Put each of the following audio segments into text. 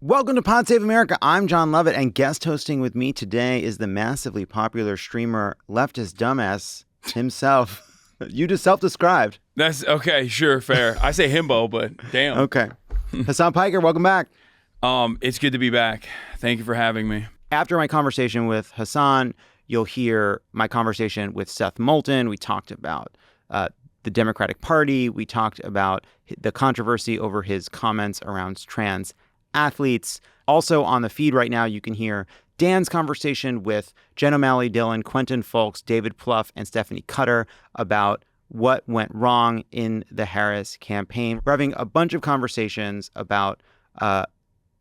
Welcome to Pod Save America. I'm Jon Lovett, and guest hosting with me today is the massively popular streamer leftist dumbass himself. You just self-described. That's okay, sure, fair. I say himbo, but damn. Okay. Hasan Piker, welcome back. It's good to be back. Thank you for having me. After my conversation with Hasan, you'll hear my conversation with Seth Moulton. We talked about the Democratic Party. We talked about the controversy over his comments around trans athletes. Also on the feed right now, you can hear Dan's conversation with Jen O'Malley Dillon, Quentin Fulks, David Plouffe, and Stephanie Cutter about what went wrong in the Harris campaign. We're having a bunch of conversations about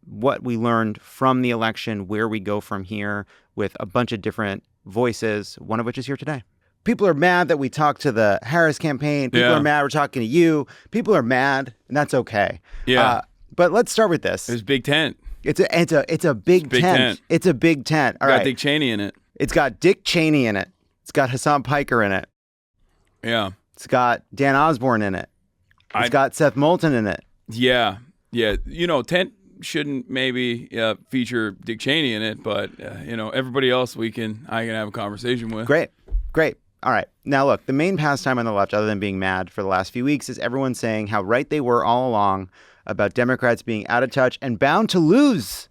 what we learned from the election, where we go from here, with a bunch of different voices, one of which is here today. People are mad that we talked to the Harris campaign. People are mad we're talking to you. People are mad, and that's okay. Yeah. But let's start with this. There's Big Tent. It's a big tent. It's a big tent. All right. Got Dick Cheney in it. It's got Dick Cheney in it. It's got Hasan Piker in it. Yeah. It's got Dan Osborne in it. It's got Seth Moulton in it. Yeah. Yeah. You know, tent shouldn't maybe feature Dick Cheney in it, but everybody else I can have a conversation with. Great. All right. Now, look, the main pastime on the left, other than being mad for the last few weeks, is everyone saying how right they were all along about Democrats being out of touch and bound to lose.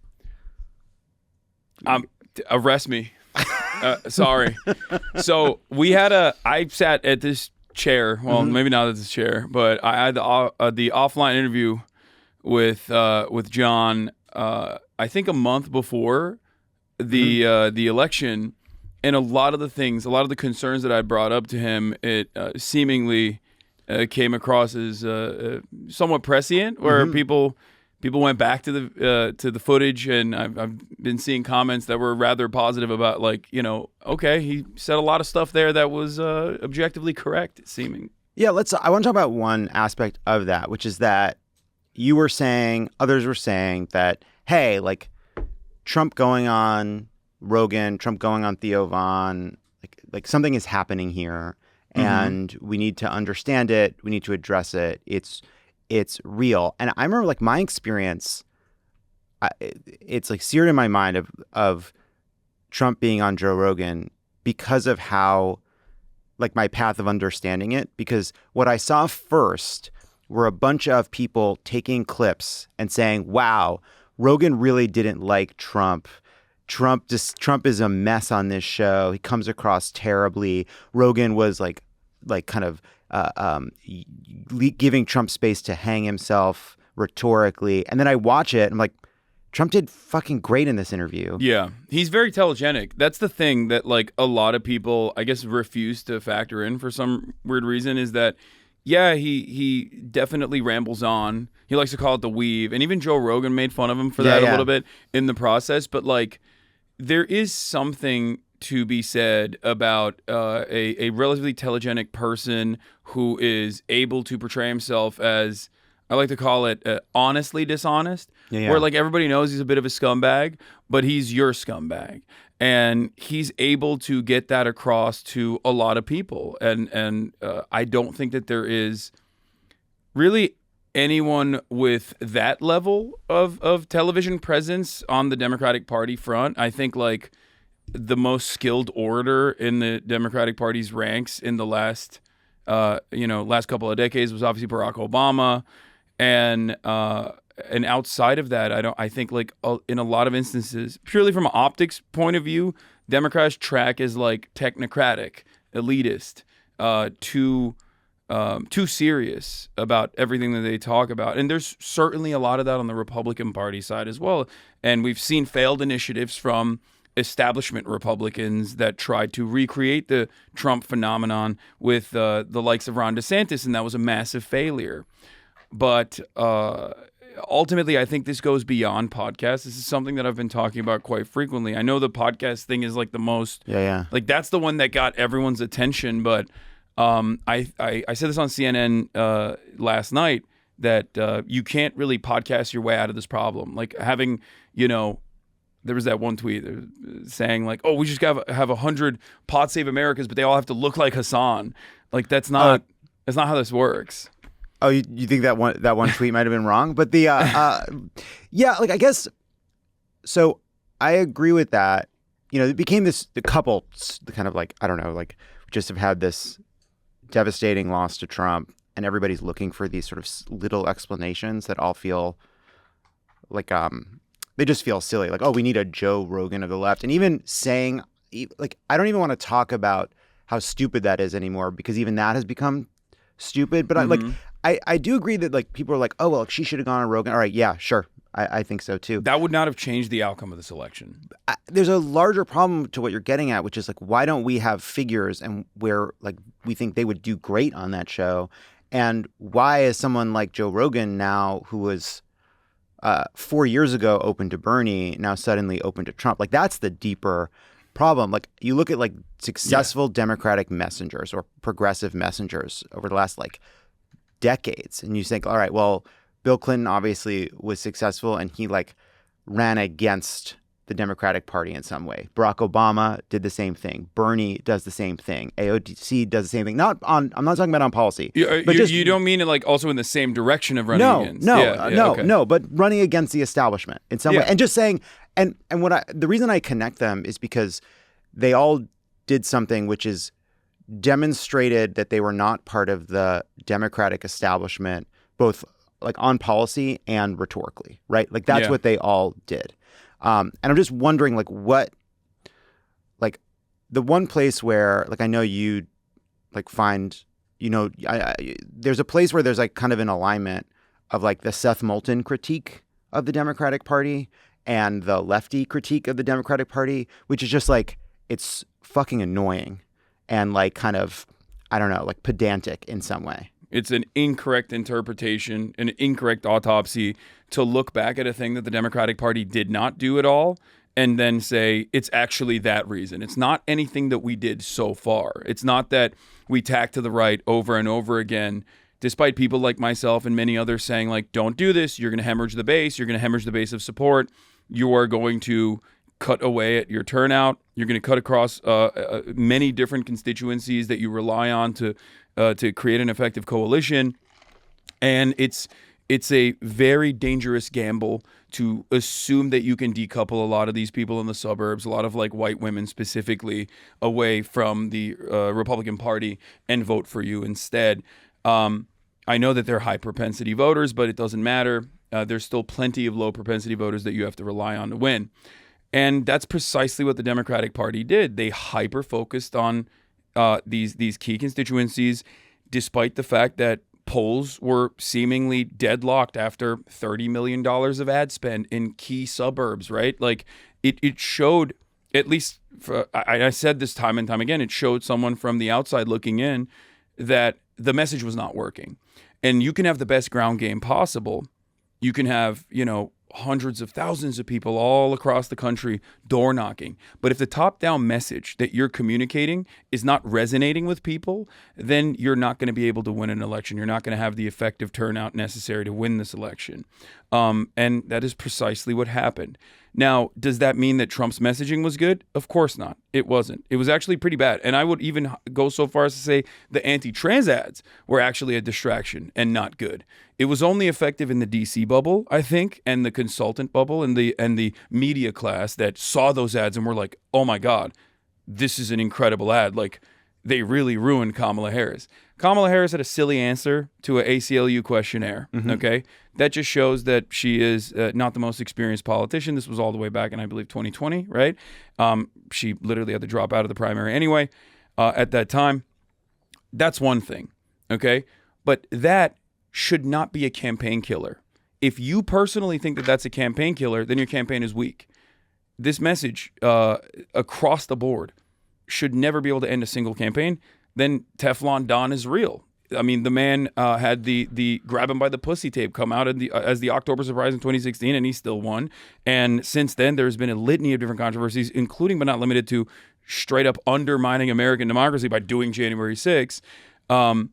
Arrest me. Sorry. So I sat at this chair. Well, maybe not at this chair, but I had the offline interview with Jon. I think a month before the election, and a lot of the concerns that I brought up to him, it seemingly came across as somewhat prescient, where people went back to the footage, and I've been seeing comments that were rather positive about, okay, he said a lot of stuff there that was objectively correct, seeming. Yeah, I want to talk about one aspect of that, which is that you were saying, others were saying that, hey, like Trump going on Rogan, Trump going on Theo Von, like something is happening here. And we need to understand it. We need to address it. It's real. And I remember, like, my experience, it's like seared in my mind of Trump being on Joe Rogan because of how, like, my path of understanding it. Because what I saw first were a bunch of people taking clips and saying, wow, Rogan really didn't like Trump. Trump is a mess on this show. He comes across terribly. Rogan was like kind of giving Trump space to hang himself rhetorically. And then I watch it and I'm like, Trump did fucking great in this interview. Yeah, he's very telegenic. That's the thing that, like, a lot of people, I guess, refuse to factor in for some weird reason, is that, yeah, he definitely rambles on. He likes to call it the weave. And even Joe Rogan made fun of him for that a little bit in the process. But, like, there is something to be said about a relatively telegenic person who is able to portray himself as, I like to call it, honestly dishonest, where, like, everybody knows he's a bit of a scumbag, but he's your scumbag. And he's able to get that across to a lot of people. And I don't think that there is really anyone with that level of television presence on the Democratic Party front. I think, like, the most skilled orator in the Democratic Party's ranks in the last couple of decades was obviously Barack Obama, and outside of that, I think like in a lot of instances, purely from an optics point of view, Democrats track as like technocratic, elitist, too serious about everything that they talk about. And there's certainly a lot of that on the Republican Party side as well. And we've seen failed initiatives from establishment Republicans that tried to recreate the Trump phenomenon with the likes of Ron DeSantis, and that was a massive failure. But ultimately, I think this goes beyond podcasts. This is something that I've been talking about quite frequently. I know the podcast thing is like the most, like that's the one that got everyone's attention. But I said this on CNN last night that you can't really podcast your way out of this problem. Like having, there was that one tweet saying like, oh, we just have 100 Pod Save Americas, but they all have to look like Hasan. Like that's not how this works. Oh, you think that one tweet might have been wrong? But the like I guess So I agree with that. It became the couple, the kind of like, I don't know, like just have had this devastating loss to Trump, and everybody's looking for these sort of little explanations that all feel like they just feel silly. Like, oh, we need a Joe Rogan of the left, and even saying like I don't even want to talk about how stupid that is anymore, because even that has become stupid. But I do agree that like people are like, oh well, she should have gone on Rogan. All right, yeah, sure. I think so too. That would not have changed the outcome of this election. There's a larger problem to what you're getting at, which is like, why don't we have figures and where like we think they would do great on that show? And why is someone like Joe Rogan now, who was 4 years ago open to Bernie, now suddenly open to Trump? Like that's the deeper problem. Like you look at like successful Democratic messengers or progressive messengers over the last like decades, and you think, all right, well, Bill Clinton obviously was successful and he like ran against the Democratic Party in some way. Barack Obama did the same thing. Bernie does the same thing. AOC does the same thing. I'm not talking about on policy. But you don't mean it like also in the same direction of running against? No, but running against the establishment in some way. And just saying, and the reason I connect them is because they all did something which is demonstrated that they were not part of the Democratic establishment, both like on policy and rhetorically, right? Like that's what they all did. And I'm just wondering like what, like the one place where like I know you like find, there's a place where there's like kind of an alignment of like the Seth Moulton critique of the Democratic Party and the lefty critique of the Democratic Party, which is just like, it's fucking annoying and like kind of, I don't know, like pedantic in some way. It's an incorrect interpretation, an incorrect autopsy to look back at a thing that the Democratic Party did not do at all and then say it's actually that reason. It's not anything that we did so far. It's not that we tack to the right over and over again, despite people like myself and many others saying like, don't do this. You're going to hemorrhage the base. You're going to hemorrhage the base of support. You are going to cut away at your turnout. You're going to cut across many different constituencies that you rely on to create an effective coalition. And it's a very dangerous gamble to assume that you can decouple a lot of these people in the suburbs, a lot of like white women specifically, away from the Republican Party and vote for you instead. I know that they're high propensity voters, but it doesn't matter. There's still plenty of low propensity voters that you have to rely on to win. And that's precisely what the Democratic Party did. They hyper-focused on these key constituencies, despite the fact that polls were seemingly deadlocked after $30 million of ad spend in key suburbs, right? Like it showed, at least I said this time and time again, it showed someone from the outside looking in that the message was not working. And you can have the best ground game possible. You can have, hundreds of thousands of people all across the country door knocking. But if the top-down message that you're communicating is not resonating with people, then you're not going to be able to win an election. You're not going to have the effective turnout necessary to win this election. And that is precisely what happened. Now, does that mean that Trump's messaging was good? Of course not. It wasn't. It was actually pretty bad. And I would even go so far as to say the anti-trans ads were actually a distraction and not good. It was only effective in the DC bubble, I think, and the consultant bubble and the media class that saw those ads and were like, oh my God, this is an incredible ad. Like, they really ruined Kamala Harris. Kamala Harris had a silly answer to an ACLU questionnaire, okay? That just shows that she is not the most experienced politician. This was all the way back in, I believe, 2020, right? She literally had to drop out of the primary anyway at that time. That's one thing, okay? But that should not be a campaign killer. If you personally think that that's a campaign killer, then your campaign is weak. This message across the board should never be able to end a single campaign. Then Teflon Don is real. I mean, the man had the grab him by the pussy tape come out as the October surprise in 2016, and he still won. And since then, there's been a litany of different controversies, including but not limited to straight up undermining American democracy by doing January 6th. And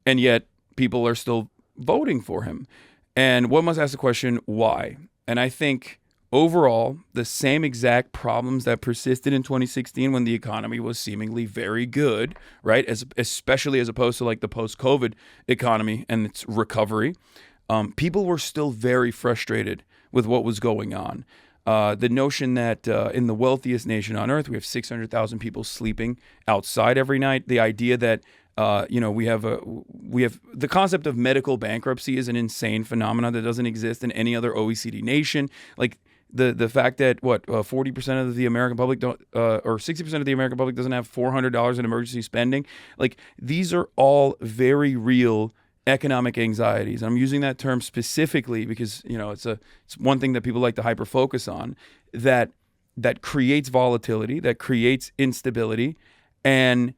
yet people are still voting for him. And one must ask the question, why? And I think overall, the same exact problems that persisted in 2016 when the economy was seemingly very good, right? Especially as opposed to like the post-COVID economy and its recovery. People were still very frustrated with what was going on. The notion that in the wealthiest nation on earth, we have 600,000 people sleeping outside every night. The idea that we have the concept of medical bankruptcy is an insane phenomenon that doesn't exist in any other OECD nation. Like the fact that 40% of the American public don't, or 60% of the American public doesn't have $400 in emergency spending. Like these are all very real economic anxieties. I'm using that term specifically because it's one thing that people like to hyper focus on that creates volatility, that creates instability, and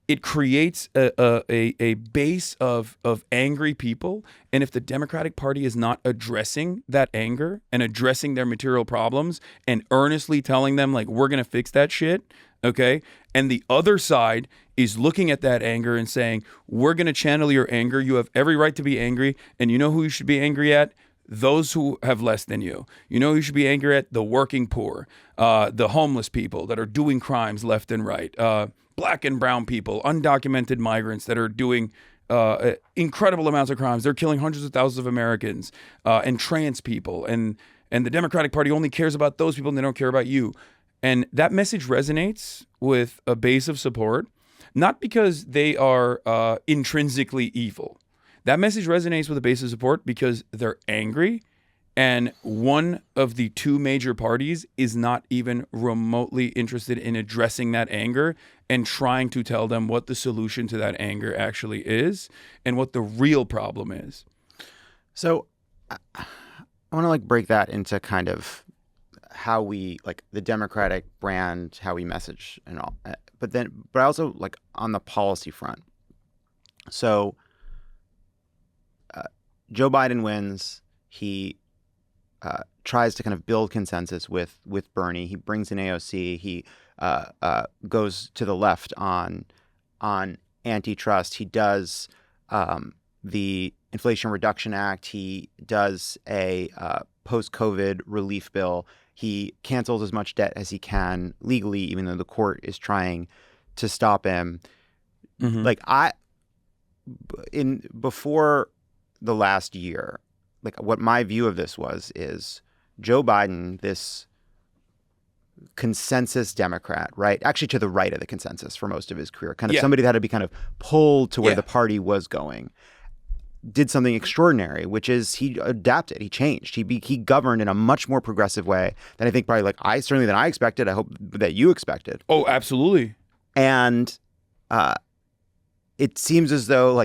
it creates a base of angry people. And if the Democratic Party is not addressing that anger and addressing their material problems and earnestly telling them, like, we're going to fix that shit, okay? And the other side is looking at that anger and saying, we're going to channel your anger. You have every right to be angry. And you know who you should be angry at? Those who have less than you. You know who you should be angry at? The working poor, the homeless people that are doing crimes left and right, black and brown people, undocumented migrants that are doing incredible amounts of crimes. They're killing hundreds of thousands of Americans, and trans people. And the Democratic Party only cares about those people and they don't care about you. And that message resonates with a base of support, not because they are intrinsically evil. That message resonates with a base of support because they're angry, and one of the two major parties is not even remotely interested in addressing that anger and trying to tell them what the solution to that anger actually is and what the real problem is. So I want to break that into kind of how we the Democratic brand, how we message and all, but also on the policy front. So Joe Biden wins. He tries to kind of build consensus with Bernie. He brings in AOC. He goes to the left on antitrust. He does the Inflation Reduction Act. He does a post-COVID relief bill. He cancels as much debt as he can legally, even though the court is trying to stop him. Mm-hmm. Before the last year, what my view of this is Joe Biden, this consensus Democrat, right? Actually to the right of the consensus for most of his career, kind of somebody that had to be kind of pulled to where the party was going, did something extraordinary, which is he adapted, he changed, he governed in a much more progressive way than I think probably than I expected. I hope that you expected. Oh, absolutely. And it seems as though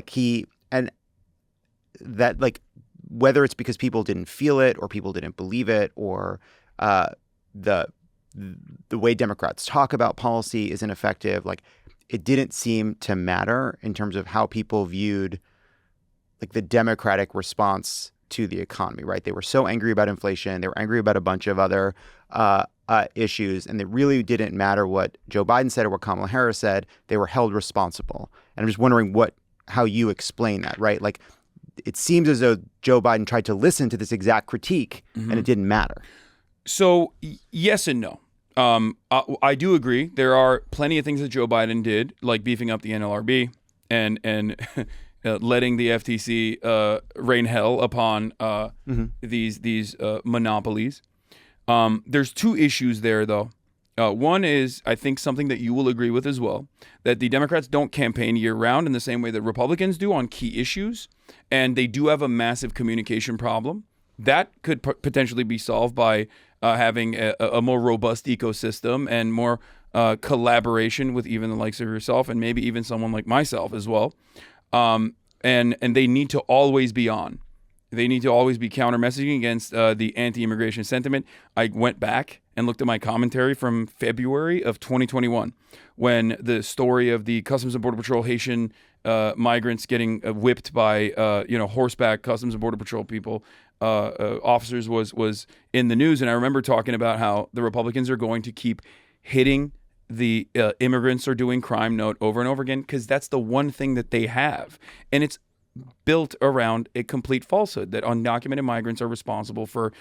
whether it's because people didn't feel it or people didn't believe it, or the way Democrats talk about policy is ineffective, it didn't seem to matter in terms of how people viewed the Democratic response to the economy, right? They were so angry about inflation. They were angry about a bunch of other issues, and it really didn't matter what Joe Biden said or what Kamala Harris said. They were held responsible. And I'm just wondering how you explain that, right? It seems as though Joe Biden tried to listen to this exact critique, mm-hmm. and it didn't matter. So yes and no. I do agree. There are plenty of things that Joe Biden did, like beefing up the NLRB and letting the FTC rain hell upon mm-hmm. these monopolies. There's two issues there, though. One is, I think, something that you will agree with as well, that the Democrats don't campaign year-round in the same way that Republicans do on key issues, and they do have a massive communication problem. That could potentially be solved by having a more robust ecosystem and more collaboration with even the likes of yourself and maybe even someone like myself as well. And they need to always be on. They need to always be counter-messaging against the anti-immigration sentiment. I went back and looked at my commentary from February of 2021 when the story of the Customs and Border Patrol Haitian migrants getting whipped by horseback Customs and Border Patrol people, officers was in the news. And I remember talking about how the Republicans are going to keep hitting the immigrants are doing crime note over and over again because that's the one thing that they have. And it's built around a complete falsehood that undocumented migrants are responsible for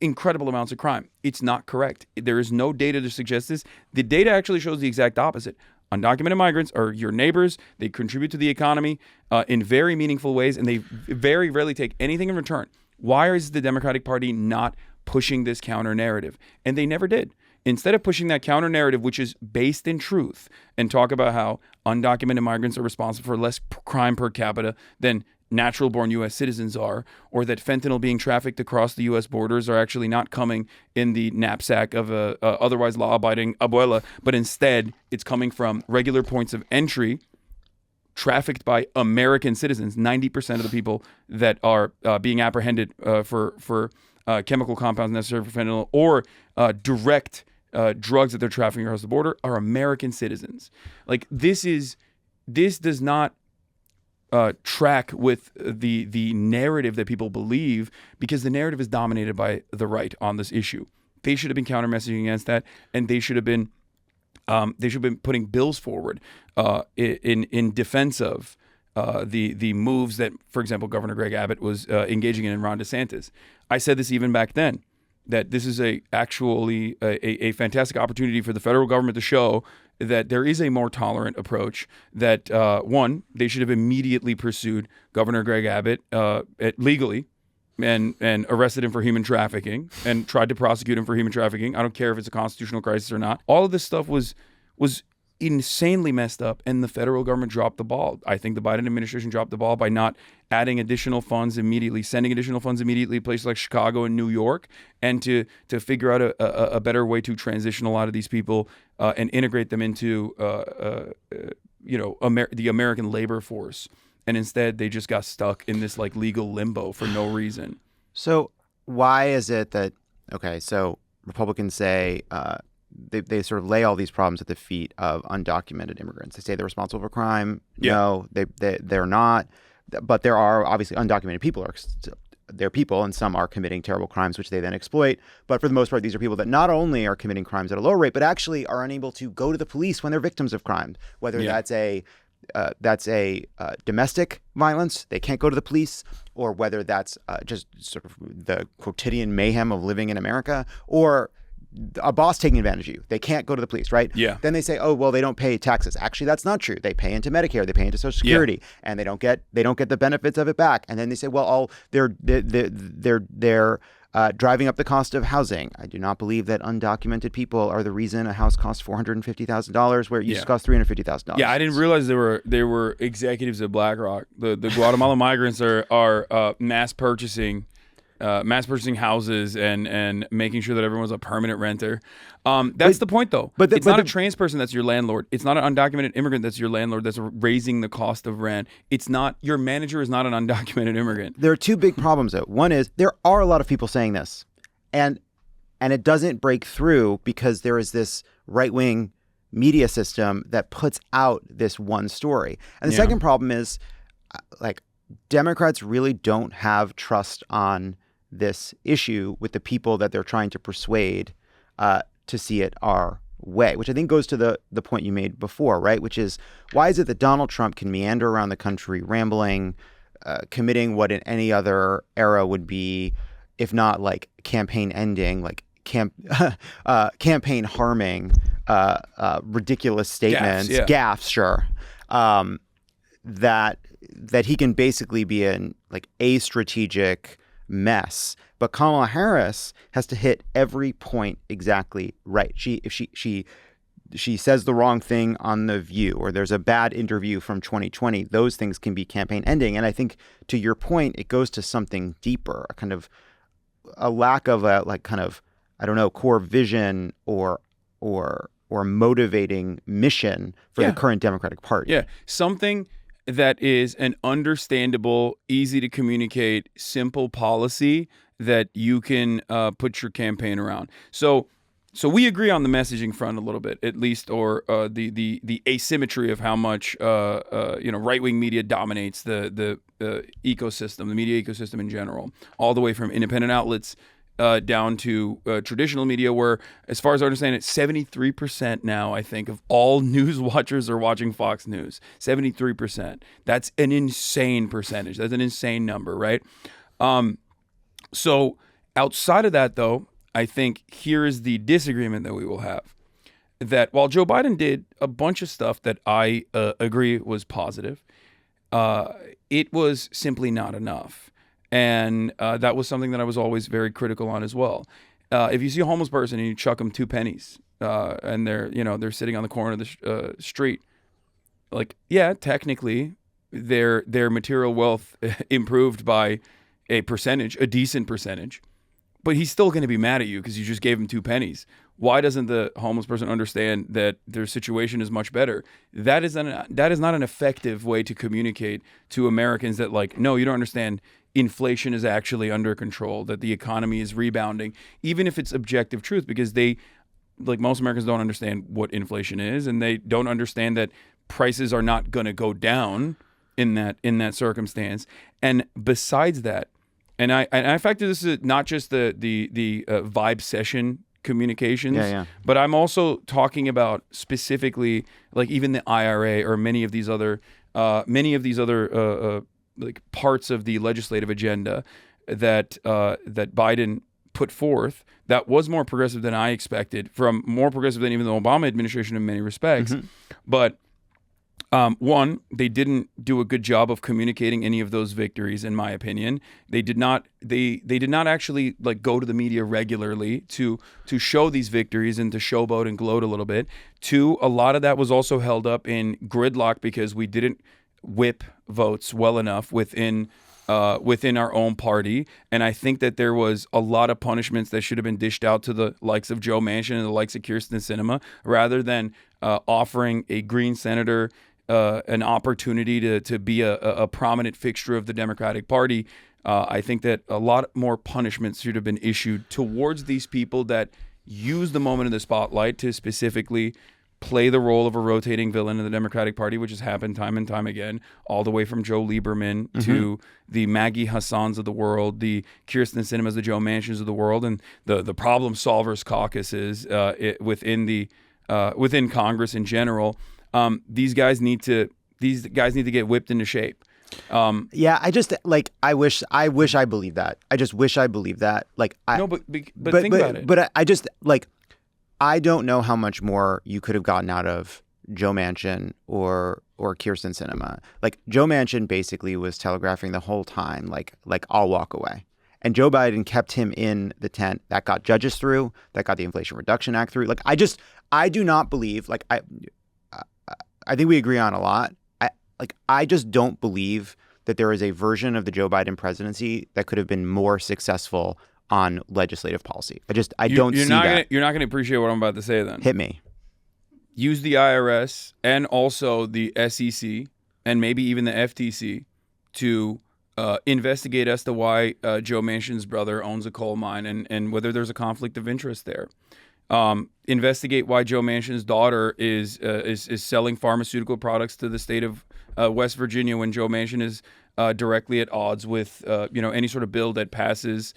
incredible amounts of crime. It's not correct. There is no data to suggest this. The data actually shows the exact opposite. Undocumented migrants are your neighbors. They contribute to the economy in very meaningful ways, and they very rarely take anything in return. Why is the Democratic Party not pushing this counter narrative. And they never did. Instead of pushing that counter narrative, which is based in truth, and talk about how undocumented migrants are responsible for less crime per capita than natural-born U.S. citizens are, or that fentanyl being trafficked across the U.S. borders are actually not coming in the knapsack of a otherwise law-abiding abuela, but instead it's coming from regular points of entry trafficked by American citizens. 90% of the people that are being apprehended for chemical compounds necessary for fentanyl or direct drugs that they're trafficking across the border are American citizens. Like, this does not track with the narrative that people believe, because the narrative is dominated by the right on this issue. They should have been counter messaging against that, and they should have been putting bills forward in defense of the moves that, for example, Governor Greg Abbott was engaging in Ron DeSantis. I said this even back then, that this is actually a fantastic opportunity for the federal government to show that there is a more tolerant approach, that one, they should have immediately pursued Governor Greg Abbott legally and arrested him for human trafficking and tried to prosecute him for human trafficking. I don't care if it's a constitutional crisis or not. All of this stuff was insanely messed up, and the federal government dropped the ball. I think the Biden administration dropped the ball by not adding additional funds immediately, sending additional funds immediately to places like Chicago and New York, and to figure out a better way to transition a lot of these people and integrate them into the American labor force. And instead, they just got stuck in this like legal limbo for no reason. So why is it that, okay, so Republicans say they sort of lay all these problems at the feet of undocumented immigrants. They say they're responsible for crime. Yeah. No, they're not. But there are obviously undocumented people. They're people, and some are committing terrible crimes, which they then exploit. But for the most part, these are people that not only are committing crimes at a low rate, but actually are unable to go to the police when they're victims of crime, whether that's a domestic violence, they can't go to the police, or whether that's just sort of the quotidian mayhem of living in America, or a boss taking advantage of you. They can't go to the police, right? Yeah. Then they say, oh, well, they don't pay taxes. Actually, that's not true. They pay into Medicare, they pay into Social Security, and they don't get the benefits of it back. And then they say, well, they're driving up the cost of housing. I do not believe that undocumented people are the reason a house costs $450,000 where it used to cost $350,000. Yeah, I didn't realize they were executives at BlackRock. The Guatemalan migrants are mass purchasing houses and making sure that everyone's a permanent renter. That's the point, though. But it's not a trans person that's your landlord. It's not an undocumented immigrant that's your landlord that's raising the cost of rent. It's not, your manager is not an undocumented immigrant. There are two big problems, though. One is there are a lot of people saying this, and it doesn't break through because there is this right-wing media system that puts out this one story. And the second problem is, like, Democrats really don't have trust on this issue with the people that they're trying to persuade to see it our way, which I think goes to the point you made before, right? Which is, why is it that Donald Trump can meander around the country rambling, committing what in any other era would be, if not like campaign ending, like campaign harming, ridiculous statements, gaffes, sure, that he can basically be in like a strategic mess, but Kamala Harris has to hit every point exactly right. If she says the wrong thing on The View, or there's a bad interview from 2020, those things can be campaign ending. And I think, to your point, it goes to something deeper, a kind of a lack of a like kind of, I don't know, core vision or motivating mission for the current Democratic Party. Yeah, something that is an understandable, easy to communicate, simple policy that you can put your campaign around. So we agree on the messaging front a little bit, at least, or the asymmetry of how much right-wing media dominates the ecosystem, the media ecosystem in general, all the way from independent outlets down to traditional media, where, as far as I understand it, 73% now, I think, of all news watchers are watching Fox News. 73%. That's an insane percentage. That's an insane number, right? So outside of that, though, I think here is the disagreement that we will have. That while Joe Biden did a bunch of stuff that I agree was positive, it was simply not enough. And that was something that I was always very critical on as well. If you see a homeless person and you chuck them 2 pennies and they're sitting on the corner of the street, like, yeah, technically their material wealth improved by a decent percentage, but he's still going to be mad at you because you just gave him 2 pennies. Why doesn't the homeless person understand that their situation is much better? That is not an effective way to communicate to Americans that, like, no, you don't understand. Inflation is actually under control, that the economy is rebounding, even if it's objective truth, because most Americans don't understand what inflation is, and they don't understand that prices are not going to go down in that circumstance. And besides that, and I factor this is not just the vibe session communications, but I'm also talking about specifically like even the IRA or many of these other like parts of the legislative agenda that Biden put forth that was more progressive than I expected, more progressive than even the Obama administration in many respects. But one, they didn't do a good job of communicating any of those victories, in my opinion. They did not actually like go to the media regularly to show these victories and to showboat and gloat a little bit. Two, a lot of that was also held up in gridlock because we didn't whip votes well enough within our own party. And I think that there was a lot of punishments that should have been dished out to the likes of Joe Manchin and the likes of Kyrsten Sinema, rather than offering a Green senator an opportunity to be a prominent fixture of the Democratic Party. I think that a lot more punishments should have been issued towards these people that use the moment in the spotlight to specifically play the role of a rotating villain in the Democratic Party, which has happened time and time again, all the way from Joe Lieberman to the Maggie Hassans of the world, the Kyrsten Sinemas, the Joe Manchins of the world, and the problem solvers caucuses within Congress in general. These guys need to get whipped into shape. I just I wish I believed that. I just wish I believed that. But think about it. But I just I don't know how much more you could have gotten out of Joe Manchin or Kyrsten Sinema. Like, Joe Manchin basically was telegraphing the whole time, like I'll walk away. And Joe Biden kept him in the tent. That got judges through. That got the Inflation Reduction Act through. I do not believe, I think we agree on a lot. I just don't believe that there is a version of the Joe Biden presidency that could have been more successful on legislative policy. I don't see that. You're not going to appreciate what I'm about to say then. Hit me. Use the IRS and also the SEC and maybe even the FTC to investigate as to why Joe Manchin's brother owns a coal mine and whether there's a conflict of interest there. Investigate why Joe Manchin's daughter is selling pharmaceutical products to the state of West Virginia when Joe Manchin is directly at odds with any sort of bill that passes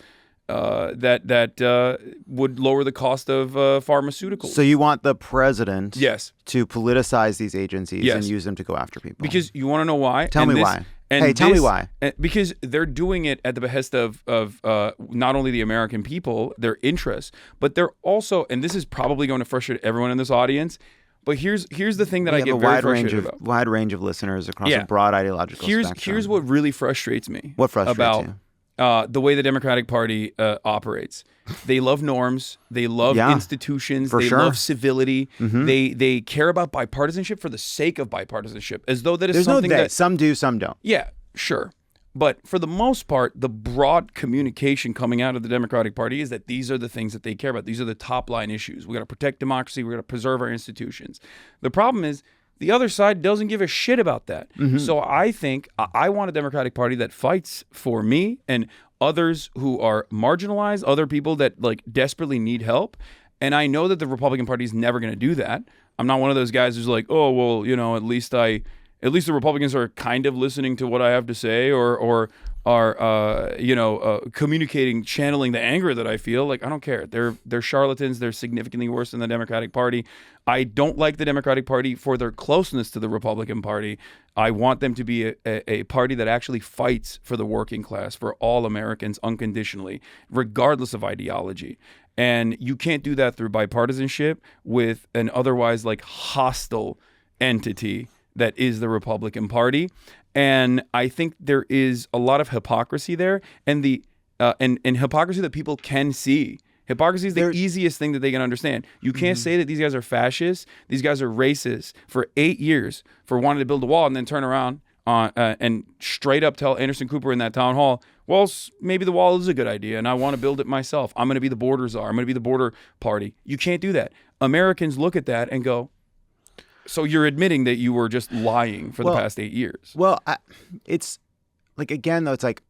that would lower the cost of pharmaceuticals. So you want the president yes. to politicize these agencies yes. and use them to go after people? Because you want to know why? Tell me why. Tell me why. Because they're doing it at the behest of not only the American people, their interests, but they're also, and this is probably going to frustrate everyone in this audience, but here's the thing that I get very frustrated about. Wide range of listeners across a broad ideological spectrum. Here's what really frustrates me. What frustrates you? The way the Democratic Party operates. They love norms. They love institutions. They love civility. They care about bipartisanship for the sake of bipartisanship, as though that is something that some do, some don't. Yeah, sure. But for the most part, the broad communication coming out of the Democratic Party is that these are the things that they care about. These are the top line issues. We got to protect democracy. We got to preserve our institutions. The problem is, the other side doesn't give a shit about that. So I think I want a Democratic Party that fights for me and others who are marginalized, other people that desperately need help. And I know that the Republican Party is never going to do that. I'm not one of those guys who's like, oh, well, at least the Republicans are kind of listening to what I have to say or are communicating, channeling the anger that I feel. I don't care. They're charlatans. They're significantly worse than the Democratic Party. I don't like the Democratic Party for their closeness to the Republican Party. I want them to be a party that actually fights for the working class, for all Americans unconditionally, regardless of ideology. And you can't do that through bipartisanship with an otherwise hostile entity that is the Republican Party. And I think there is a lot of hypocrisy there, and and hypocrisy that people can see. Hypocrisy is the easiest thing that they can understand. You can't say that these guys are fascists, these guys are racist for 8 years for wanting to build a wall, and then turn around and straight up tell Anderson Cooper in that town hall, well, maybe the wall is a good idea, and I want to build it myself. I'm going to be the border czar. I'm going to be the border party. You can't do that. Americans look at that and go, so you're admitting that you were just lying for the past 8 years. Well, it's like, again, though, it's like,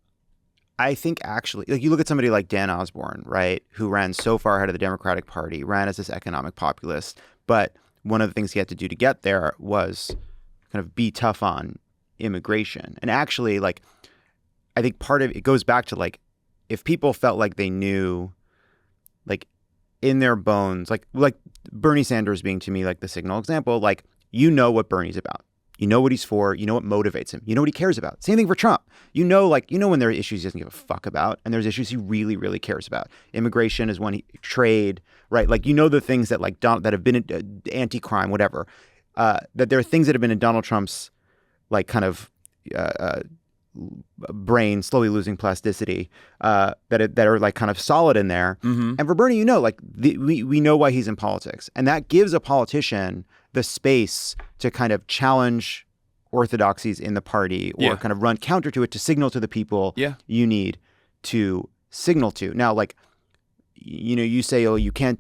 I think actually, like, you look at somebody like Dan Osborne, right, who ran so far ahead of the Democratic Party, ran as this economic populist, but one of the things he had to do to get there was kind of be tough on immigration. And actually, like, I think part of it goes back to, like, if people felt like they knew, like, in their bones, like Bernie Sanders being, to me, like the signal example, like, you know what Bernie's about. You know what he's for. You know what motivates him. You know what he cares about. Same thing for Trump. You know when there are issues he doesn't give a fuck about, and there's issues he really, really cares about. Immigration is one. Trade, right? Like, you know, the things that, like, that have been anti-crime, whatever. That there are things that have been in Donald Trump's, like, kind of brain slowly losing plasticity, that are, like, kind of solid in there. Mm-hmm. And for Bernie, you know, like, we know why he's in politics, and that gives a politician the space to kind of challenge orthodoxies in the party, or kind of run counter to it, to signal to the people you need to signal to. Now, like, you know, you say, oh, you can't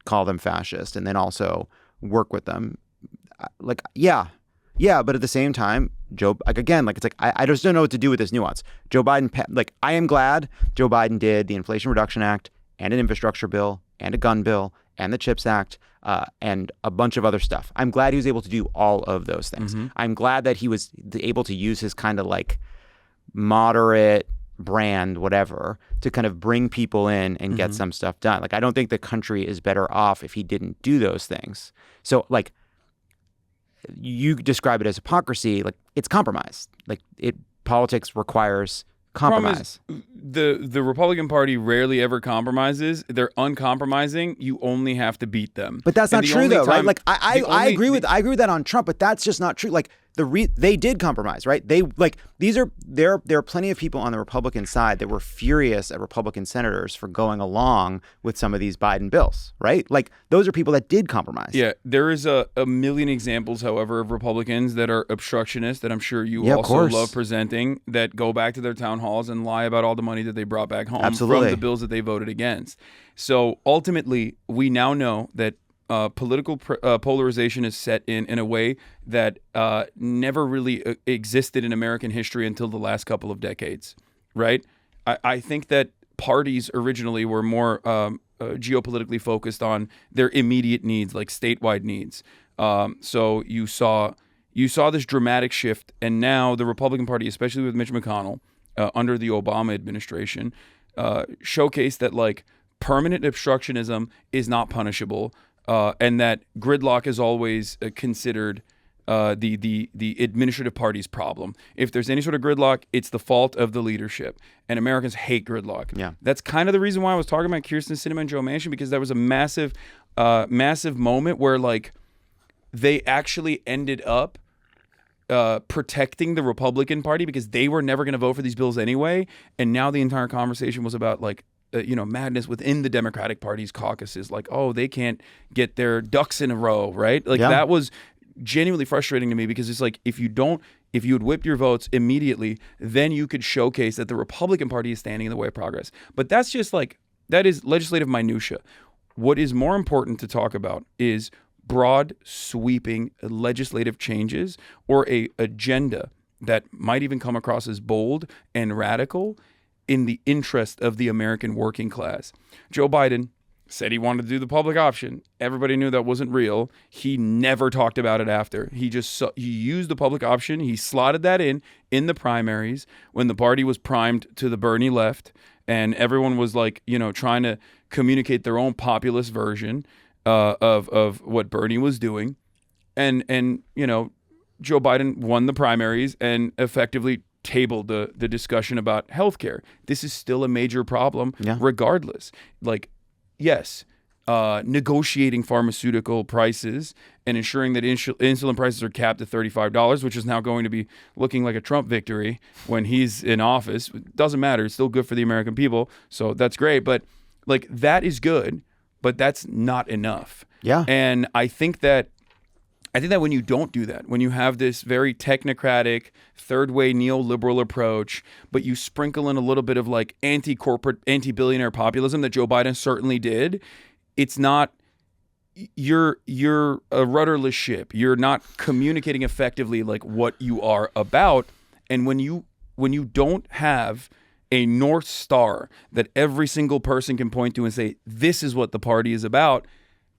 call them fascist and then also work with them. Like, yeah, but at the same time, it's like, I just don't know what to do with this nuance. Joe Biden, like, I am glad Joe Biden did the Inflation Reduction Act and an infrastructure bill and a gun bill and the CHIPS Act, and a bunch of other stuff. I'm glad he was able to do all of those things. Mm-hmm. I'm glad that he was able to use his kind of, like, moderate brand, whatever, to kind of bring people in and get some stuff done. Like, I don't think the country is better off if he didn't do those things. So, like, you describe it as hypocrisy. Like, it's compromise. Like, politics requires compromise. The Republican Party rarely ever compromises. They're uncompromising. You only have to beat them. But that's not true, though, right? Like, I agree with that on Trump, but that's just not true. Like, they did compromise, right? There are plenty of people on the Republican side that were furious at Republican senators for going along with some of these Biden bills, right? Like, those are people that did compromise. Yeah, there is a million examples, however, of Republicans that are obstructionists that I'm sure you also love presenting, that go back to their town halls and lie about all the money that they brought back home from the bills that they voted against. So ultimately, we now know that political polarization is set in a way that never really existed in American history until the last couple of decades, right? I think that parties originally were more geopolitically focused on their immediate needs, like statewide needs. So you saw this dramatic shift, and now the Republican Party, especially with Mitch McConnell, under the Obama administration, showcased that, like, permanent obstructionism is not punishable. And that gridlock is always considered the administrative party's problem. If there's any sort of gridlock, it's the fault of the leadership. And Americans hate gridlock. Yeah. That's kind of the reason why I was talking about Kyrsten Sinema and Joe Manchin, because that was a massive moment where, like, they actually ended up protecting the Republican Party because they were never going to vote for these bills anyway. And now the entire conversation was about, like, madness within the Democratic Party's caucuses. Like, oh, they can't get their ducks in a row, right? Like, that was genuinely frustrating to me, because it's like, if you would whip your votes immediately, then you could showcase that the Republican Party is standing in the way of progress. But that's just, like, that is legislative minutia. What is more important to talk about is broad, sweeping legislative changes, or a agenda that might even come across as bold and radical in the interest of the American working class. Joe Biden said he wanted to do the public option. Everybody knew that wasn't real. He never talked about it after. He used the public option. He slotted that in the primaries when the party was primed to the Bernie left, and everyone was, like, trying to communicate their own populist version of what Bernie was doing. And Joe Biden won the primaries and effectively tabled the discussion about healthcare. This is still a major problem, regardless. Like, yes, negotiating pharmaceutical prices and ensuring that insulin prices are capped at $35, which is now going to be looking like a Trump victory when he's in office. It doesn't matter. It's still good for the American people. So that's great. But like that is good, but that's not enough. Yeah. And I think that when you don't do that, when you have this very technocratic, third-way neoliberal approach, but you sprinkle in a little bit of like anti-corporate, anti-billionaire populism that Joe Biden certainly did, it's not, you're a rudderless ship. You're not communicating effectively like what you are about. And when you don't have a North Star that every single person can point to and say, this is what the party is about,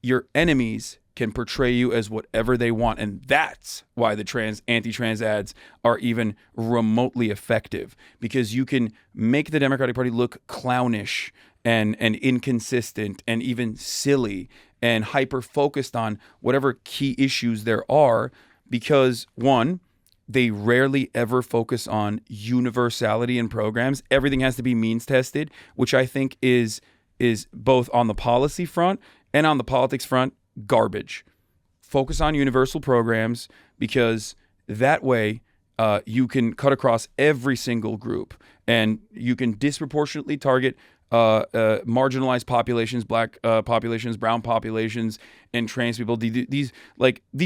your enemies can portray you as whatever they want. And that's why the anti-trans ads are even remotely effective, because you can make the Democratic Party look clownish and inconsistent and even silly and hyper-focused on whatever key issues there are, because one, they rarely ever focus on universality in programs. Everything has to be means tested, which I think is both on the policy front and on the politics front garbage. Focus on universal programs, because that way you can cut across every single group and you can disproportionately target marginalized populations, black populations, brown populations, and trans people. These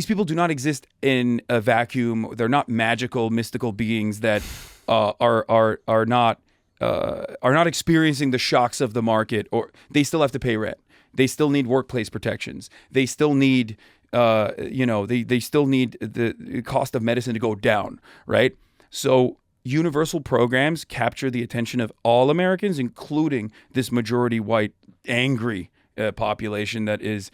people do not exist in a vacuum. They're not magical, mystical beings that are not experiencing the shocks of the market, or they still have to pay rent. They still need workplace protections. They still need, they still need the cost of medicine to go down, right? So universal programs capture the attention of all Americans, including this majority white, angry population that is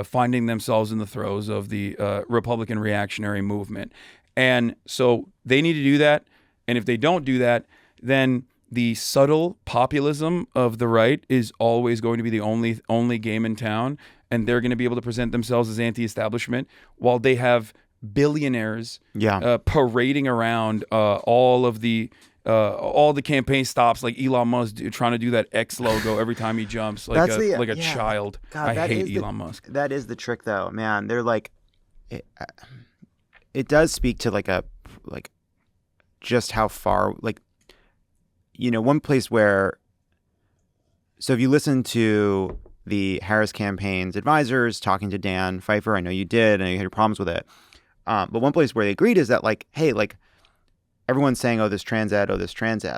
finding themselves in the throes of the Republican reactionary movement. And so they need to do that. And if they don't do that, then the subtle populism of the right is always going to be the only game in town, and they're going to be able to present themselves as anti-establishment while they have billionaires parading around all the campaign stops, like Elon Musk trying to do that X logo every time he jumps, like a child. God, I hate Elon Musk. That is the trick, though, man. They're like, it does speak to like just how far, like, one place where, so if you listen to the Harris campaign's advisors talking to Dan Pfeiffer, I know you did, and you had your problems with it. But one place where they agreed is that, like, hey, like, everyone's saying, oh, this trans ad,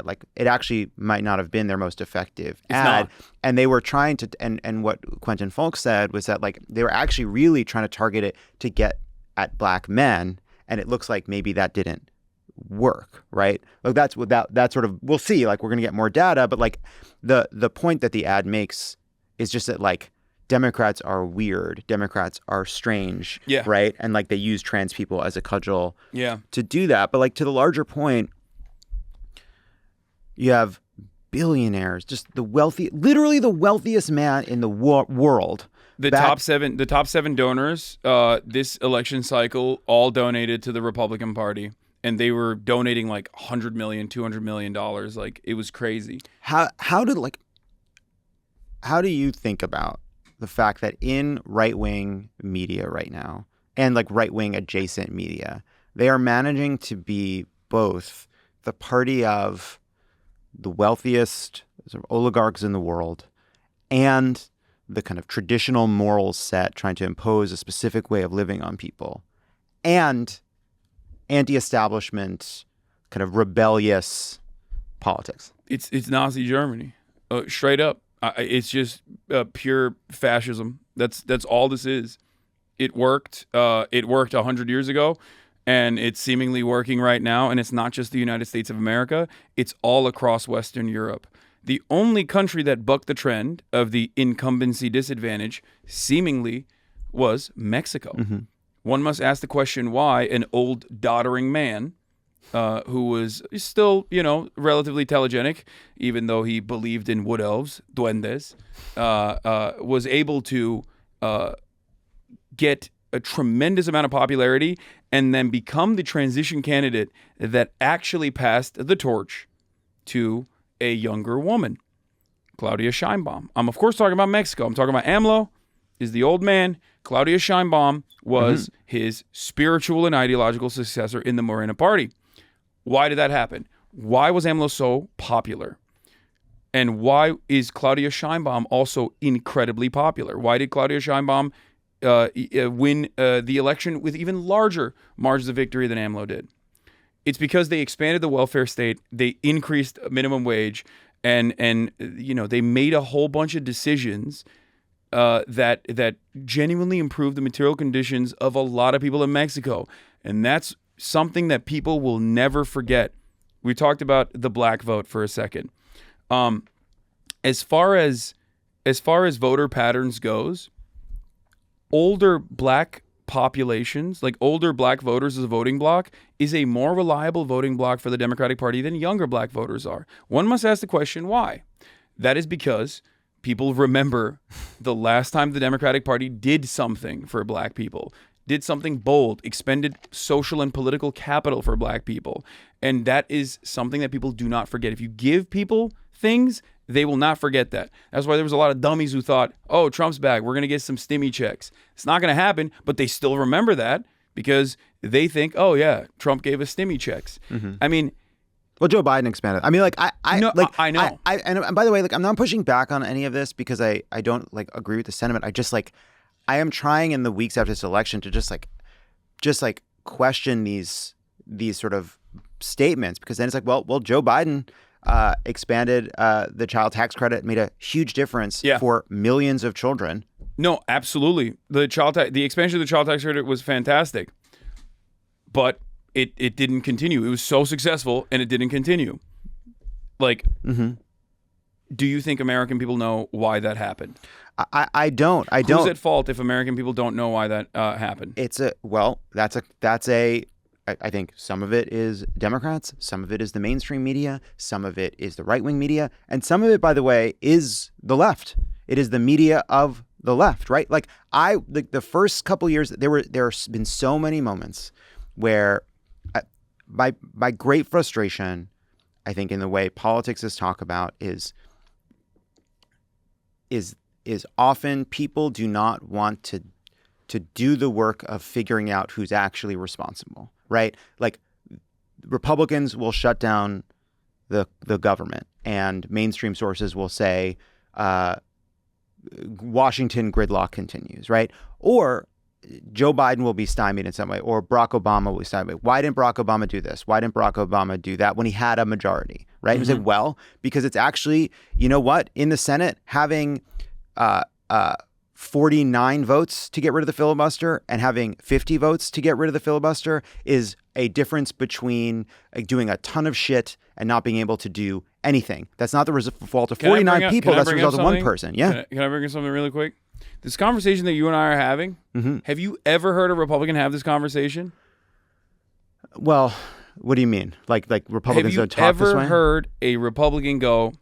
like, it actually might not have been their most effective ad. And they were trying to, and what Quentin Fulks said was that, like, they were actually really trying to target it to get at black men. And it looks like maybe that didn't work, right? Like that's sort of, we'll see, like, we're going to get more data, but like the point that the ad makes is just that, like, Democrats are weird, Democrats are strange, right? And like they use trans people as a cudgel to do that. But like, to the larger point, you have billionaires, just literally the wealthiest man in the world. The top seven donors this election cycle all donated to the Republican Party. And they were donating like $100 million, $200 million. Like, it was crazy. How do you think about the fact that in right-wing media right now, and like right-wing adjacent media, they are managing to be both the party of the wealthiest sort of oligarchs in the world and the kind of traditional moral set trying to impose a specific way of living on people, and anti-establishment, kind of rebellious politics? It's Nazi Germany, straight up. It's just pure fascism. That's all this is. It worked. It worked 100 years ago, and it's seemingly working right now. And it's not just the United States of America. It's all across Western Europe. The only country that bucked the trend of the incumbency disadvantage seemingly was Mexico. Mm-hmm. One must ask the question why an old doddering man who was still, relatively telegenic, even though he believed in wood elves, duendes, was able to get a tremendous amount of popularity and then become the transition candidate that actually passed the torch to a younger woman, Claudia Sheinbaum. I'm, of course, talking about Mexico. I'm talking about AMLO. is the old man. Claudia Sheinbaum was his spiritual and ideological successor in the Morena Party. Why did that happen? Why was AMLO so popular? And why is Claudia Sheinbaum also incredibly popular? Why did Claudia Sheinbaum win the election with even larger margins of victory than AMLO did? It's because they expanded the welfare state, they increased minimum wage, and they made a whole bunch of decisions that genuinely improved the material conditions of a lot of people in Mexico. And that's something that people will never forget. We talked about the black vote for a second. As far as voter patterns goes, older black populations, like older black voters as a voting bloc, is a more reliable voting bloc for the Democratic Party than younger black voters are. One must ask the question, why? That is because people remember the last time the Democratic Party did something for black people, did something bold, expended social and political capital for black people. And that is something that people do not forget. If you give people things, they will not forget that. That's why there was a lot of dummies who thought, oh, Trump's back, we're going to get some stimmy checks. It's not going to happen, but they still remember that because they think, oh, yeah, Trump gave us stimmy checks. I mean, well, Joe Biden expanded. I mean, I know. And by the way, I'm not pushing back on any of this because I don't agree with the sentiment. I am trying in the weeks after this election to just question these sort of statements, because then it's like, well, Joe Biden expanded the child tax credit, made a huge difference for millions of children. No, absolutely. The expansion of the child tax credit was fantastic, but it didn't continue. It was so successful and it didn't continue. Do you think American people know why that happened? I don't. Who's at fault if American people don't know why that happened? I think some of it is Democrats, some of it is the mainstream media, some of it is the right-wing media, and some of it, by the way, is the left. It is the media of the left, right? The first couple years, there's been so many moments where, my great frustration, I think, in the way politics is talked about is often people do not want to do the work of figuring out who's actually responsible. Right? Like, Republicans will shut down the government, and mainstream sources will say Washington gridlock continues, right? Or Joe Biden will be stymied in some way, or Barack Obama will be stymied. Why didn't Barack Obama do this? Why didn't Barack Obama do that when he had a majority, right? He said, well, because it's actually, you know what? In the Senate, having 49 votes to get rid of the filibuster and having 50 votes to get rid of the filibuster is a difference between doing a ton of shit and not being able to do anything. That's not the fault of 49 people. That's the result of one person. Yeah. Can I bring up something really quick? This conversation that you and I are having, have you ever heard a Republican have this conversation? Well, what do you mean? Like Republicans don't talk this way? Have you ever heard a Republican go,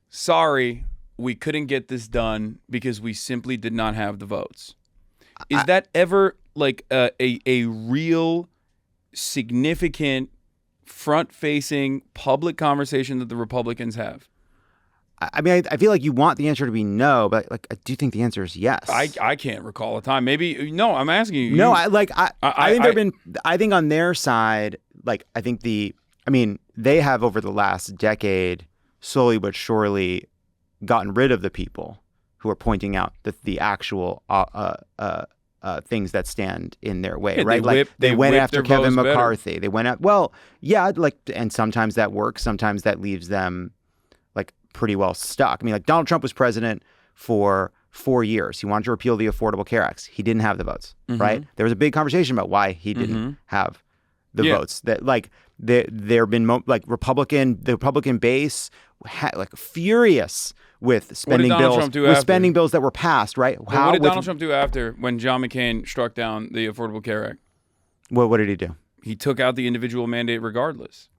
sorry, we couldn't get this done because we simply did not have the votes? Is that ever a real significant front-facing public conversation that the Republicans have? I mean, I feel like you want the answer to be no, but I do think the answer is yes. I can't recall a time. Maybe no. I'm asking you. No, I think on their side, they have over the last decade slowly but surely gotten rid of the people who are pointing out the actual things that stand in their way, right? They went after Kevin McCarthy. Better. They went at and sometimes that works. Sometimes that leaves them pretty well stuck. I mean, Donald Trump was president for 4 years. He wanted to repeal the Affordable Care Act. He didn't have the votes, right? There was a big conversation about why he didn't have the votes. That there have been the Republican base furious with spending bills that were passed, right? What did Donald Trump do after when John McCain struck down the Affordable Care Act? What did he do? He took out the individual mandate regardless.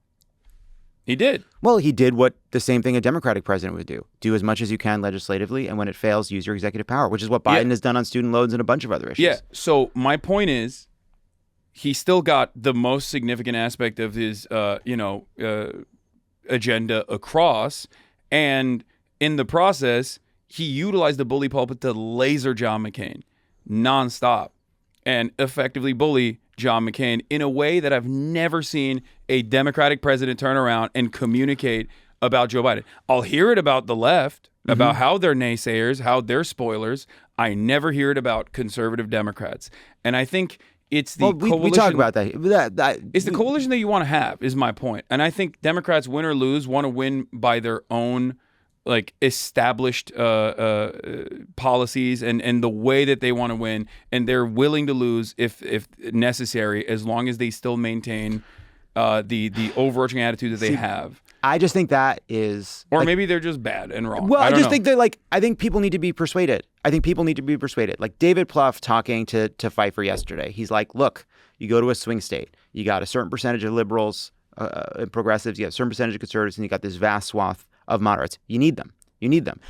He did. Well, he did what the same thing a Democratic president would do. Do as much as you can legislatively, and when it fails, use your executive power, which is what Biden has done on student loans and a bunch of other issues. Yeah. So my point is, he still got the most significant aspect of his, agenda across, and in the process, he utilized the bully pulpit to laser John McCain nonstop and effectively bully John McCain in a way that I've never seen a Democratic president turn around and communicate about Joe Biden. I'll hear it about the left, about how they're naysayers, how they're spoilers. I never hear it about conservative Democrats. And I think it's the coalition. We talk about that. It's the coalition that you want to have, is my point. And I think Democrats, win or lose, want to win by their own like established policies and the way that they want to win, and they're willing to lose if necessary, as long as they still maintain the overarching attitude that they have. I just think that is, or maybe they're just bad and wrong. Well, I just think that I think people need to be persuaded. Like David Plouffe talking to Pfeiffer yesterday. He's like, look, you go to a swing state, you got a certain percentage of liberals and progressives, you got a certain percentage of conservatives, and you got this vast swath of moderates. You need them.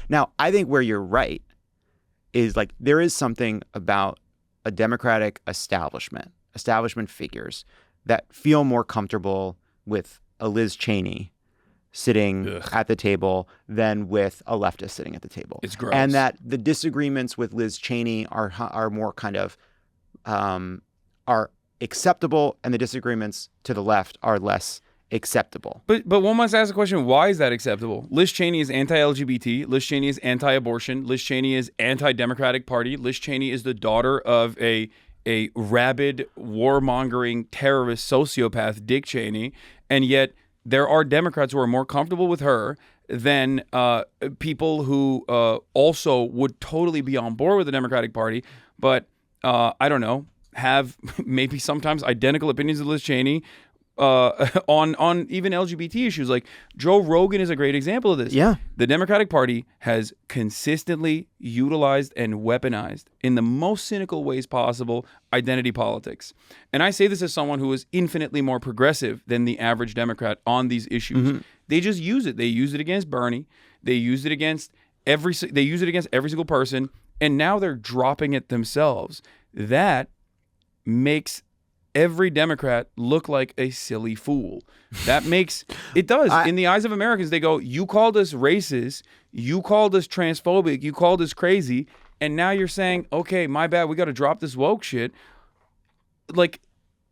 Now, I think where you're right is like there is something about a Democratic establishment figures that feel more comfortable with a Liz Cheney sitting at the table than with a leftist sitting at the table. It's gross. And that the disagreements with Liz Cheney are more kind of are acceptable, and the disagreements to the left are less acceptable. But one must ask the question, why is that acceptable? Liz Cheney is anti-LGBT. Liz Cheney is anti-abortion. Liz Cheney is anti-Democratic Party. Liz Cheney is the daughter of a rabid, warmongering, terrorist sociopath, Dick Cheney. And yet there are Democrats who are more comfortable with her than people who also would totally be on board with the Democratic Party, but I don't know, have maybe sometimes identical opinions of Liz Cheney on even LGBT issues. Like Joe Rogan is a great example of this. Yeah. The Democratic Party has consistently utilized and weaponized in the most cynical ways possible identity politics. And I say this as someone who is infinitely more progressive than the average Democrat on these issues. They just use it. They use it against Bernie. They use it against every single person. And now they're dropping it themselves. That makes every Democrat look like a silly fool. That makes it does. In the eyes of Americans, they go, you called us racist, you called us transphobic, you called us crazy, and now you're saying, okay, my bad, we got to drop this woke shit. Like,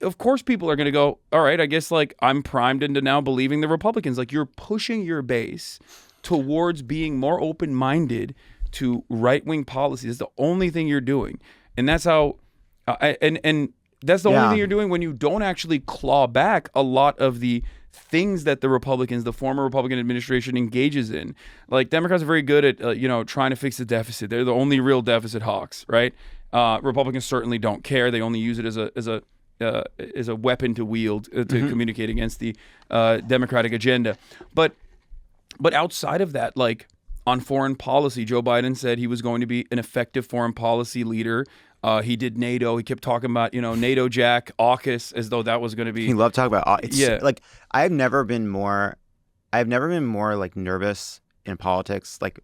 of course people are going to go, all right, I guess like I'm primed into now believing the Republicans. Like you're pushing your base towards being more open-minded to right-wing policies. That's the only thing you're doing. And that's how that's the only thing you're doing when you don't actually claw back a lot of the things that the former Republican administration engages in. Like Democrats are very good at, trying to fix the deficit. They're the only real deficit hawks, right? Republicans certainly don't care. They only use it as a weapon to wield to communicate against the Democratic agenda. But outside of that, like on foreign policy, Joe Biden said he was going to be an effective foreign policy leader. He did NATO. He kept talking about, NATO Jack, AUKUS, as though that was going to be. He loved talking about it. Like I've never been more like nervous in politics, like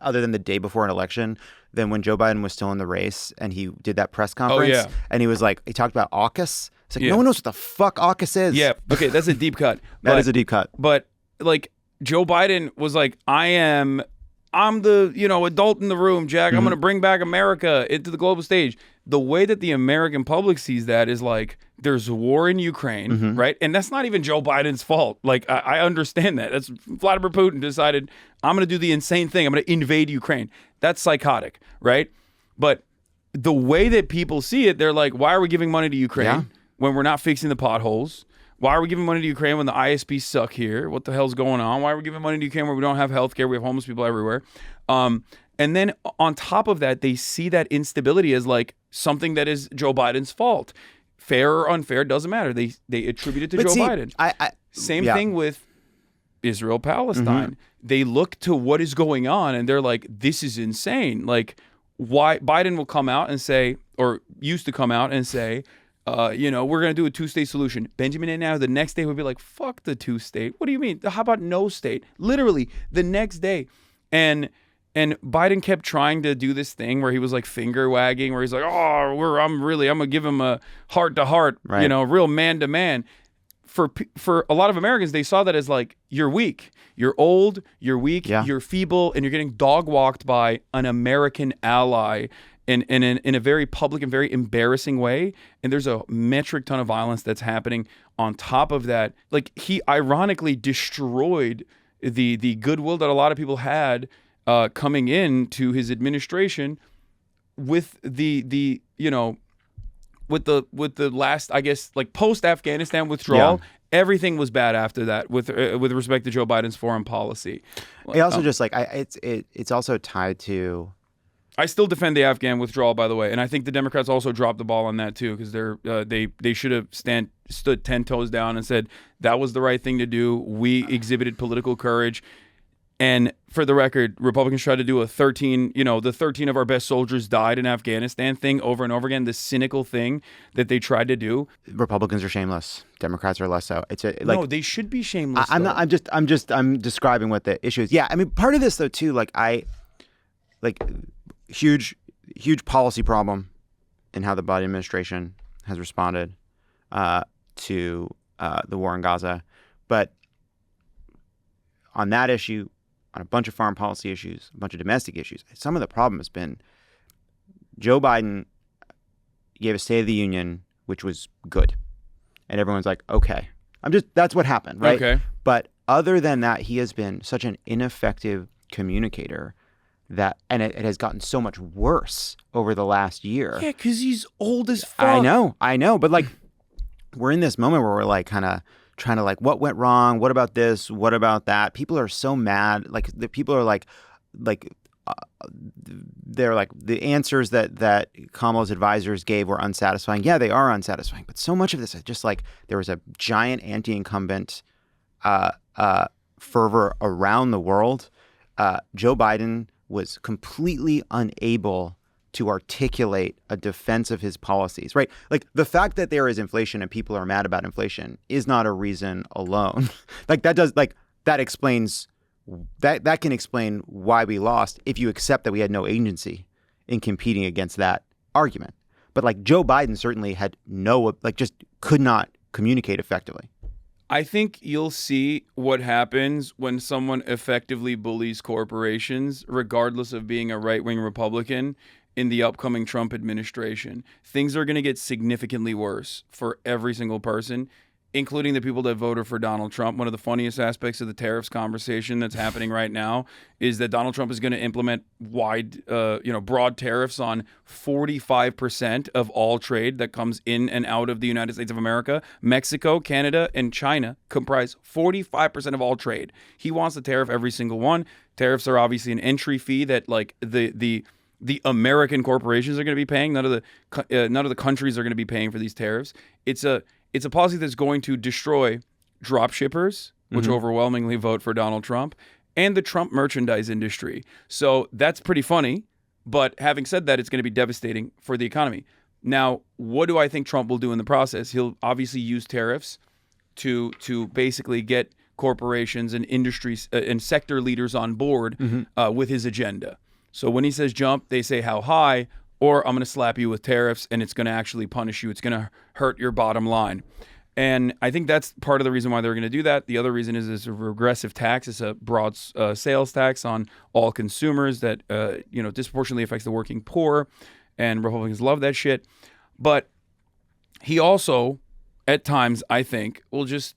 other than the day before an election, than when Joe Biden was still in the race and he did that press conference. And he talked about AUKUS. It's like no one knows what the fuck AUKUS is. Yeah. Okay, that's a deep cut. That is a deep cut. But like Joe Biden was like, I'm the adult in the room, Jack. I'm going to bring back America into the global stage. The way that the American public sees that is like there's a war in Ukraine, right? And that's not even Joe Biden's fault. Like I understand that. That's Vladimir Putin decided I'm going to do the insane thing. I'm going to invade Ukraine. That's psychotic, right? But the way that people see it, they're like, why are we giving money to Ukraine when we're not fixing the potholes? Why are we giving money to Ukraine when the ISPs suck here? What the hell's going on? Why are we giving money to Ukraine where we don't have healthcare? We have homeless people everywhere. And then on top of that, they see that instability as like something that is Joe Biden's fault. Fair or unfair, doesn't matter. They attribute it to Joe Biden. Same thing with Israel, Palestine. They look to what is going on and they're like, this is insane. Like why Biden will come out and say, or used to come out and say, we're going to do a two-state solution. Benjamin Netanyahu the next day would be like, fuck the two-state. What do you mean? How about no state? Literally the next day. And Biden kept trying to do this thing where he was like finger wagging, where he's like, I'm going to give him a heart to heart, real man to man. for a lot of Americans, they saw that as like, you're weak, you're old, you're weak, Yeah. you're feeble, and you're getting dog walked by an American ally in a very public and very embarrassing way. And there's a metric ton of violence that's happening on top of that. Like, he ironically destroyed the goodwill that a lot of people had coming into his administration with the last, I guess, like post Afghanistan withdrawal. Yeah. Everything was bad after that with respect to Joe Biden's foreign policy. It also just like it's also tied to. I still defend the Afghan withdrawal, by the way, and I think the Democrats also dropped the ball on that too, because they should have stood 10 toes down and said that was the right thing to do. We exhibited political courage. And for the record, Republicans tried to do the 13 of our best soldiers died in Afghanistan thing over and over again. The cynical thing that they tried to do. Republicans are shameless. Democrats are less so. No, they should be shameless. I'm describing what the issue is. Yeah, I mean, part of this though too, huge policy problem in how the Biden administration has responded to the war in Gaza, but on that issue. On a bunch of foreign policy issues, a bunch of domestic issues. Some of the problem has been Joe Biden gave a State of the Union, which was good. And everyone's like, okay. That's what happened, right? Okay. But other than that, he has been such an ineffective communicator and it has gotten so much worse over the last year. Yeah, because he's old as fuck. I know. But like, we're in this moment where we're like kind of trying to like, what went wrong? What about this? What about that? People are so mad. Like the people are they're like the answers that Kamala's advisors gave were unsatisfying. Yeah, they are unsatisfying. But so much of this is just like there was a giant anti-incumbent fervor around the world. Joe Biden was completely unable to articulate a defense of his policies, right? Like the fact that there is inflation and people are mad about inflation is not a reason alone. That explains that can explain why we lost if you accept that we had no agency in competing against that argument. But like Joe Biden certainly had just could not communicate effectively. I think you'll see what happens when someone effectively bullies corporations, regardless of being a right-wing Republican, in the upcoming Trump administration. Things are going to get significantly worse for every single person, including the people that voted for Donald Trump. One of the funniest aspects of the tariffs conversation that's happening right now is that Donald Trump is going to implement broad tariffs on 45% of all trade that comes in and out of the United States of America. Mexico, Canada, and China comprise 45% of all trade. He wants to tariff every single one. Tariffs are obviously an entry fee that like the American corporations are going to be paying. None of the countries are going to be paying for these tariffs. It's a policy that's going to destroy drop shippers, which overwhelmingly vote for Donald Trump, and the Trump merchandise industry. So that's pretty funny. But having said that, it's going to be devastating for the economy. Now, what do I think Trump will do in the process? He'll obviously use tariffs to basically get corporations and industries and sector leaders on board with his agenda. So when he says jump, they say how high, or I'm going to slap you with tariffs and it's going to actually punish you. It's going to hurt your bottom line. And I think that's part of the reason why they're going to do that. The other reason is it's a regressive tax. It's a broad sales tax on all consumers that disproportionately affects the working poor. And Republicans love that shit. But he also, at times, I think, will just,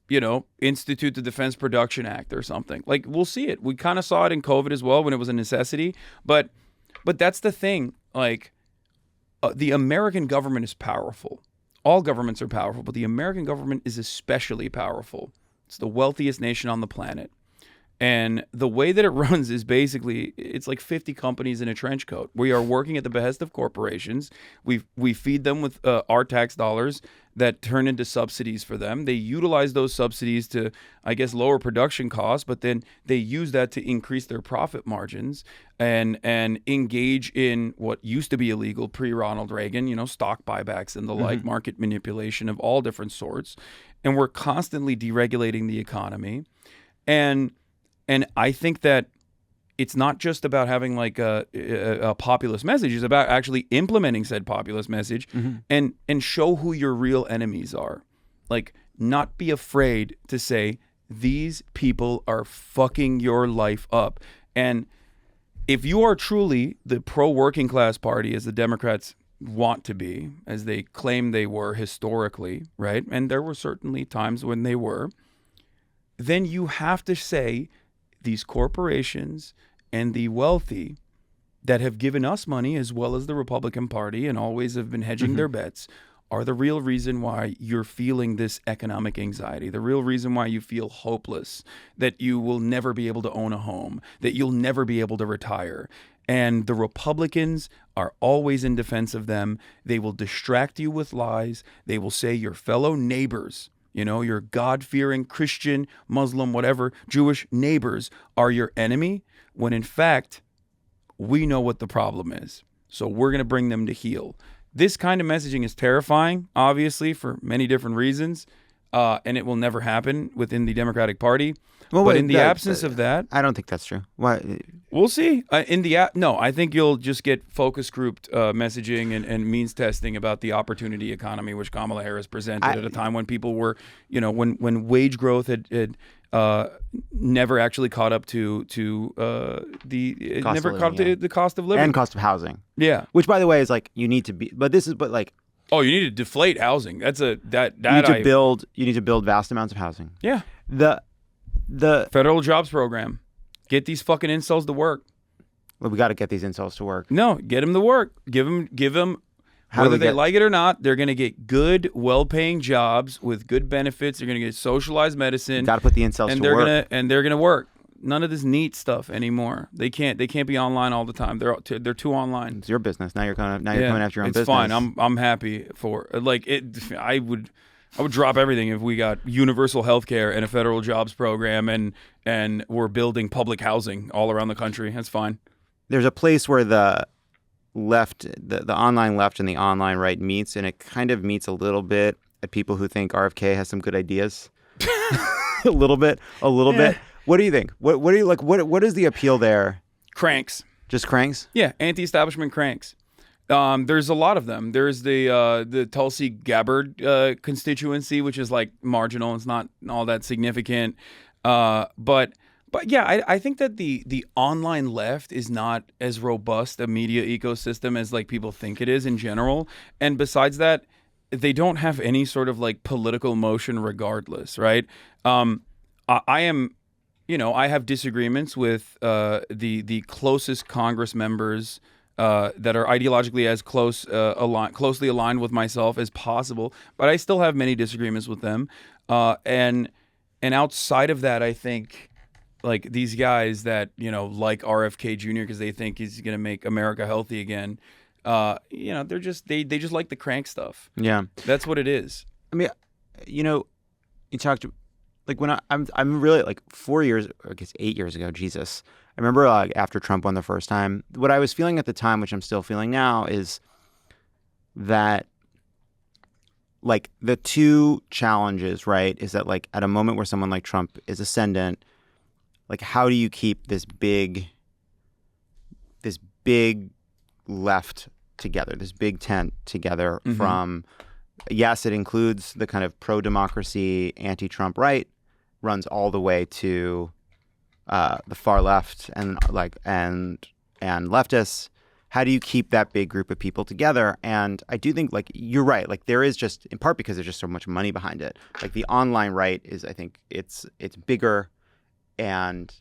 institute the Defense Production Act or something. Like, we'll see it. We kind of saw it in COVID as well when it was a necessity. But that's the thing. Like, the American government is powerful. All governments are powerful, but the American government is especially powerful. It's the wealthiest nation on the planet. And the way that it runs is basically, it's like 50 companies in a trench coat. We are working at the behest of corporations. We feed them with our tax dollars that turn into subsidies for them. They utilize those subsidies to, I guess, lower production costs, but then they use that to increase their profit margins and engage in what used to be illegal pre-Ronald Reagan, stock buybacks and the like, market manipulation of all different sorts. And we're constantly deregulating the economy. And I think that it's not just about having like a populist message. It's about actually implementing said populist message and show who your real enemies are. Like, not be afraid to say, these people are fucking your life up. And if you are truly the pro-working class party, as the Democrats want to be, as they claim they were historically, right? And there were certainly times when they were, then you have to say these corporations and the wealthy that have given us money, as well as the Republican Party, and always have been hedging their bets, are the real reason why you're feeling this economic anxiety, the real reason why you feel hopeless, that you will never be able to own a home, that you'll never be able to retire. And the Republicans are always in defense of them. They will distract you with lies. They will say your fellow neighbors, your God-fearing Christian, Muslim, whatever, Jewish neighbors are your enemy, when in fact, we know what the problem is. So we're going to bring them to heel. This kind of messaging is terrifying, obviously, for many different reasons, and it will never happen within the Democratic Party. But in the absence of that, I don't think that's true. Why? We'll see. No, I think you'll just get focus grouped messaging and means testing about the opportunity economy, which Kamala Harris presented at a time when people were, when wage growth had never actually caught up to the cost of living and cost of housing. Yeah, which, by the way, is like you need to be. Oh, you need to deflate housing. That's you need to build vast amounts of housing. Yeah. The federal jobs program. Get these fucking incels to work. Well, we got to get these incels to work. No, get them to work. Give them whether they like it or not, they're going to get good, well-paying jobs with good benefits. They're going to get socialized medicine. Got to put the incels to work. They're going to work. None of this neat stuff anymore. They can't be online all the time. They're too online. It's your business. Now you're coming after your own business. It's fine. I'm happy for it. I would drop everything if we got universal health care and a federal jobs program and we're building public housing all around the country. That's fine. There's a place where the left, the online left and the online right meets, and it kind of meets a little bit at people who think RFK has some good ideas. a little bit. What do you think? What do you like? What is the appeal there? Cranks. Just cranks? Yeah, anti-establishment cranks. There's a lot of them. There's the Tulsi Gabbard constituency, which is like marginal. It's not all that significant. But yeah, I think that the online left is not as robust a media ecosystem as like people think it is in general. And besides that, they don't have any sort of like political motion regardless, right? I have disagreements with the closest Congress members that are ideologically as closely aligned with myself as possible, but I still have many disagreements with them. And outside of that, I think like these guys that like RFK Jr. because they think he's going to make America healthy again. They're just they just like the crank stuff. Yeah, that's what it is. I mean, you talked to. Like when I'm really like 4 years, or I guess 8 years ago, Jesus. I remember after Trump won the first time, what I was feeling at the time, which I'm still feeling now, is that like the two challenges, right, is that like at a moment where someone like Trump is ascendant, like how do you keep this big left together, this big tent together from, yes, it includes the kind of pro-democracy, anti-Trump right, runs all the way to the far left and leftists. How do you keep that big group of people together? And I do think like you're right. Like there is just in part because there's just so much money behind it. Like the online right is, I think it's bigger and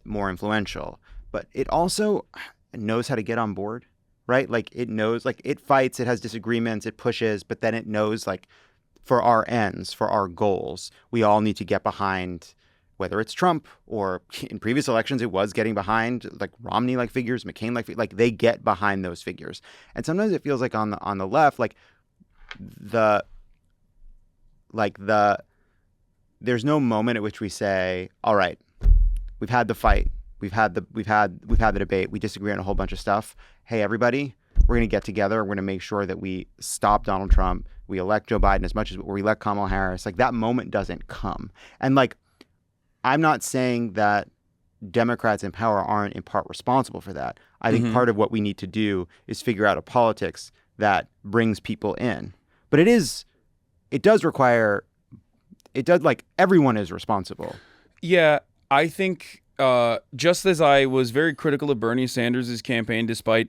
more influential, but it also knows how to get on board, right? Like it knows, like it fights, it has disagreements, it pushes, but then it knows like for our ends, for our goals, we all need to get behind, whether it's Trump or in previous elections, it was getting behind like Romney-like figures, McCain-like, like they get behind those figures. And sometimes it feels like on the left, there's no moment at which we say, all right, we've had the fight, we've had the debate, we disagree on a whole bunch of stuff. Hey, everybody, we're going to get together. We're going to make sure that we stop Donald Trump. We elect Joe Biden as much as we elect Kamala Harris. Like that moment doesn't come. And like, I'm not saying that Democrats in power aren't in part responsible for that. I think part of what we need to do is figure out a politics that brings people in. But it does require it does, like, everyone is responsible. Yeah, I think just as I was very critical of Bernie Sanders' campaign, despite,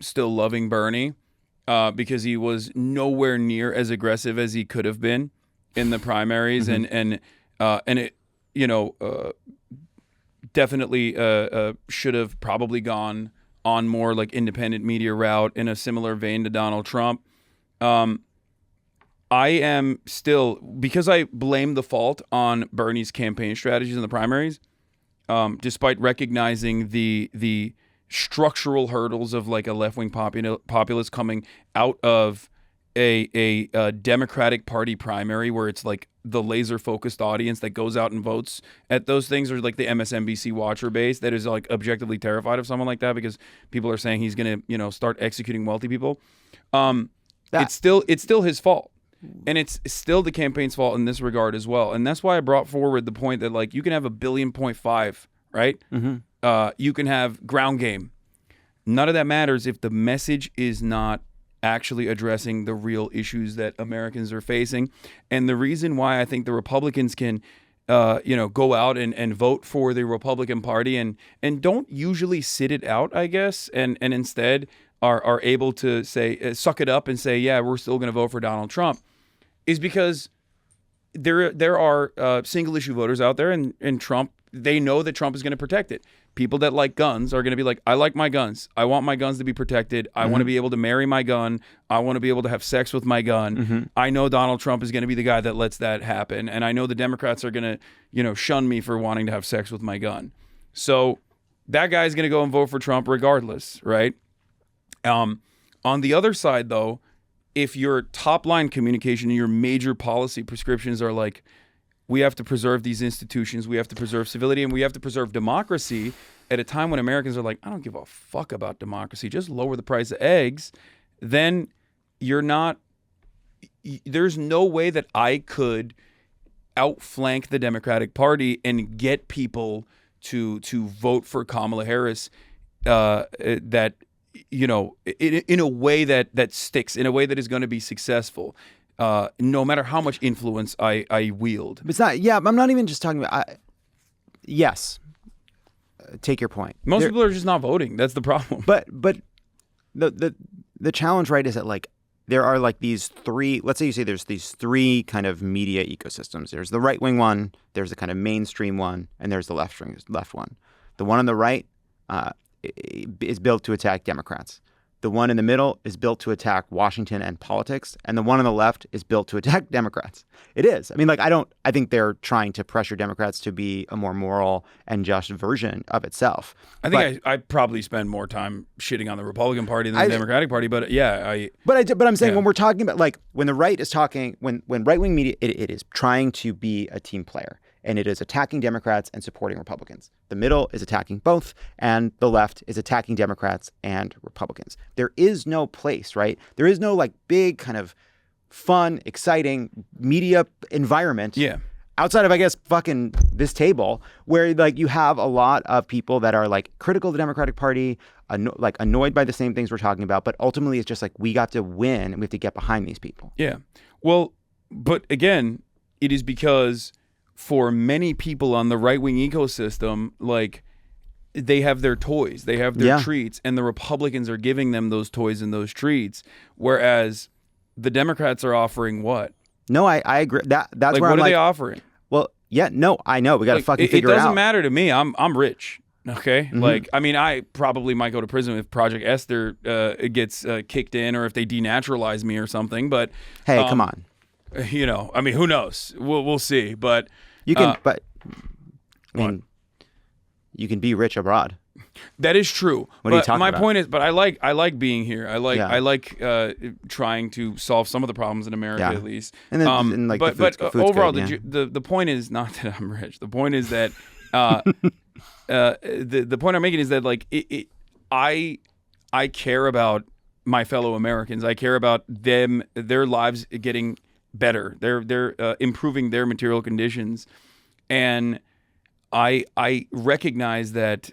still loving Bernie, because he was nowhere near as aggressive as he could have been in the primaries, and it, definitely should have probably gone on more like independent media route in a similar vein to Donald Trump. I am still, because I blame the fault on Bernie's campaign strategies in the primaries, despite recognizing the structural hurdles of like a left-wing populace coming out of a Democratic Party primary where it's like the laser-focused audience that goes out and votes at those things, or like the MSNBC watcher base that is like objectively terrified of someone like that because people are saying he's going to, start executing wealthy people. It's still his fault. And it's still the campaign's fault in this regard as well. And that's why I brought forward the point that, like, you can have $1.5 billion, right? You can have ground game. None of that matters if the message is not actually addressing the real issues that Americans are facing. And the reason why I think the Republicans can, go out and vote for the Republican Party and don't usually sit it out, I guess, and instead are able to say, suck it up and say, yeah, we're still going to vote for Donald Trump, is because there are single issue voters out there, and Trump, they know that Trump is going to protect it. People that like guns are going to be like, I like my guns. I want my guns to be protected. I want to be able to marry my gun. I want to be able to have sex with my gun. I know Donald Trump is going to be the guy that lets that happen. And I know the Democrats are going to, shun me for wanting to have sex with my gun. So that guy's going to go and vote for Trump regardless, right? On the other side, though, if your top line communication and your major policy prescriptions are like, we have to preserve these institutions, we have to preserve civility, and we have to preserve democracy at a time when Americans are like, I don't give a fuck about democracy, just lower the price of eggs, then there's no way that I could outflank the Democratic Party and get people to vote for Kamala Harris that, in a way that sticks, in a way that is going to be successful. No matter how much influence I wield. It's not, yeah, I'm not even just talking about, yes, take your point. Most people are just not voting. That's the problem. But the challenge, right, is that like, there are like these three, let's say you say there's these three kind of media ecosystems. There's the right-wing one, there's the kind of mainstream one, and there's the left one. The one on the right is built to attack Democrats. The one in the middle is built to attack Washington and politics, and the one on the left is built to attack Democrats. It is. I mean, like, I think they're trying to pressure Democrats to be a more moral and just version of itself. I think I probably spend more time shitting on the Republican Party than the Democratic Party, but yeah, But I'm saying when we're talking about, like, when the right is talking, when right-wing media, it is trying to be a team player. And it is attacking Democrats and supporting Republicans. The middle is attacking both, and the left is attacking Democrats and Republicans. There is no place, right? There is no, like, big kind of fun, exciting media environment outside of, I guess, fucking this table, where, like, you have a lot of people that are, like, critical of the Democratic Party, annoyed by the same things we're talking about, but ultimately it's just like, we got to win and we have to get behind these people. Yeah. Well, but again, it is because for many people on the right-wing ecosystem, like, they have their toys, they have their treats, and the Republicans are giving them those toys and those treats, whereas the Democrats are offering what? No, I agree. That's like, where what I'm are like, they offering? Well, yeah, no, I know. We got to fucking figure it out. It doesn't matter to me. I'm rich. Okay. Like, I mean, I probably might go to prison if Project Esther gets kicked in, or if they denaturalize me or something. But hey, come on. I mean, who knows? We'll see. But you can, I mean, you can be rich abroad. That is true. What are you talking about? My point is, but I like being here. I like trying to solve some of the problems in America, at least. And then, and like, but food's overall, good, the point is not that I'm rich. The point is that the point I'm making is that, like, I care about my fellow Americans. I care about them, their lives getting better. They're improving their material conditions, and I recognize that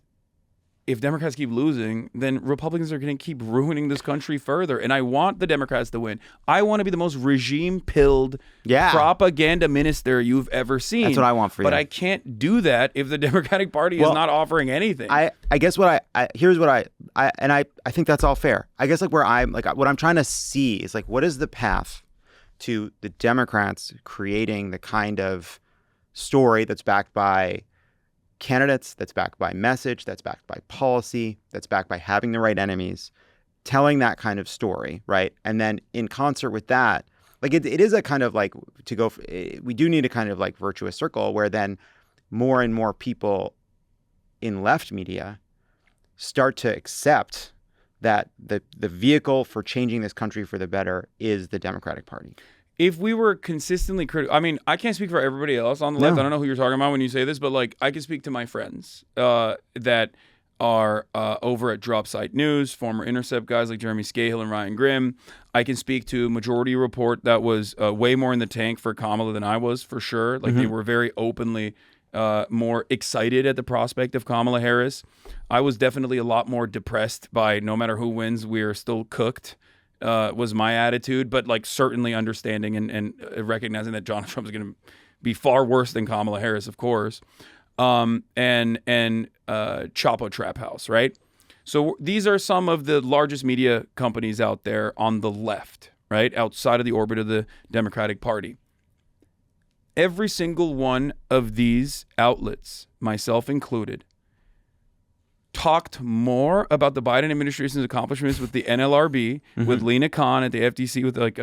if Democrats keep losing, then Republicans are going to keep ruining this country further. And I want the Democrats to win. I want to be the most regime-pilled propaganda minister you've ever seen. That's what I want for you. But I can't do that if the Democratic Party is not offering anything. I guess here's what I think that's all fair. I guess like where I'm like what I'm trying to see is like what is the path to the Democrats creating the kind of story that's backed by candidates, that's backed by message, that's backed by policy, that's backed by having the right enemies, telling that kind of story, right? And then in concert with that, like it is a kind of like we do need a kind of like virtuous circle where then more and more people in left media start to accept that the vehicle for changing this country for the better is the Democratic Party. If we were consistently critical, I mean, I can't speak for everybody else on the left. I don't know who you're talking about when you say this, but like I can speak to my friends that are over at Drop Site News, former Intercept guys like Jeremy Scahill and Ryan Grimm. I can speak to Majority Report that was way more in the tank for Kamala than I was, for sure. Like they were very openly more excited at the prospect of Kamala Harris. I was definitely a lot more depressed by no matter who wins, we're still cooked. Was my attitude, but like certainly understanding and recognizing that Donald Trump is going to be far worse than Kamala Harris, of course, and Chapo Trap House, right? So these are some of the largest media companies out there on the left, right, outside of the orbit of the Democratic Party. Every single one of these outlets, myself included, talked more about the Biden administration's accomplishments with the NLRB, with Lena Khan at the FTC, with like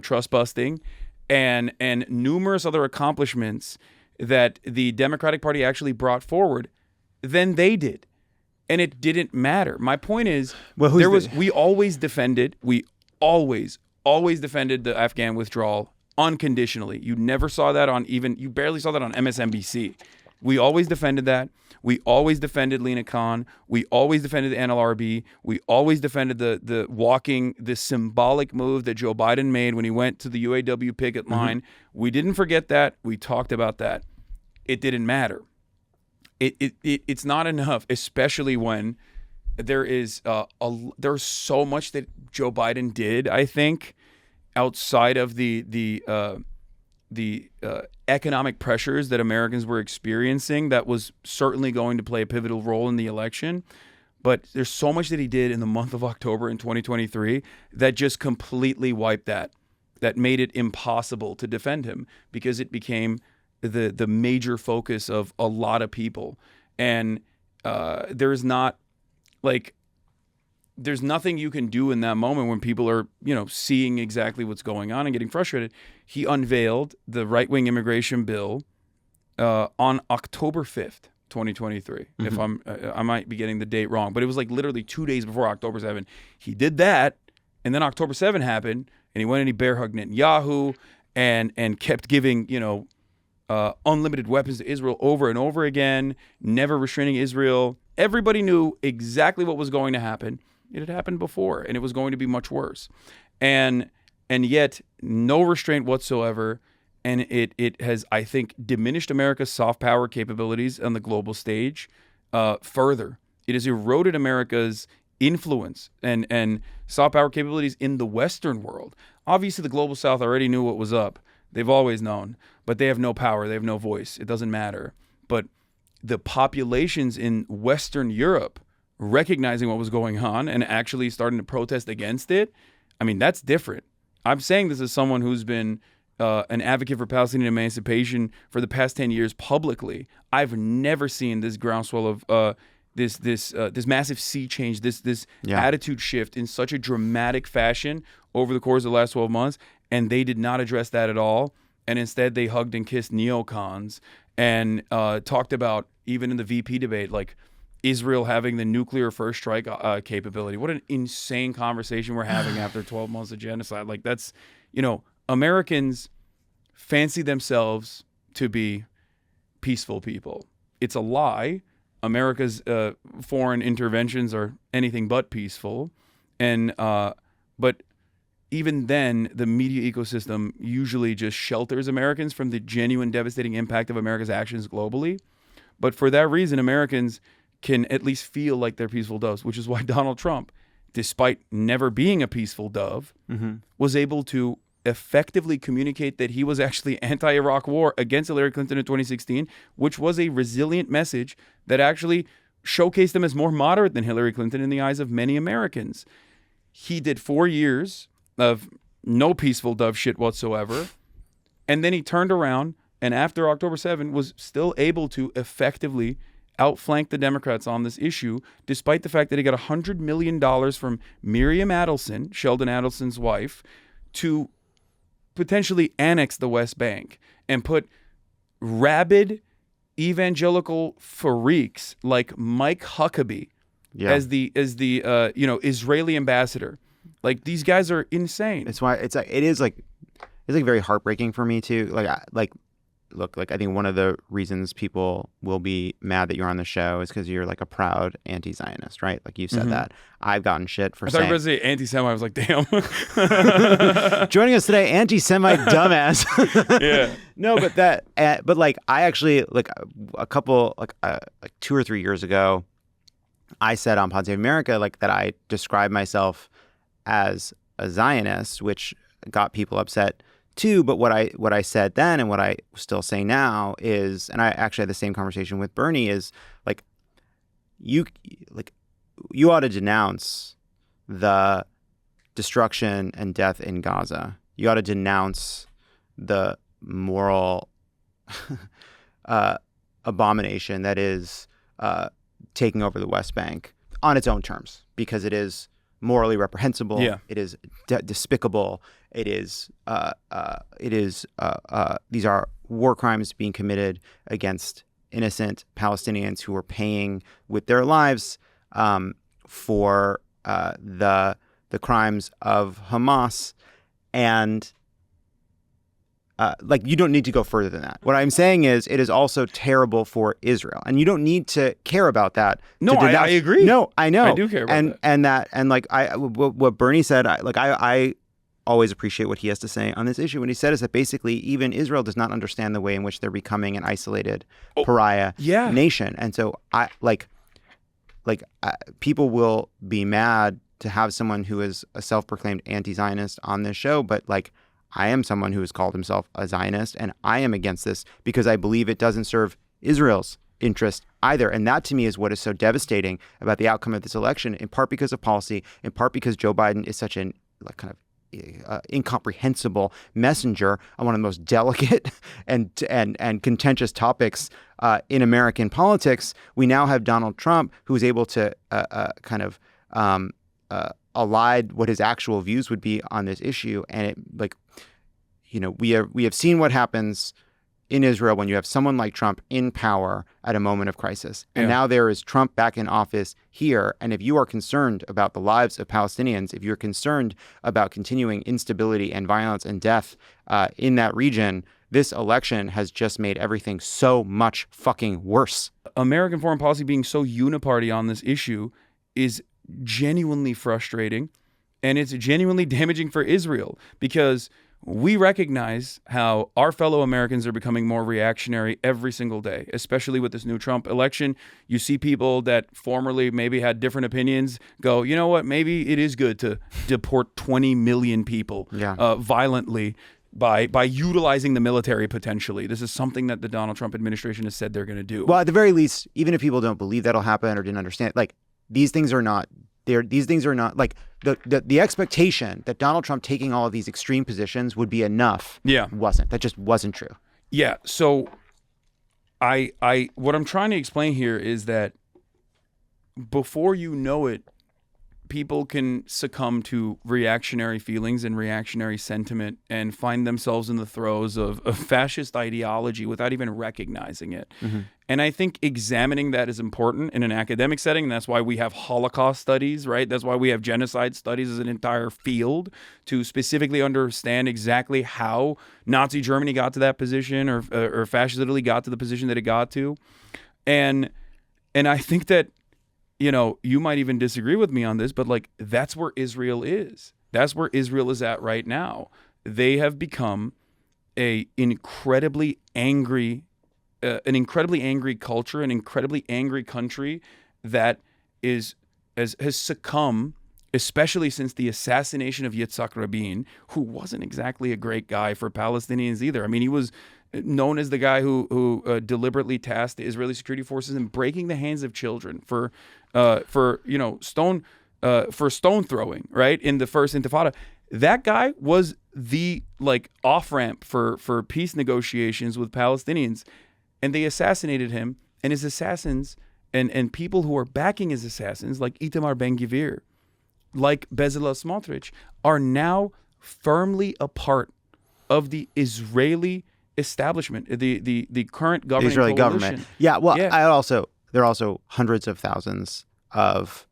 trust busting, and numerous other accomplishments that the Democratic Party actually brought forward than they did, and it didn't matter. My point is, we always defended the Afghan withdrawal unconditionally. You never saw that you barely saw that on MSNBC. We always defended that. We always defended Lena Khan. We always defended the NLRB. We always defended the symbolic move that Joe Biden made when he went to the UAW picket line. We didn't forget that. We talked about that. It didn't matter. It's not enough, especially when there's so much that Joe Biden did, I think, outside of the economic pressures that Americans were experiencing that was certainly going to play a pivotal role in the election. But there's so much that he did in the month of October in 2023 that just completely wiped that made it impossible to defend him because it became the major focus of a lot of people. And there's nothing you can do in that moment when people are, seeing exactly what's going on and getting frustrated. He unveiled the right-wing immigration bill on October 5th, 2023. If I might be getting the date wrong, but it was like literally 2 days before October 7th. He did that, and then October 7th happened, and he went and he bear hugged Netanyahu and kept giving, unlimited weapons to Israel over and over again, never restraining Israel. Everybody knew exactly what was going to happen. It had happened before, and it was going to be much worse. And yet, no restraint whatsoever. And it has, I think, diminished America's soft power capabilities on the global stage further. It has eroded America's influence and soft power capabilities in the Western world. Obviously, the global South already knew what was up. They've always known. But they have no power. They have no voice. It doesn't matter. But the populations in Western Europe recognizing what was going on and actually starting to protest against it, I mean, that's different. I'm saying this as someone who's been an advocate for Palestinian emancipation for the past 10 years publicly. I've never seen this groundswell of this massive sea change, this attitude shift in such a dramatic fashion over the course of the last 12 months, and they did not address that at all. And instead, they hugged and kissed neocons and talked about, even in the VP debate, like Israel having the nuclear first strike capability. What an insane conversation we're having after 12 months of genocide. Like that's, Americans fancy themselves to be peaceful people. It's a lie. America's foreign interventions are anything but peaceful. And but even then, the media ecosystem usually just shelters Americans from the genuine devastating impact of America's actions globally. But for that reason, Americans can at least feel like they're peaceful doves, which is why Donald Trump, despite never being a peaceful dove, was able to effectively communicate that he was actually anti-Iraq war against Hillary Clinton in 2016, which was a resilient message that actually showcased him as more moderate than Hillary Clinton in the eyes of many Americans. He did 4 years of no peaceful dove shit whatsoever, and then he turned around and after October 7 was still able to effectively outflank the Democrats on this issue, despite the fact that he got $100 million from Miriam Adelson, Sheldon Adelson's wife, to potentially annex the West Bank and put rabid evangelical freaks like Mike Huckabee as the Israeli ambassador. Like, these guys are insane. It's why it's very heartbreaking for me too. Look, I think one of the reasons people will be mad that you're on the show is because you're like a proud anti-Zionist, right? Like you said that. I've gotten shit for I thought you saying. were going to say anti-Semite. I was like, damn. Joining us today, anti-Semite dumbass. Yeah. No, but like I actually like a couple like 2 or 3 years ago, I said on Pod Save America like that I described myself as a Zionist, which got people upset too. But what I said then and what I still say now is, and I actually had the same conversation with Bernie, is like you ought to denounce the destruction and death in Gaza. You ought to denounce the moral abomination that is taking over the West Bank on its own terms, because it is morally reprehensible. Yeah. It is despicable. It is these are war crimes being committed against innocent Palestinians who are paying with their lives for the crimes of Hamas. And like, you don't need to go further than that. What I'm saying is it is also terrible for Israel, and you don't need to care about that. No, I agree. No, I know. I do care about that. And like what Bernie said, I always appreciate what he has to say on this issue. What he said is that basically even Israel does not understand the way in which they're becoming an isolated pariah nation. And so people will be mad to have someone who is a self-proclaimed anti-Zionist on this show, but like, I am someone who has called himself a Zionist, and I am against this because I believe it doesn't serve Israel's interest either. And that to me is what is so devastating about the outcome of this election, in part because of policy, in part because Joe Biden is such an kind of incomprehensible messenger on one of the most delicate and contentious topics in American politics. We now have Donald Trump, who is able to allied what his actual views would be on this issue. And we have seen what happens in Israel when you have someone like Trump in power at a moment of crisis. And now there is Trump back in office here. And if you are concerned about the lives of Palestinians, if you're concerned about continuing instability and violence and death in that region, this election has just made everything so much fucking worse. American foreign policy being so uniparty on this issue is genuinely frustrating, and it's genuinely damaging for Israel, because we recognize how our fellow Americans are becoming more reactionary every single day, especially with this new Trump election. You see people that formerly maybe had different opinions go, you know what, maybe it is good to deport 20 million people violently by utilizing the military potentially. This is something that the Donald Trump administration has said they're going to do. Well, at the very least, even if people don't believe that'll happen or didn't understand, like, these things are not like the expectation that Donald Trump taking all of these extreme positions would be enough. That just wasn't true. Yeah. So I what I'm trying to explain here is that before you know it, people can succumb to reactionary feelings and reactionary sentiment and find themselves in the throes of fascist ideology without even recognizing it. Mm-hmm. And I think examining that is important in an academic setting. And that's why we have Holocaust studies, right? That's why we have genocide studies as an entire field, to specifically understand exactly how Nazi Germany got to that position, or fascist Italy got to the position that it got to. And I think that, you know, you might even disagree with me on this, but like, that's where Israel is. That's where Israel is at right now. They have become an incredibly angry culture, an incredibly angry country that has succumbed, especially since the assassination of Yitzhak Rabin, who wasn't exactly a great guy for Palestinians either. I mean, he was known as the guy who deliberately tasked the Israeli security forces in breaking the hands of children for stone throwing, right, in the first Intifada. That guy was the off-ramp for peace negotiations with Palestinians, and they assassinated him. And his assassins and people who are backing his assassins, like Itamar Ben-Gvir, like Bezalel Smotrich, are now firmly a part of the Israeli establishment, the current governing Israeli coalition. government. Yeah, well, there are also hundreds of thousands of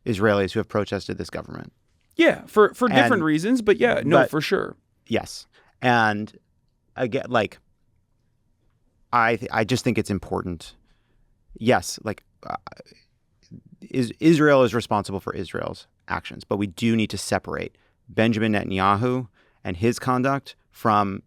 Israelis who have protested this government. Yeah, for different reasons, but for sure. Yes, and again, I just think it's important. Yes, Israel is responsible for Israel's actions, but we do need to separate Benjamin Netanyahu and his conduct from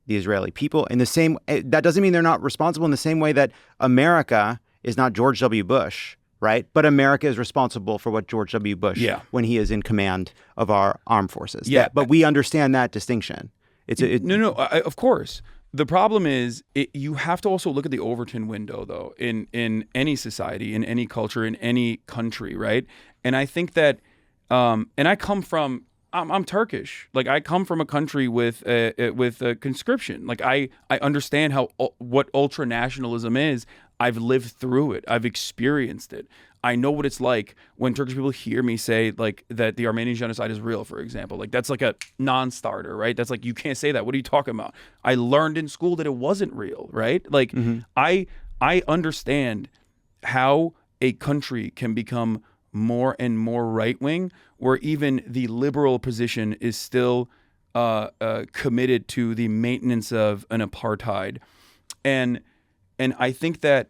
the Israeli people. In the same, that doesn't mean they're not responsible in the same way that America is not George W. Bush, right? But America is responsible for what George W. Bush when he is in command of our armed forces. Yeah, but we understand that distinction. Of course. The problem is you have to also look at the Overton window, though, in any society, in any culture, in any country, right? And I think that, and I come from, I'm Turkish. I come from a country with conscription. I understand what ultranationalism is. I've lived through it. I've experienced it. I know what it's like when Turkish people hear me say that the Armenian genocide is real, for example. That's a non-starter, right? That's you can't say that. What are you talking about? I learned in school that it wasn't real, right? I understand how a country can become more and more right-wing, where even the liberal position is still committed to the maintenance of an apartheid. And I think that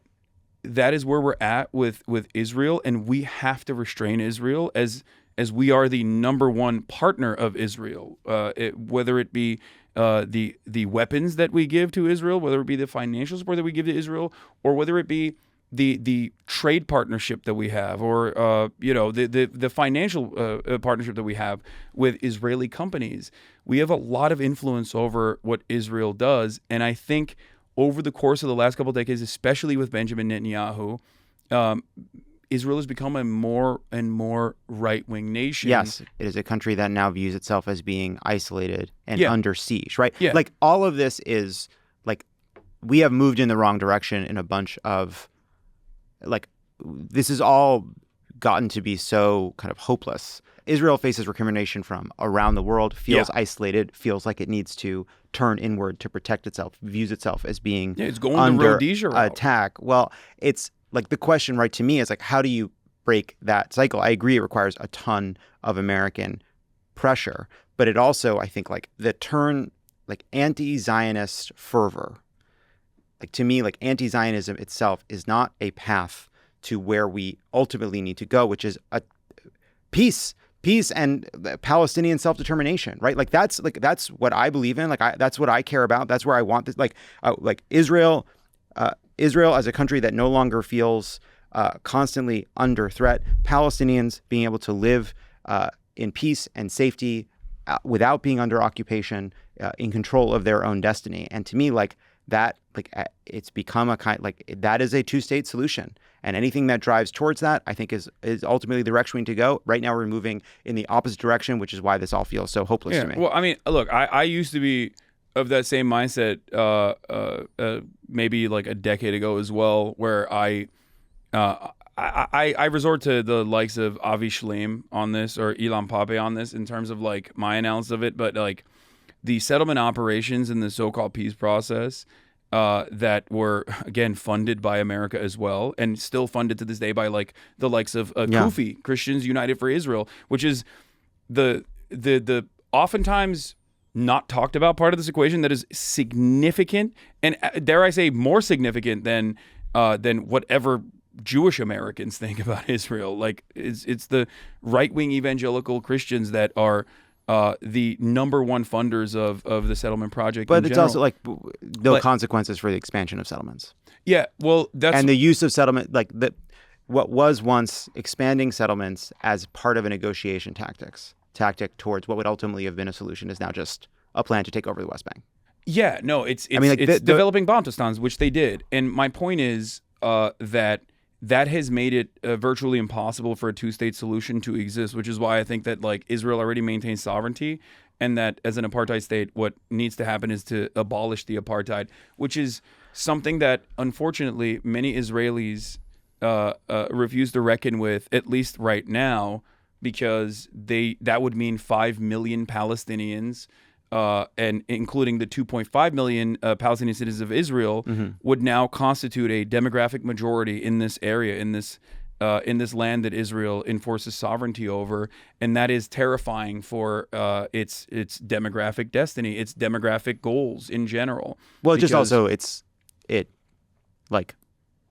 is where we're at with Israel, and we have to restrain Israel as we are the number one partner of Israel, whether it be the weapons that we give to Israel, whether it be the financial support that we give to Israel, or whether it be the trade partnership that we have, or the financial partnership that we have with Israeli companies. We have a lot of influence over what Israel does, and I think over the course of the last couple of decades, especially with Benjamin Netanyahu, Israel has become a more and more right-wing nation. Yes, it is a country that now views itself as being isolated and under siege, right? Yeah. All of this is, we have moved in the wrong direction in a bunch of, this has all gotten to be so kind of hopeless. Israel faces recrimination from around the world, feels isolated, feels like it needs to turn inward to protect itself, views itself as being it's going under the Rhodesia route. Attack. Well, it's the question right to me is how do you break that cycle? I agree it requires a ton of American pressure, but it also, I think, the turn, anti-Zionist fervor, to me, anti-Zionism itself is not a path to where we ultimately need to go, which is a peace and Palestinian self-determination, right? That's what I believe in. That's what I care about. That's where I want this. Israel as a country that no longer feels constantly under threat. Palestinians being able to live in peace and safety without being under occupation, in control of their own destiny. And to me, that, it's become a kind, that is a two-state solution. And anything that drives towards that, I think, is ultimately the direction we need to go. Right now, we're moving in the opposite direction, which is why this all feels so hopeless to me. Well, I mean, look, I used to be of that same mindset maybe a decade ago as well, where I resort to the likes of Avi Shleim on this, or Ilan Pape on this, in terms of my analysis of it. But the settlement operations in the so-called peace process that were, again, funded by America as well, and still funded to this day by the likes of Kufi, Christians United for Israel, which is the oftentimes not talked about part of this equation that is significant, and dare I say more significant than whatever Jewish Americans think about Israel. It's the right-wing evangelical Christians that are the number one funders of the settlement project. But it's also no consequences for the expansion of settlements. Yeah, well, that's and the use of settlement, what was once expanding settlements as part of a negotiation tactic towards what would ultimately have been a solution is now just a plan to take over the West Bank. Yeah, no, it's developing Bantustans, which they did. And my point is that has made it virtually impossible for a two-state solution to exist, which is why I think that like Israel already maintains sovereignty, and that as an apartheid state, what needs to happen is to abolish the apartheid, which is something that unfortunately many Israelis refuse to reckon with, at least right now, because that would mean 5 million Palestinians, and including the 2.5 million Palestinian citizens of Israel, would now constitute a demographic majority in this area, in this land that Israel enforces sovereignty over, and that is terrifying for its demographic destiny, its demographic goals in general. Well, just also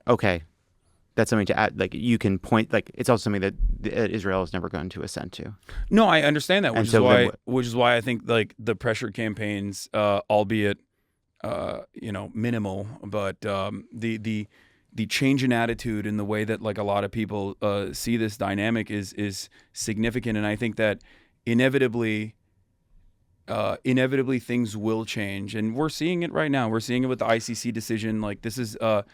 okay, that's something to add. Like you can point, like it's also something that Israel is never going to assent to. No, I understand that, which is why I think like the pressure campaigns, albeit minimal, but the change in attitude and the way that like a lot of people see this dynamic is significant, and I think that inevitably things will change, and we're seeing it right now. We're seeing it with the ICC decision. Like this is a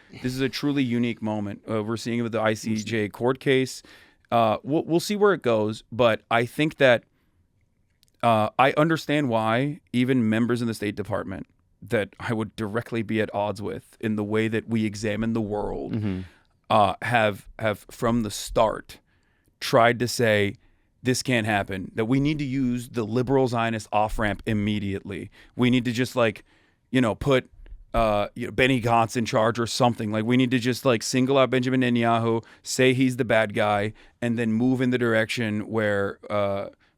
truly unique moment. We're seeing it with the ICJ court case. We'll see where it goes, but I think that I understand why even members in the State Department that I would directly be at odds with in the way that we examine the world have from the start tried to say this can't happen, that we need to use the liberal Zionist off-ramp immediately. We need to just put Benny Gantz in charge or something. Like we need to just like single out Benjamin Netanyahu, say he's the bad guy, and then move in the direction where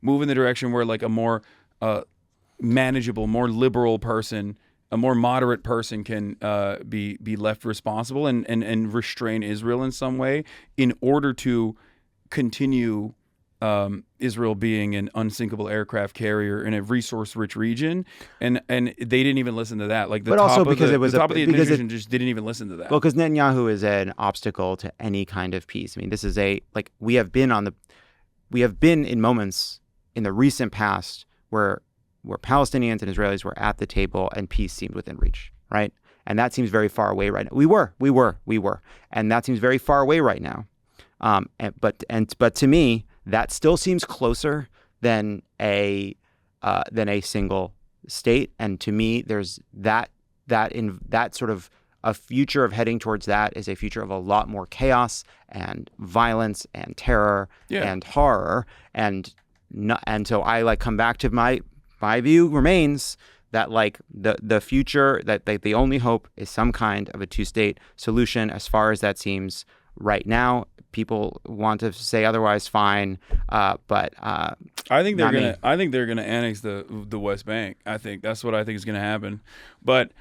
like a more manageable, more liberal person, a more moderate person can be left responsible and restrain Israel in some way in order to continue Israel being an unsinkable aircraft carrier in a resource-rich region, and they didn't even listen to that. Like the top of the administration just didn't even listen to that. Well, because Netanyahu is an obstacle to any kind of peace. I mean, this is we have been in moments in the recent past where Palestinians and Israelis were at the table and peace seemed within reach, right? And that seems very far away right now. We were, and that seems very far away right now. But to me, that still seems closer than a single state. And to me, there's that sort of a future of heading towards that is a future of a lot more chaos and violence and terror and horror. And so I come back to my view remains that like the future, that the only hope is some kind of a two-state solution. As far as that seems right now, people want to say otherwise, fine. But I think they're gonna annex the West Bank. I think that's what I think is gonna happen. But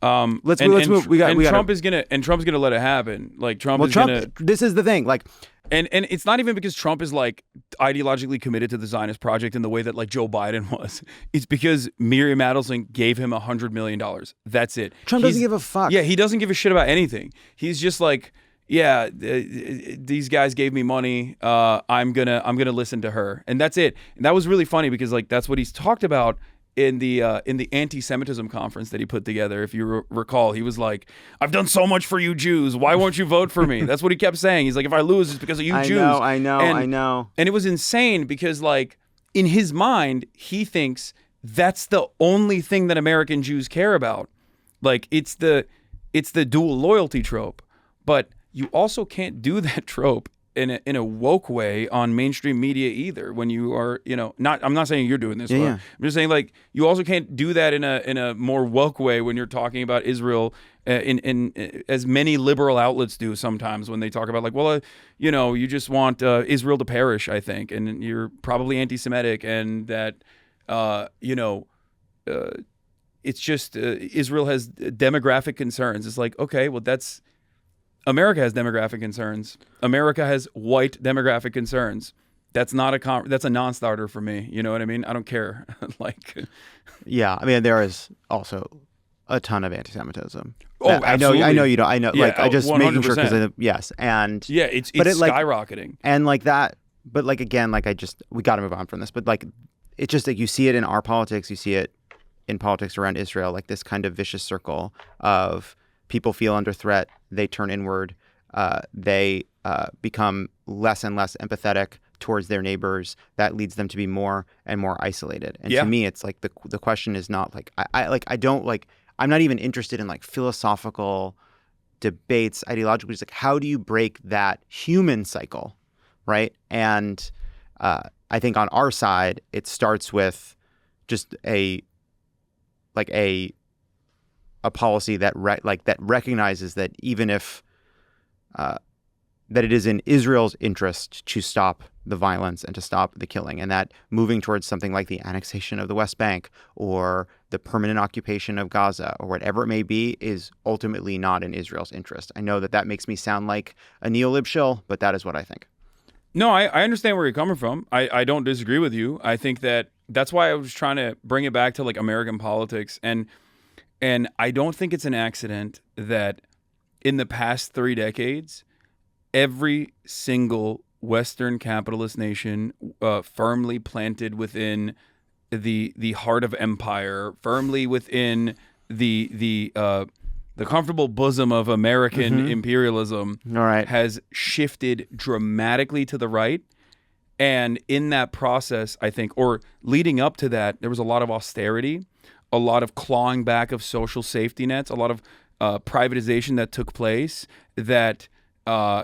let's move. Trump's gonna let it happen. Like Trump. This is the thing. Like. And it's not even because Trump is like ideologically committed to the Zionist project in the way that like Joe Biden was. It's because Miriam Adelson gave him $100 million. That's it. Trump doesn't give a fuck. Yeah, he doesn't give a shit about anything. He's just like, these guys gave me money. I'm gonna listen to her, and that's it. And that was really funny because like that's what he's talked about in the anti-Semitism conference that he put together. If you recall, he was like, "I've done so much for you Jews. Why won't you vote for me?" That's what he kept saying. He's like, "If I lose, it's because of you Jews." I know. And it was insane because like in his mind, he thinks that's the only thing that American Jews care about. Like it's the dual loyalty trope, but you also can't do that trope in a woke way on mainstream media either. When you are, I'm not saying you're doing this. I'm just saying like you also can't do that in a more woke way when you're talking about Israel in as many liberal outlets do sometimes when they talk about like, well, you just want Israel to perish, I think, and you're probably anti-Semitic, and that it's just Israel has demographic concerns. It's like, okay, well that's. America has demographic concerns. America has white demographic concerns. That's not that's a non-starter for me. You know what I mean? I don't care. Yeah, I mean there is also a ton of anti-Semitism. Oh, absolutely. I know you don't. I know. Yeah, Like, I just making sure 100%. because yes, and Yeah, it's like, skyrocketing. and like that. But like again, like we got to move on from this. But like, it's just like you see it in our politics. You see it in politics around Israel. Like this kind of vicious circle of people feel under threat. They turn inward. They become less and less empathetic towards their neighbors. That leads them to be more and more isolated. And to me, it's like the question is not like I'm not even interested in like philosophical debates ideologically. It's like, how do you break that human cycle, right? And I think on our side, it starts with just a policy that that recognizes that even if that it is in Israel's interest to stop the violence and to stop the killing, and that moving towards something like the annexation of the West Bank or the permanent occupation of Gaza or whatever it may be is ultimately not in Israel's interest. I know that makes me sound like a neolib shill, but that is what I think. No, I understand where you're coming from. I don't disagree with you. I think that's why I was trying to bring it back to like American politics. And I don't think it's an accident that in the past 3 decades, every single Western capitalist nation firmly planted within the heart of empire, firmly within the comfortable bosom of American imperialism, has shifted dramatically to the right. And in that process, I think, or leading up to that, there was a lot of austerity, a lot of clawing back of social safety nets, a lot of privatization that took place that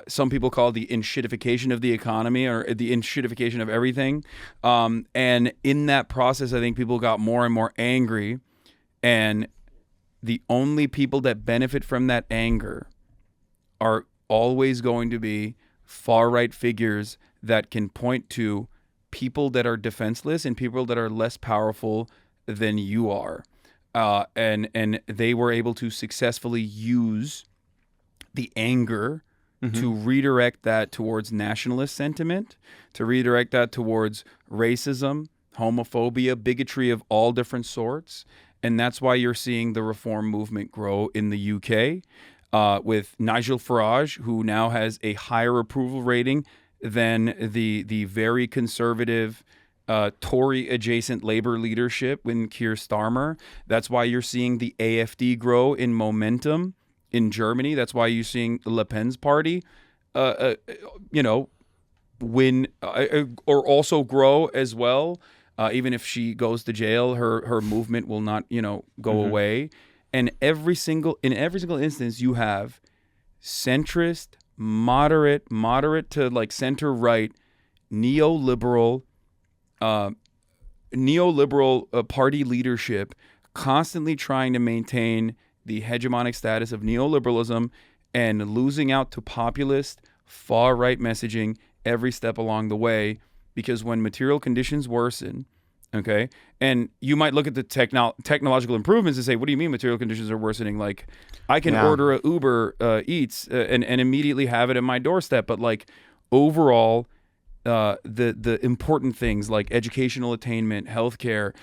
some people call the enshittification of the economy or the enshittification of everything. And in that process, I think people got more and more angry. And the only people that benefit from that anger are always going to be far-right figures that can point to people that are defenseless and people that are less powerful than you are. And they were able to successfully use the anger to redirect that towards nationalist sentiment, to redirect that towards racism, homophobia, bigotry of all different sorts. And that's why you're seeing the reform movement grow in the UK with Nigel Farage, who now has a higher approval rating than the very conservative Tory-adjacent Labour leadership with Keir Starmer. That's why you're seeing the AfD grow in momentum in Germany. That's why you're seeing Le Pen's party, win or also grow as well. Even if she goes to jail, her movement will not, go away. And in every single instance, you have centrist, moderate to like center right, neoliberal party leadership constantly trying to maintain the hegemonic status of neoliberalism and losing out to populist far-right messaging every step along the way. Because when material conditions worsen, okay, and you might look at the technological improvements and say, what do you mean material conditions are worsening? Like, I can order a Uber Eats and immediately have it at my doorstep. But like overall, the important things like educational attainment, healthcare,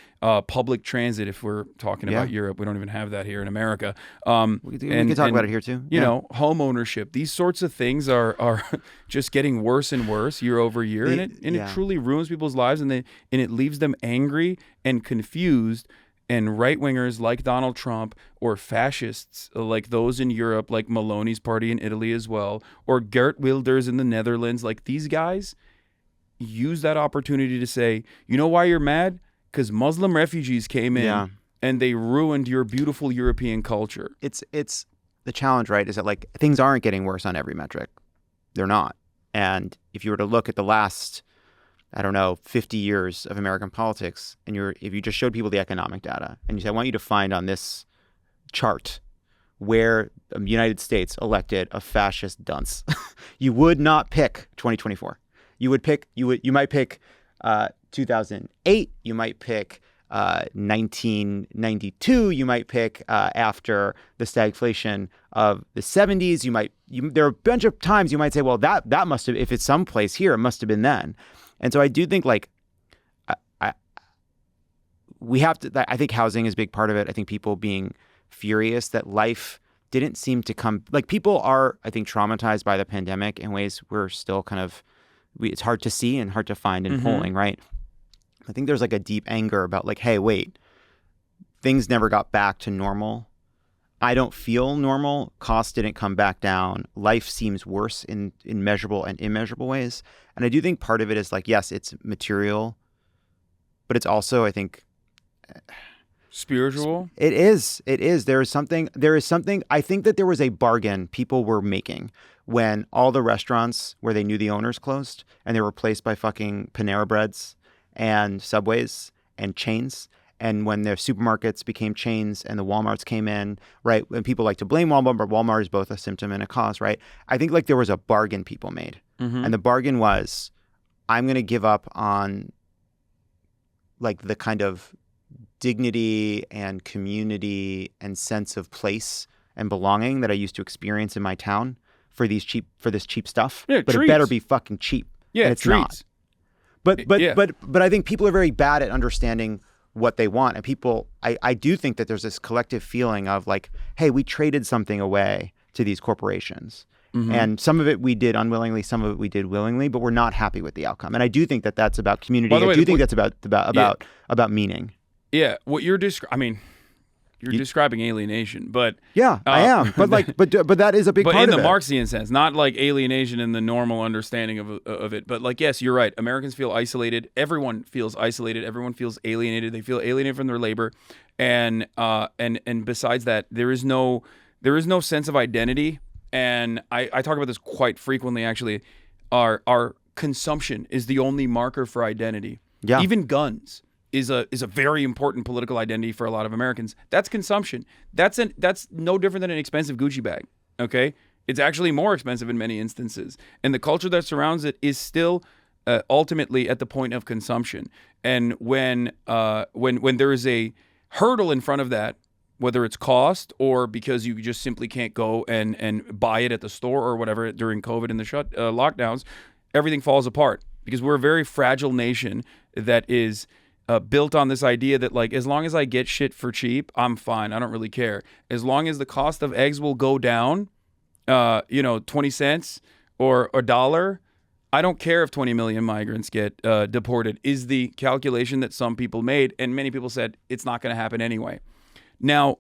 public transit. If we're talking about Europe, we don't even have that here in America. We can talk about it here too. You know, home ownership. These sorts of things are just getting worse and worse year over year, and it truly ruins people's lives, and it leaves them angry and confused. And right-wingers like Donald Trump or fascists like those in Europe, like Meloni's party in Italy as well, or Geert Wilders in the Netherlands, like these guys use that opportunity to say, you know why you're mad? Because Muslim refugees came in and they ruined your beautiful European culture. It's the challenge, right? Is that like things aren't getting worse on every metric. They're not. And if you were to look at the last, 50 years of American politics, and if you just showed people the economic data and you said, I want you to find on this chart where the United States elected a fascist dunce, you would not pick 2024. You might pick 2008. You might pick 1992. You might pick after the stagflation of the 70s. There are a bunch of times you might say, well, that must have, if it's someplace here, it must have been then. And so I do think we have to. I think housing is a big part of it. I think people being furious that life didn't seem to come. Like, people are, I think, traumatized by the pandemic in ways we're still kind of, it's hard to see and hard to find in polling, right? I think there's like a deep anger about like, hey, wait, things never got back to normal. I don't feel normal. Costs didn't come back down. Life seems worse in measurable and immeasurable ways. And I do think part of it is like, yes, it's material, but it's also, I think, spiritual. It is. There is something. I think that there was a bargain people were making when all the restaurants where they knew the owners closed and they were replaced by fucking Panera Breads and Subways and chains. And when their supermarkets became chains and the Walmarts came in, right? And people like to blame Walmart, but Walmart is both a symptom and a cause, right? I think like there was a bargain people made. And the bargain was, I'm going to give up on like the kind of dignity and community and sense of place and belonging that I used to experience in my town for this cheap stuff. Yeah, but treats. it better be fucking cheap. Yeah, and it's treats. not. But I think people are very bad at understanding what they want. And people, I do think that there's this collective feeling of like, hey, we traded something away to these corporations. And some of it we did unwillingly, some of it we did willingly, but we're not happy with the outcome. And I do think that that's about community. I do think that's about meaning. Yeah, what you're describing, you're describing alienation, but yeah, I am. But like, but that is a big part of it. But in the Marxian sense, not like alienation in the normal understanding of it. But like, yes, you're right. Americans feel isolated. Everyone feels isolated. Everyone feels alienated. They feel alienated from their labor, and besides that, there is no sense of identity. And I talk about this quite frequently. Actually, our consumption is the only marker for identity. Yeah, even guns is a very important political identity for a lot of Americans. That's consumption. That's no different than an expensive Gucci bag. Okay, it's actually more expensive in many instances, and the culture that surrounds it is still ultimately at the point of consumption. And when there is a hurdle in front of that, whether it's cost or because you just simply can't go and buy it at the store or whatever during COVID and the lockdowns, everything falls apart because we're a very fragile nation that is built on this idea that like, as long as I get shit for cheap, I'm fine. I don't really care. As long as the cost of eggs will go down, 20 cents or $1, I don't care if 20 million migrants get deported, is the calculation that some people made. And many people said it's not going to happen anyway. Now,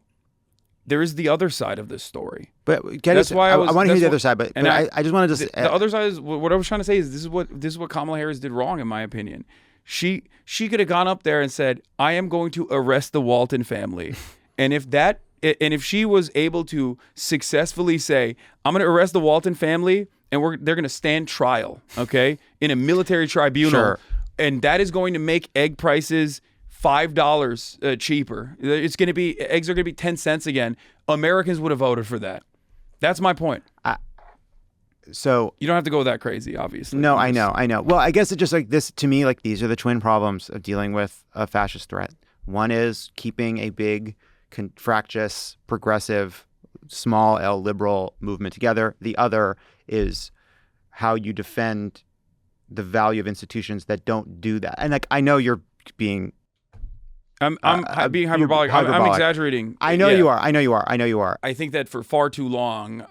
there is the other side of this story. But that's why I want to hear the other side. But I just want to just the other side is what I was trying to say is this is what Kamala Harris did wrong, in my opinion. She could have gone up there and said, "I am going to arrest the Walton family," and if she was able to successfully say, "I'm going to arrest the Walton family," and they're going to stand trial, okay, in a military tribunal, sure. And that is going to make egg prices $5 cheaper. Eggs are going to be 10 cents again. Americans would have voted for that. That's my point. So you don't have to go that crazy, obviously. No, I know. Well, I guess it's just like this to me. Like these are the twin problems of dealing with a fascist threat. One is keeping a big, fractious, progressive, small L liberal movement together. The other is how you defend the value of institutions that don't do that. And like I know you're being. I'm being hyperbolic. I'm exaggerating. I know you are. I think that for far too long,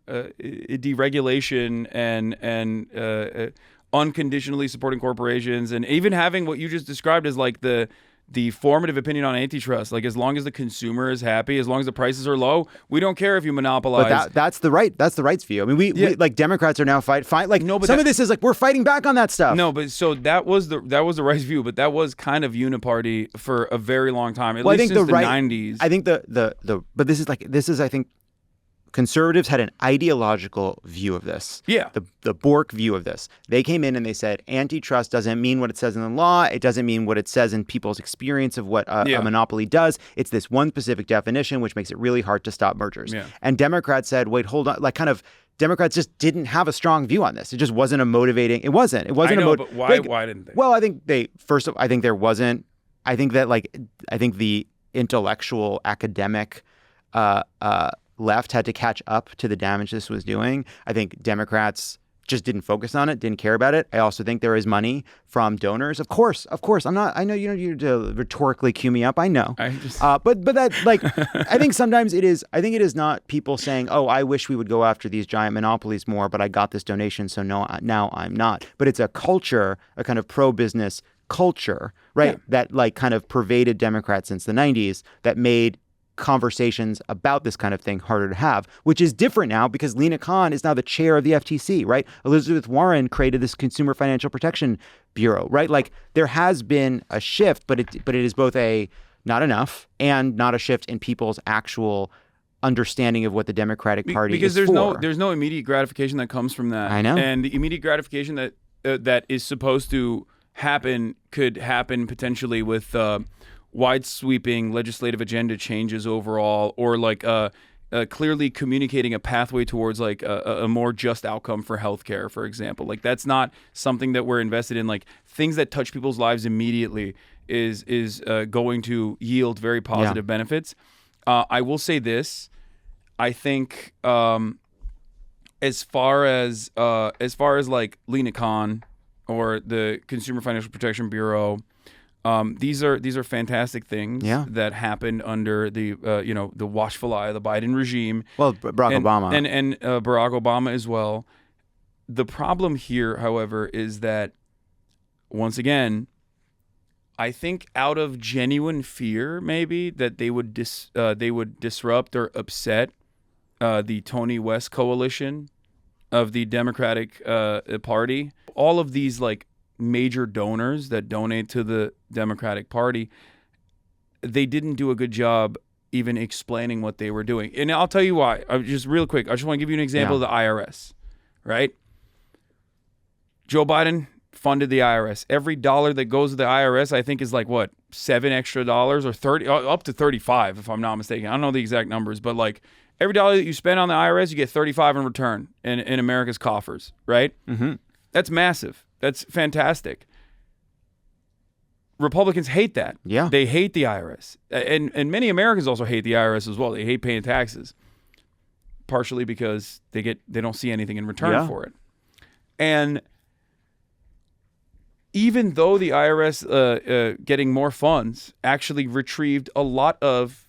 deregulation and unconditionally supporting corporations, and even having what you just described as like the formative opinion on antitrust. Like as long as the consumer is happy, as long as the prices are low, we don't care if you monopolize. But that's the right's view. I mean, we like Democrats are now fight. Like no, but some of this is like we're fighting back on that stuff. No, but so that was the right's view, but that was kind of uniparty for a very long time. At least since the 90s. I think but this is I think conservatives had an ideological view of this. Yeah. The Bork view of this. They came in and they said antitrust doesn't mean what it says in the law. It doesn't mean what it says in people's experience of what a monopoly does. It's this one specific definition, which makes it really hard to stop mergers. Yeah. And Democrats said, wait, hold on. Like kind of Democrats just didn't have a strong view on this. It just wasn't a motivating. It wasn't. I know, but why didn't they? Well, I think there wasn't. I think the intellectual academic left had to catch up to the damage this was doing. I think Democrats just didn't focus on it, didn't care about it. I also think there is money from donors. Of course. I'm not, I know you don't need to rhetorically cue me up. I know. But that, like, I think sometimes it is not people saying, oh, I wish we would go after these giant monopolies more, but I got this donation, so no, now I'm not. But it's a culture, a kind of pro-business culture, right? Yeah. That like kind of pervaded Democrats since the 90s that made conversations about this kind of thing harder to have, which is different now because Lina Khan is now the chair of the FTC, right? Elizabeth Warren created this Consumer Financial Protection Bureau, right? Like there has been a shift, but it is both a not enough and not a shift in people's actual understanding of what the Democratic Party because is for. There's no immediate gratification that comes from that. I know. And the immediate gratification that is supposed to happen could happen potentially with wide sweeping legislative agenda changes overall, or like clearly communicating a pathway towards like a more just outcome for healthcare, for example. Like that's not something that we're invested in. Like things that touch people's lives immediately is going to yield very positive benefits. I will say this. I think as far as like Lina Khan or the Consumer Financial Protection Bureau, these are fantastic things that happened under the the watchful eye of the Biden regime. Well, Barack Obama and Barack Obama as well. The problem here, however, is that once again, I think out of genuine fear, maybe that they would disrupt or upset the Tony West coalition of the Democratic Party. All of these like major donors that donate to the Democratic Party, they didn't do a good job even explaining what they were doing. And I'll tell you why. Just real quick, I just want to give you an example of the IRS, right? Joe Biden funded the IRS. Every dollar that goes to the IRS, I think, is like what, $7 extra or 30, up to 35, if I'm not mistaken. I don't know the exact numbers, but like every dollar that you spend on the IRS, you get 35 in return in America's coffers, right? Mm-hmm. That's massive. That's fantastic. Republicans hate that. Yeah. They hate the IRS. And many Americans also hate the IRS as well. They hate paying taxes, partially because they don't see anything in return for it. And even though the IRS getting more funds actually retrieved a lot of,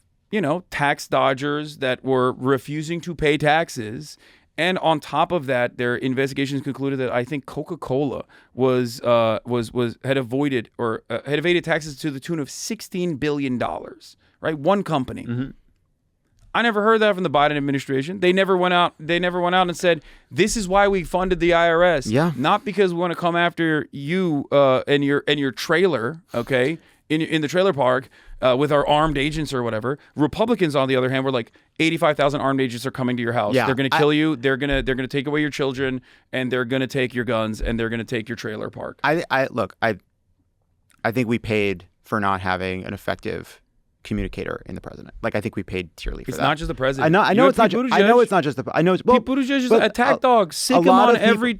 tax dodgers that were refusing to pay taxes. And on top of that, their investigations concluded that I think Coca-Cola had evaded taxes to the tune of $16 billion, right? One company. Mm-hmm. I never heard that from the Biden administration. They never went out and said, this is why we funded the IRS. Yeah. Not because we want to come after you and your trailer, okay, in the trailer park with our armed agents or whatever. Republicans, on the other hand, were like, 85,000 armed agents are coming to your house. Yeah, they're going to kill you. They're going to take away your children, and they're going to take your guns, and they're going to take your trailer park. I think we paid for not having an effective communicator in the president. Like I think we paid dearly for that. It's not just the president. I know it's not just the. I know it's Pete Buttigieg is a attack dog. Sick him on every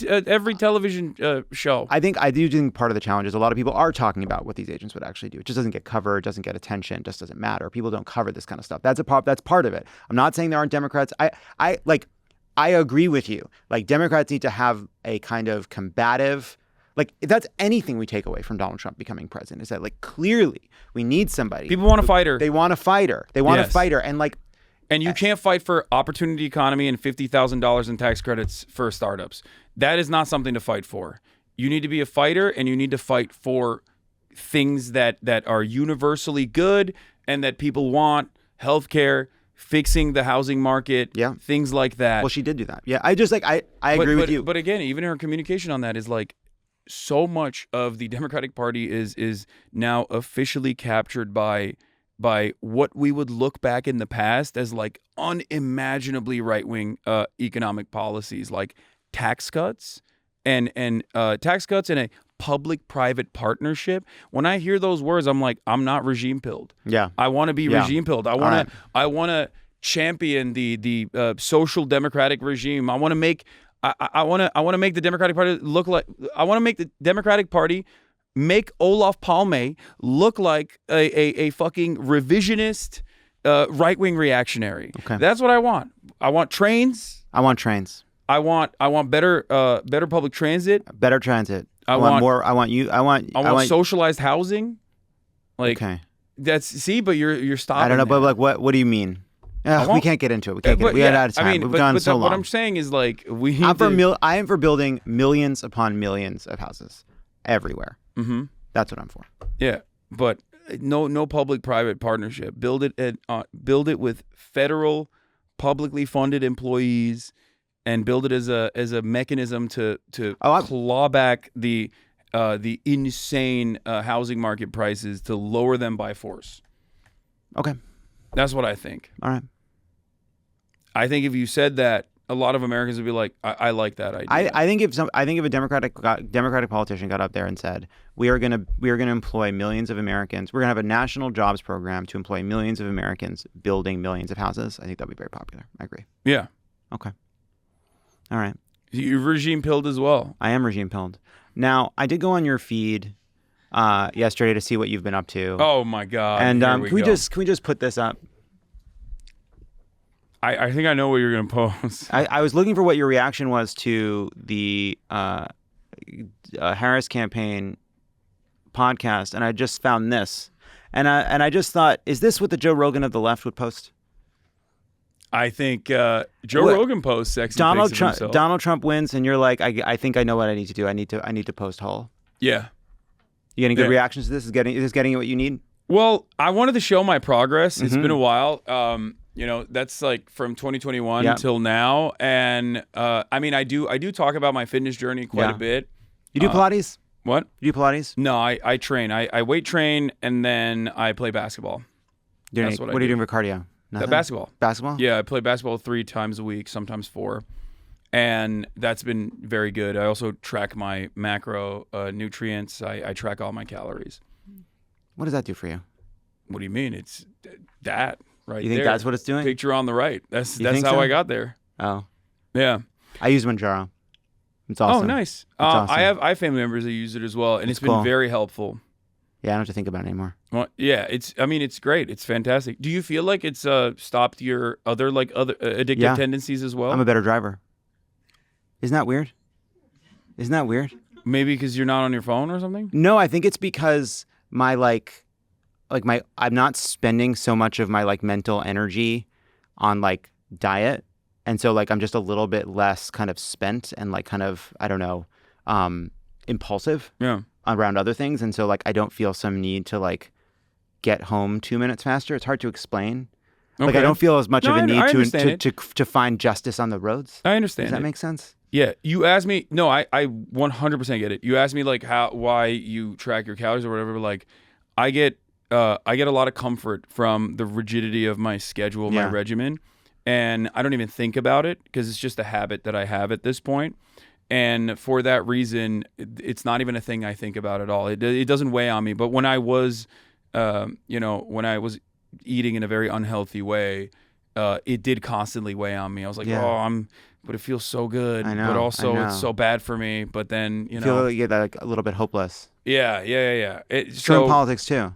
television show. I do think part of the challenge is a lot of people are talking about what these agents would actually do. It just doesn't get covered, doesn't get attention, just doesn't matter. People don't cover this kind of stuff. That's part of it. I'm not saying there aren't Democrats. I agree with you. Like Democrats need to have a kind of combative. Like, if that's anything we take away from Donald Trump becoming president, is that, like, clearly we need somebody. People want a fighter. They want a fighter. They want a fighter. And, like... And you can't fight for opportunity economy and $50,000 in tax credits for startups. That is not something to fight for. You need to be a fighter, and you need to fight for things that are universally good and that people want. Healthcare, fixing the housing market, things like that. Well, she did do that. Yeah, I just, like, I agree with you. But again, even her communication on that is, like, so much of the Democratic Party is now officially captured by what we would look back in the past as like unimaginably right-wing economic policies, like tax cuts and tax cuts and a public-private partnership. When I hear those words, I'm like, I'm not regime pilled. Yeah, I want to be regime pilled. I want to champion the social democratic regime. I want to make. I want to make the Democratic Party look like. I want to make the Democratic Party make Olof Palme look like a fucking revisionist right-wing reactionary. Okay. That's what I want. I want trains. I want trains. I want better public transit. Better transit. I want more. I want socialized housing. Like okay. but you're stopping. I don't know, there. but like, what do you mean? We can't get into it. We can't get. We got out of time. We've gone so long. What I'm saying is like we. I am for building millions upon millions of houses everywhere. Mm-hmm. That's what I'm for. Yeah, but no public-private partnership. Build it with federal, publicly funded employees, and build it as a mechanism to claw back the insane housing market prices, to lower them by force. Okay, that's what I think. All right. I think if you said that, a lot of Americans would be like, I like that idea. I think if a Democratic politician got up there and said, we are gonna employ millions of Americans, we're gonna have a national jobs program to employ millions of Americans building millions of houses, I think that'd be very popular. I agree. Yeah. Okay. All right. You're regime pilled as well. I am regime pilled. Now, I did go on your feed yesterday to see what you've been up to. Oh my God! And can we just put this up? I think I know what you're going to post. I was looking for what your reaction was to the Harris campaign podcast, and I just found this, and I just thought, is this what the Joe Rogan of the left would post? I think Joe Rogan posts sexy Donald pics of Trump. himself. Donald Trump wins, and you're like, I think I know what I need to do. I need to post whole. Yeah. You getting good reactions to this? Is this getting you what you need? Well, I wanted to show my progress. It's been a while. That's like from 2021 till now, and I mean, I do talk about my fitness journey quite a bit. You do Pilates? What? You do Pilates? No, I train. I weight train, and then I play basketball. What are you doing for cardio? Nothing? Basketball. Basketball? Yeah, I play basketball 3 times a week, sometimes 4. And that's been very good. I also track my macro nutrients. I track all my calories. What does that do for you? What do you mean? It's that right there. You think that's what it's doing? Picture on the right. That's how so? I got there. Oh. Yeah. I use Manjaro. It's awesome. Oh, nice. It's awesome. I have family members that use it as well, and it's been very helpful. Yeah, I don't have to think about it anymore. Well, yeah, it's great. It's fantastic. Do you feel like it's stopped your other addictive tendencies as well? I'm a better driver. Isn't that weird? Maybe because you're not on your phone or something? No, I think it's because I'm not spending so much of my mental energy on diet, and so I'm just a little bit less kind of spent and I don't know, impulsive. Yeah. Around other things, and so I don't feel some need to get home 2 minutes faster. It's hard to explain. Okay. I don't feel as much of a need to find justice on the roads. I understand. Does that make sense? Yeah. You asked me. No, I 100% get it. You asked me why you track your calories or whatever. I get a lot of comfort from the rigidity of my schedule, my regimen, and I don't even think about it because it's just a habit that I have at this point. And for that reason, it's not even a thing I think about at all. It doesn't weigh on me. But when I was, when I was eating in a very unhealthy way, it did constantly weigh on me. I was like, but it feels so good. I know, but also it's so bad for me. But then, you feel you get a little bit hopeless. Yeah. It's true in politics too.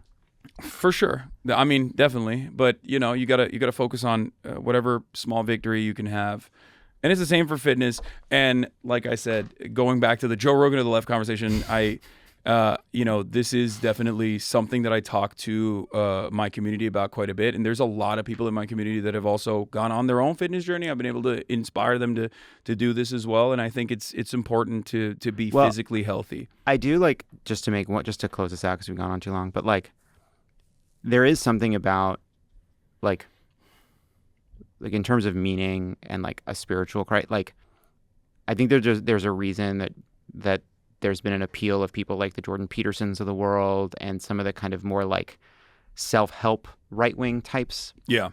For sure. I mean, definitely. But you gotta focus on whatever small victory you can have. And it's the same for fitness. And like I said, going back to the Joe Rogan of the left conversation, this is definitely something that I talk to my community about quite a bit. And there's a lot of people in my community that have also gone on their own fitness journey. I've been able to inspire them to do this as well. And I think it's important to be physically healthy. I do just to close this out because we've gone on too long, but there is something about in terms of meaning and a spiritual I think there's a reason that there's been an appeal of people like the Jordan Petersons of the world and some of the kind of more self-help right-wing types. Yeah.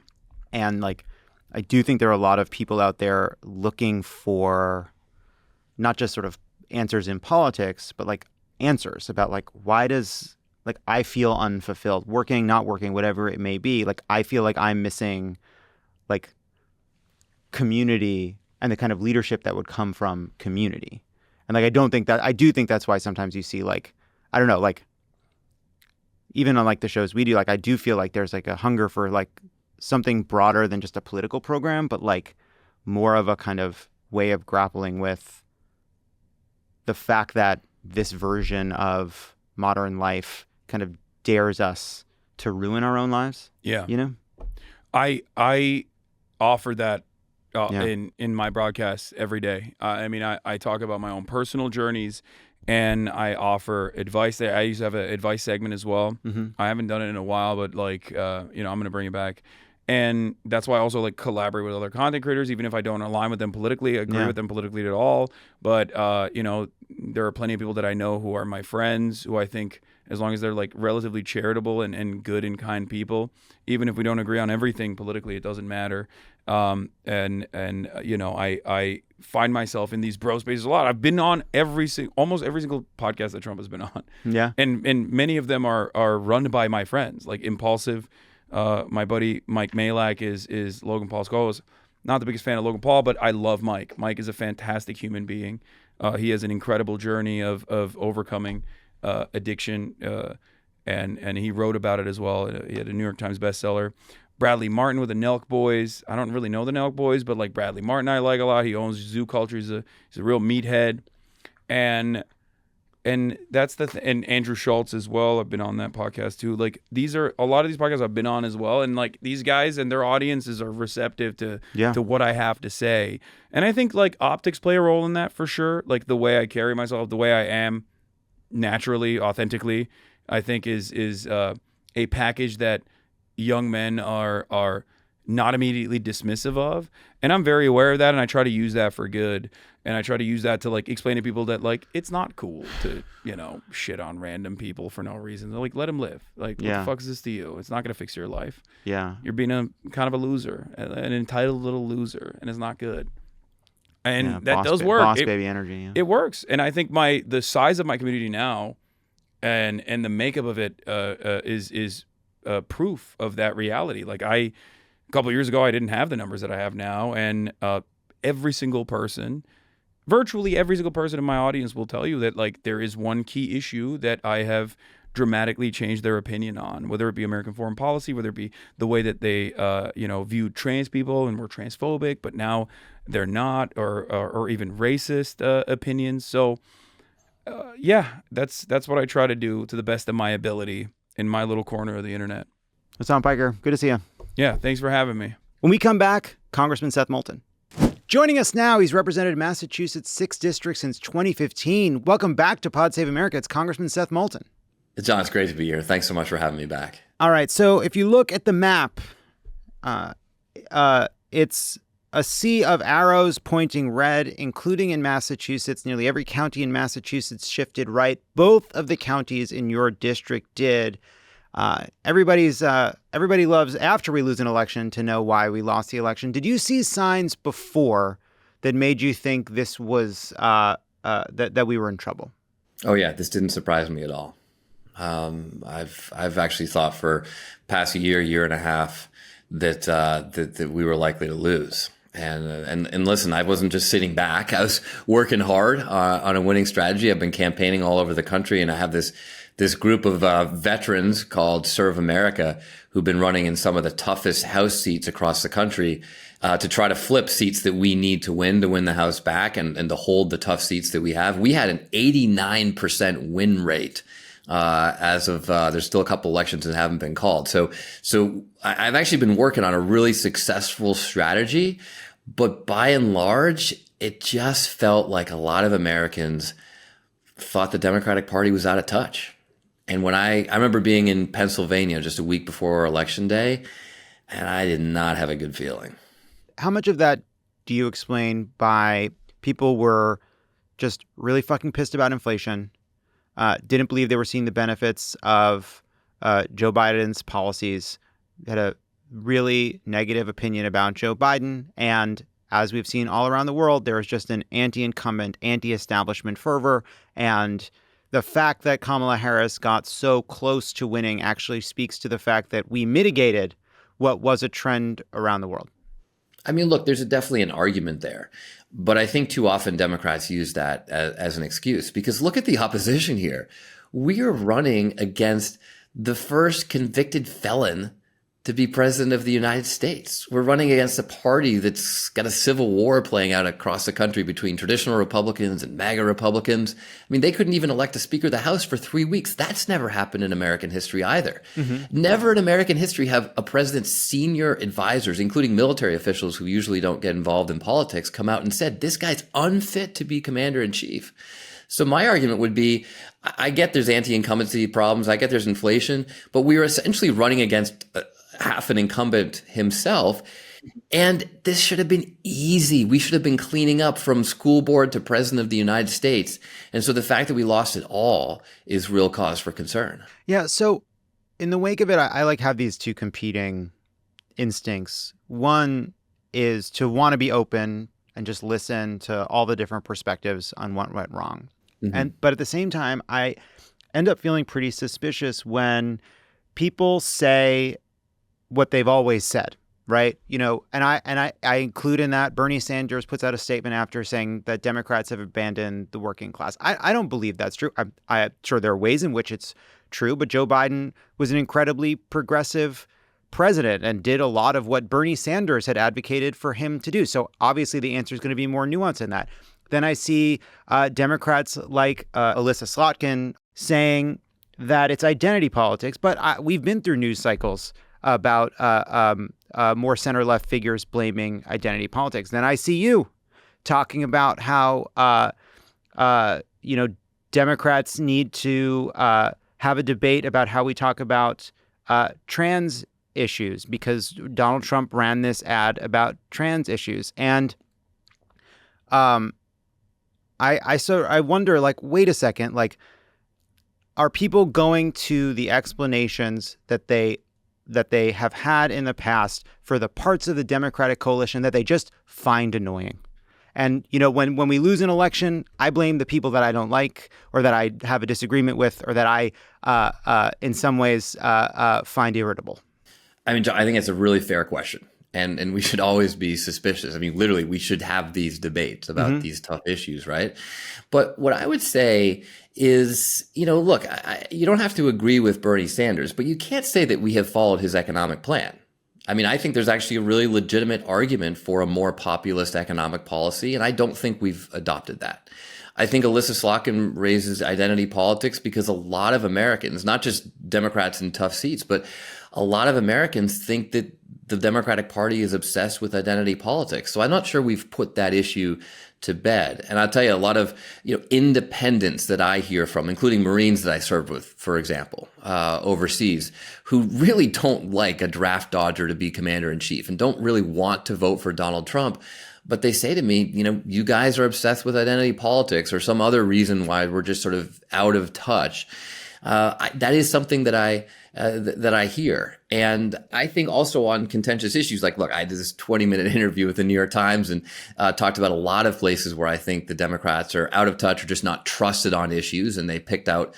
And I do think there are a lot of people out there looking for not just sort of answers in politics, but answers about why does I feel unfulfilled, working, not working, whatever it may be. I feel like I'm missing community and the kind of leadership that would come from community. And I do think that's why sometimes you see I don't know, even on the shows we do, I do feel there's a hunger for something broader than just a political program, but more of a kind of way of grappling with the fact that this version of modern life kind of dares us to ruin our own lives? Yeah. You know? I offer that Yeah. in my broadcasts every day. I mean, I talk about my own personal journeys, and I offer advice. I used to have an advice segment as well. Mm-hmm. I haven't done it in a while, but like, I'm going to bring it back. And that's why I also like collaborate with other content creators, even if I don't align with them politically, agree with them politically at all. But, there are plenty of people that I know who are my friends, who I think, as long as they're like relatively charitable and good and kind people, even if we don't agree on everything politically, it doesn't matter. I find myself in these bro spaces a lot. I've been on almost every single podcast that Trump has been on. Yeah. And many of them are run by my friends, like Impulsive. My buddy Mike Malak is Logan Paul's co-host. Not the biggest fan of Logan Paul, but I love Mike. Mike is a fantastic human being. He has an incredible journey of overcoming addiction, and he wrote about it as well. He had a New York Times bestseller. Bradley Martin with the Nelk Boys. I don't really know the Nelk Boys, but like Bradley Martin I like a lot. He owns Zoo Culture. He's a real meathead. And that's and Andrew Schultz as well. I've been on that podcast too. Like a lot of these podcasts I've been on as well. And like these guys and their audiences are receptive to what I have to say. And I think like optics play a role in that for sure. Like the way I carry myself, the way I am naturally, authentically, I think is a package that young men are not immediately dismissive of. And I'm very aware of that, and I try to use that for good. And I try to use that to like explain to people that like it's not cool to, shit on random people for no reason. They're like, let them live. Like, what the fuck is this to you? It's not going to fix your life. Yeah. You're being a kind of a loser, an entitled little loser, and it's not good. And that does work. Boss baby energy. Yeah. It works. And I think the size of my community now and the makeup of it is proof of that reality. Like a couple of years ago, I didn't have the numbers that I have now. And virtually every single person in my audience will tell you that like there is one key issue that I have dramatically changed their opinion on, whether it be American foreign policy, whether it be the way that they viewed trans people and were transphobic, but now they're not, or even racist opinions. So that's what I try to do to the best of my ability in my little corner of the internet. Hasan Piker, good to see you. Yeah, thanks for having me. When we come back, Congressman Seth Moulton. Joining us now, he's represented Massachusetts' 6th District since 2015. Welcome back to Pod Save America. It's Congressman Seth Moulton. John, it's great to be here. Thanks so much for having me back. All right, so if you look at the map, it's a sea of arrows pointing red, including in Massachusetts. Nearly every county in Massachusetts shifted right. Both of the counties in your district did. Everybody loves, after we lose an election, to know why we lost the election. Did you see signs before that made you think this was that we were in trouble? Oh yeah, this didn't surprise me at all. I've actually thought for past year and a half that we were likely to lose. And listen, I wasn't just sitting back. I was working hard on a winning strategy. I've been campaigning all over the country, and I have this group of veterans called Serve America who've been running in some of the toughest House seats across the country to try to flip seats that we need to win the House back and to hold the tough seats that we have. We had an 89% win rate as of there's still a couple elections that haven't been called. So I've actually been working on a really successful strategy, but by and large, it just felt like a lot of Americans thought the Democratic Party was out of touch. And when I remember being in Pennsylvania just a week before Election Day, and I did not have a good feeling. How much of that do you explain by people were just really fucking pissed about inflation, didn't believe they were seeing the benefits of Joe Biden's policies, had a really negative opinion about Joe Biden, and as we've seen all around the world, there is just an anti-incumbent, anti-establishment fervor, and the fact that Kamala Harris got so close to winning actually speaks to the fact that we mitigated what was a trend around the world. I mean, look, there's definitely an argument there, but I think too often Democrats use that as an excuse, because look at the opposition here. We are running against the first convicted felon to be president of the United States. We're running against a party that's got a civil war playing out across the country between traditional Republicans and MAGA Republicans. I mean, they couldn't even elect a Speaker of the House for 3 weeks. That's never happened in American history either. Never in American history have a president's senior advisors, including military officials who usually don't get involved in politics, come out and said, this guy's unfit to be commander-in-chief. So my argument would be, I get there's anti-incumbency problems, I get there's inflation, but we were essentially running against half an incumbent himself. And this should have been easy. We should have been cleaning up from school board to president of the United States. And so the fact that we lost it all is real cause for concern. Yeah. So in the wake of it, I like have these two competing instincts. One is to want to be open and just listen to all the different perspectives on what went wrong. But at the same time, I end up feeling pretty suspicious when people say what they've always said, right? You know, and I include in that Bernie Sanders puts out a statement after saying that Democrats have abandoned the working class. I don't believe that's true. I'm sure there are ways in which it's true, but Joe Biden was an incredibly progressive president and did a lot of what Bernie Sanders had advocated for him to do. So obviously the answer is going to be more nuanced in that. Then I see Democrats like Alyssa Slotkin saying that it's identity politics, but we've been through news cycles about more center-left figures blaming identity politics. Then I see you talking about how Democrats need to have a debate about how we talk about trans issues because Donald Trump ran this ad about trans issues. And I wonder, like, wait a second, like, are people going to the explanations that they have had in the past for the parts of the Democratic coalition that they just find annoying? And, you know, when we lose an election, I blame the people that I don't like or that I have a disagreement with or that I, in some ways, find irritable. I mean, John, I think it's a really fair question. And we should always be suspicious. I mean, literally, we should have these debates about these tough issues, right? But what I would say is, you know, look, you don't have to agree with Bernie Sanders, but you can't say that we have followed his economic plan. I mean, I think there's actually a really legitimate argument for a more populist economic policy, and I don't think we've adopted that. I think Alyssa Slotkin raises identity politics because a lot of Americans, not just Democrats in tough seats, but a lot of Americans think that the Democratic Party is obsessed with identity politics. So I'm not sure we've put that issue to bed. And I'll tell you, a lot of independents that I hear from, including Marines that I served with, for example, overseas, who really don't like a draft dodger to be commander in chief and don't really want to vote for Donald Trump. But they say to me, you guys are obsessed with identity politics or some other reason why we're just sort of out of touch. That is something that I hear. And I think also on contentious issues, like, look, I did this 20-minute interview with the New York Times and talked about a lot of places where I think the Democrats are out of touch or just not trusted on issues. And they picked out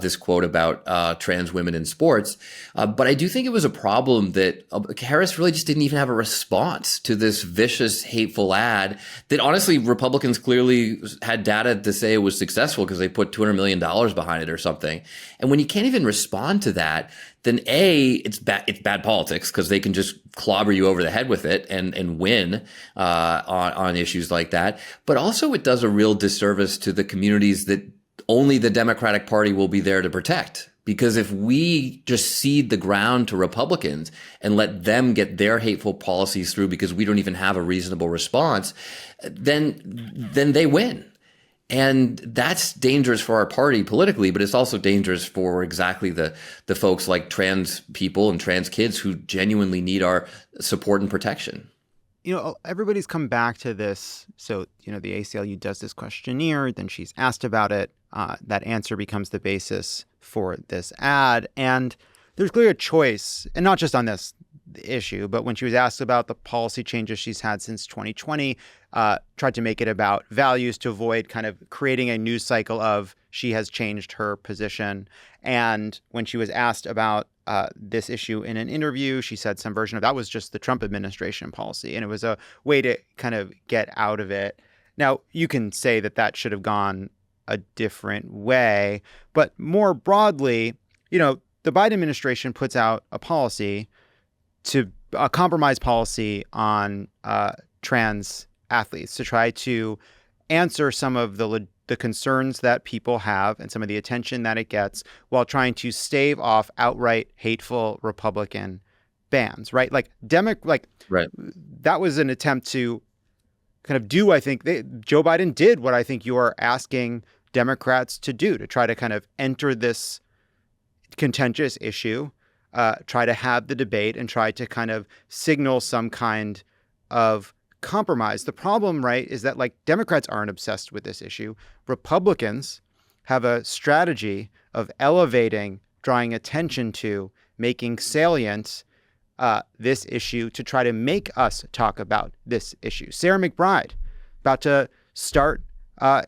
this quote about trans women in sports. But I do think it was a problem that Harris really just didn't even have a response to this vicious, hateful ad that honestly, Republicans clearly had data to say it was successful because they put $200 million behind it or something. And when you can't even respond to that, then it's bad politics because they can just clobber you over the head with it and win on issues like that. But also it does a real disservice to the communities that only the Democratic Party will be there to protect. Because if we just cede the ground to Republicans and let them get their hateful policies through because we don't even have a reasonable response, then they win. And that's dangerous for our party politically, but it's also dangerous for exactly the folks like trans people and trans kids who genuinely need our support and protection. Everybody's come back to this. So, the ACLU does this questionnaire, then she's asked about it. That answer becomes the basis for this ad. And there's clearly a choice, and not just on this issue, but when she was asked about the policy changes she's had since 2020, tried to make it about values to avoid kind of creating a news cycle of she has changed her position. And when she was asked about this issue in an interview, she said some version of that was just the Trump administration policy. And it was a way to kind of get out of it. Now, you can say that should have gone a different way, but more broadly, the Biden administration puts out a policy to a compromise policy on trans athletes to try to answer some of the concerns that people have and some of the attention that it gets while trying to stave off outright hateful Republican bans, right? Like Right. that was an attempt to kind of do, I think, Joe Biden did what I think you're asking Democrats to do, to try to kind of enter this contentious issue, try to have the debate and try to kind of signal some kind of compromise. The problem, right, is that like Democrats aren't obsessed with this issue. Republicans have a strategy of elevating, drawing attention to, making salient this issue to try to make us talk about this issue. Sarah McBride, about to start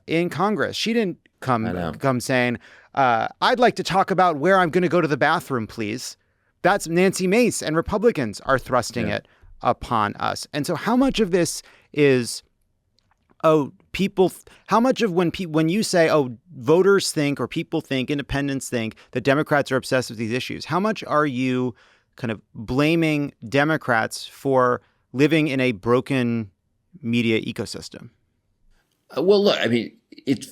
in Congress. She didn't come saying, I'd like to talk about where I'm going to go to the bathroom, please. That's Nancy Mace, and Republicans are thrusting it upon us. And so how much of this is, how much of when you say, voters think or people think, independents think that Democrats are obsessed with these issues, how much are you kind of blaming Democrats for living in a broken media ecosystem? Well, look, I mean,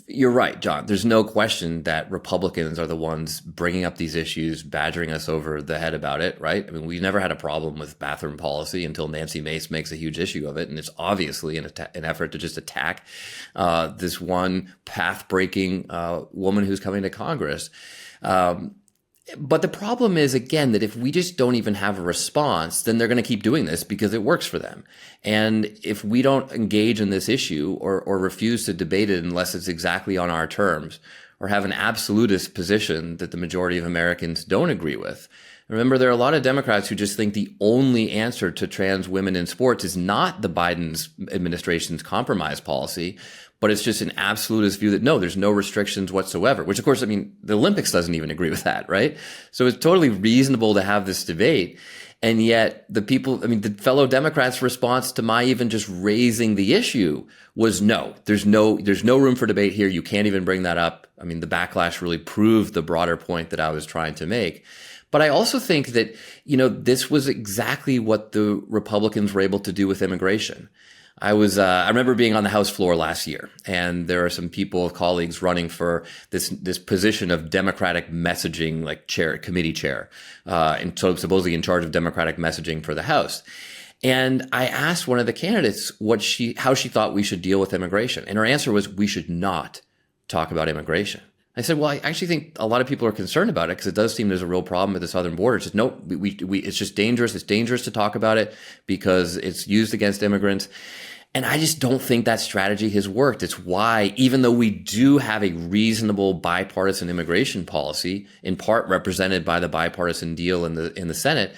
you're right, John. There's no question that Republicans are the ones bringing up these issues, badgering us over the head about it, right? I mean, we never had a problem with bathroom policy until Nancy Mace makes a huge issue of it. And it's obviously an effort to just attack this one path-breaking woman who's coming to Congress. But the problem is, again, that if we just don't even have a response, then they're going to keep doing this because it works for them. And if we don't engage in this issue or refuse to debate it unless it's exactly on our terms, or have an absolutist position that the majority of Americans don't agree with. Remember, there are a lot of Democrats who just think the only answer to trans women in sports is not the Biden's administration's compromise policy, but it's just an absolutist view that no, there's no restrictions whatsoever, which of course, I mean, the Olympics doesn't even agree with that, right? So it's totally reasonable to have this debate. And yet the fellow Democrats' response to my even just raising the issue was no, there's no room for debate here. You can't even bring that up. I mean, the backlash really proved the broader point that I was trying to make. But I also think that, this was exactly what the Republicans were able to do with immigration. I remember being on the House floor last year, and there are some colleagues running for this position of Democratic messaging, like committee chair, and so supposedly in charge of Democratic messaging for the House. And I asked one of the candidates how she thought we should deal with immigration. And her answer was, we should not talk about immigration. I said, well, I actually think a lot of people are concerned about it because it does seem there's a real problem at the southern border. It's just, no, it's just dangerous. It's dangerous to talk about it because it's used against immigrants. And I just don't think that strategy has worked. It's why, even though we do have a reasonable bipartisan immigration policy, in part represented by the bipartisan deal in the Senate,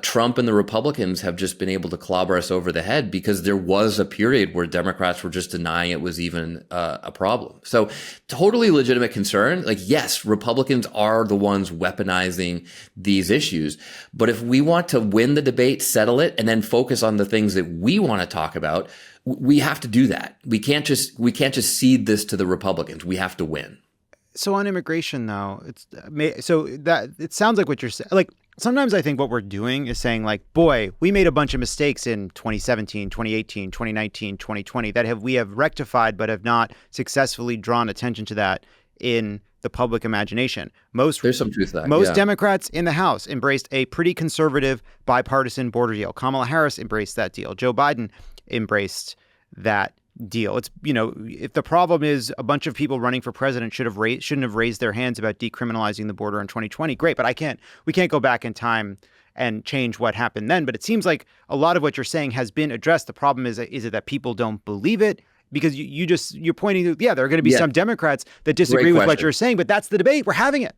Trump and the Republicans have just been able to clobber us over the head because there was a period where Democrats were just denying it was even a problem. So totally legitimate concern. Like, yes, Republicans are the ones weaponizing these issues. But if we want to win the debate, settle it, and then focus on the things that we want to talk about, we have to do that. We can't just cede this to the Republicans. We have to win. So on immigration, though, it sounds like what you're saying. Like, sometimes I think what we're doing is saying, like, boy, we made a bunch of mistakes in 2017, 2018, 2019, 2020 that we have rectified, but have not successfully drawn attention to that in the public imagination. There's some truth to that. Most Democrats in the House embraced a pretty conservative bipartisan border deal. Kamala Harris embraced that deal. Joe Biden embraced that deal. It's, if the problem is a bunch of people running for president shouldn't have raised their hands about decriminalizing the border in 2020, great, but we can't go back in time and change what happened then. But it seems like a lot of what you're saying has been addressed. The problem is it that people don't believe it? Because you're pointing to, there are going to be some Democrats that disagree with what you're saying, but that's the debate. We're having it.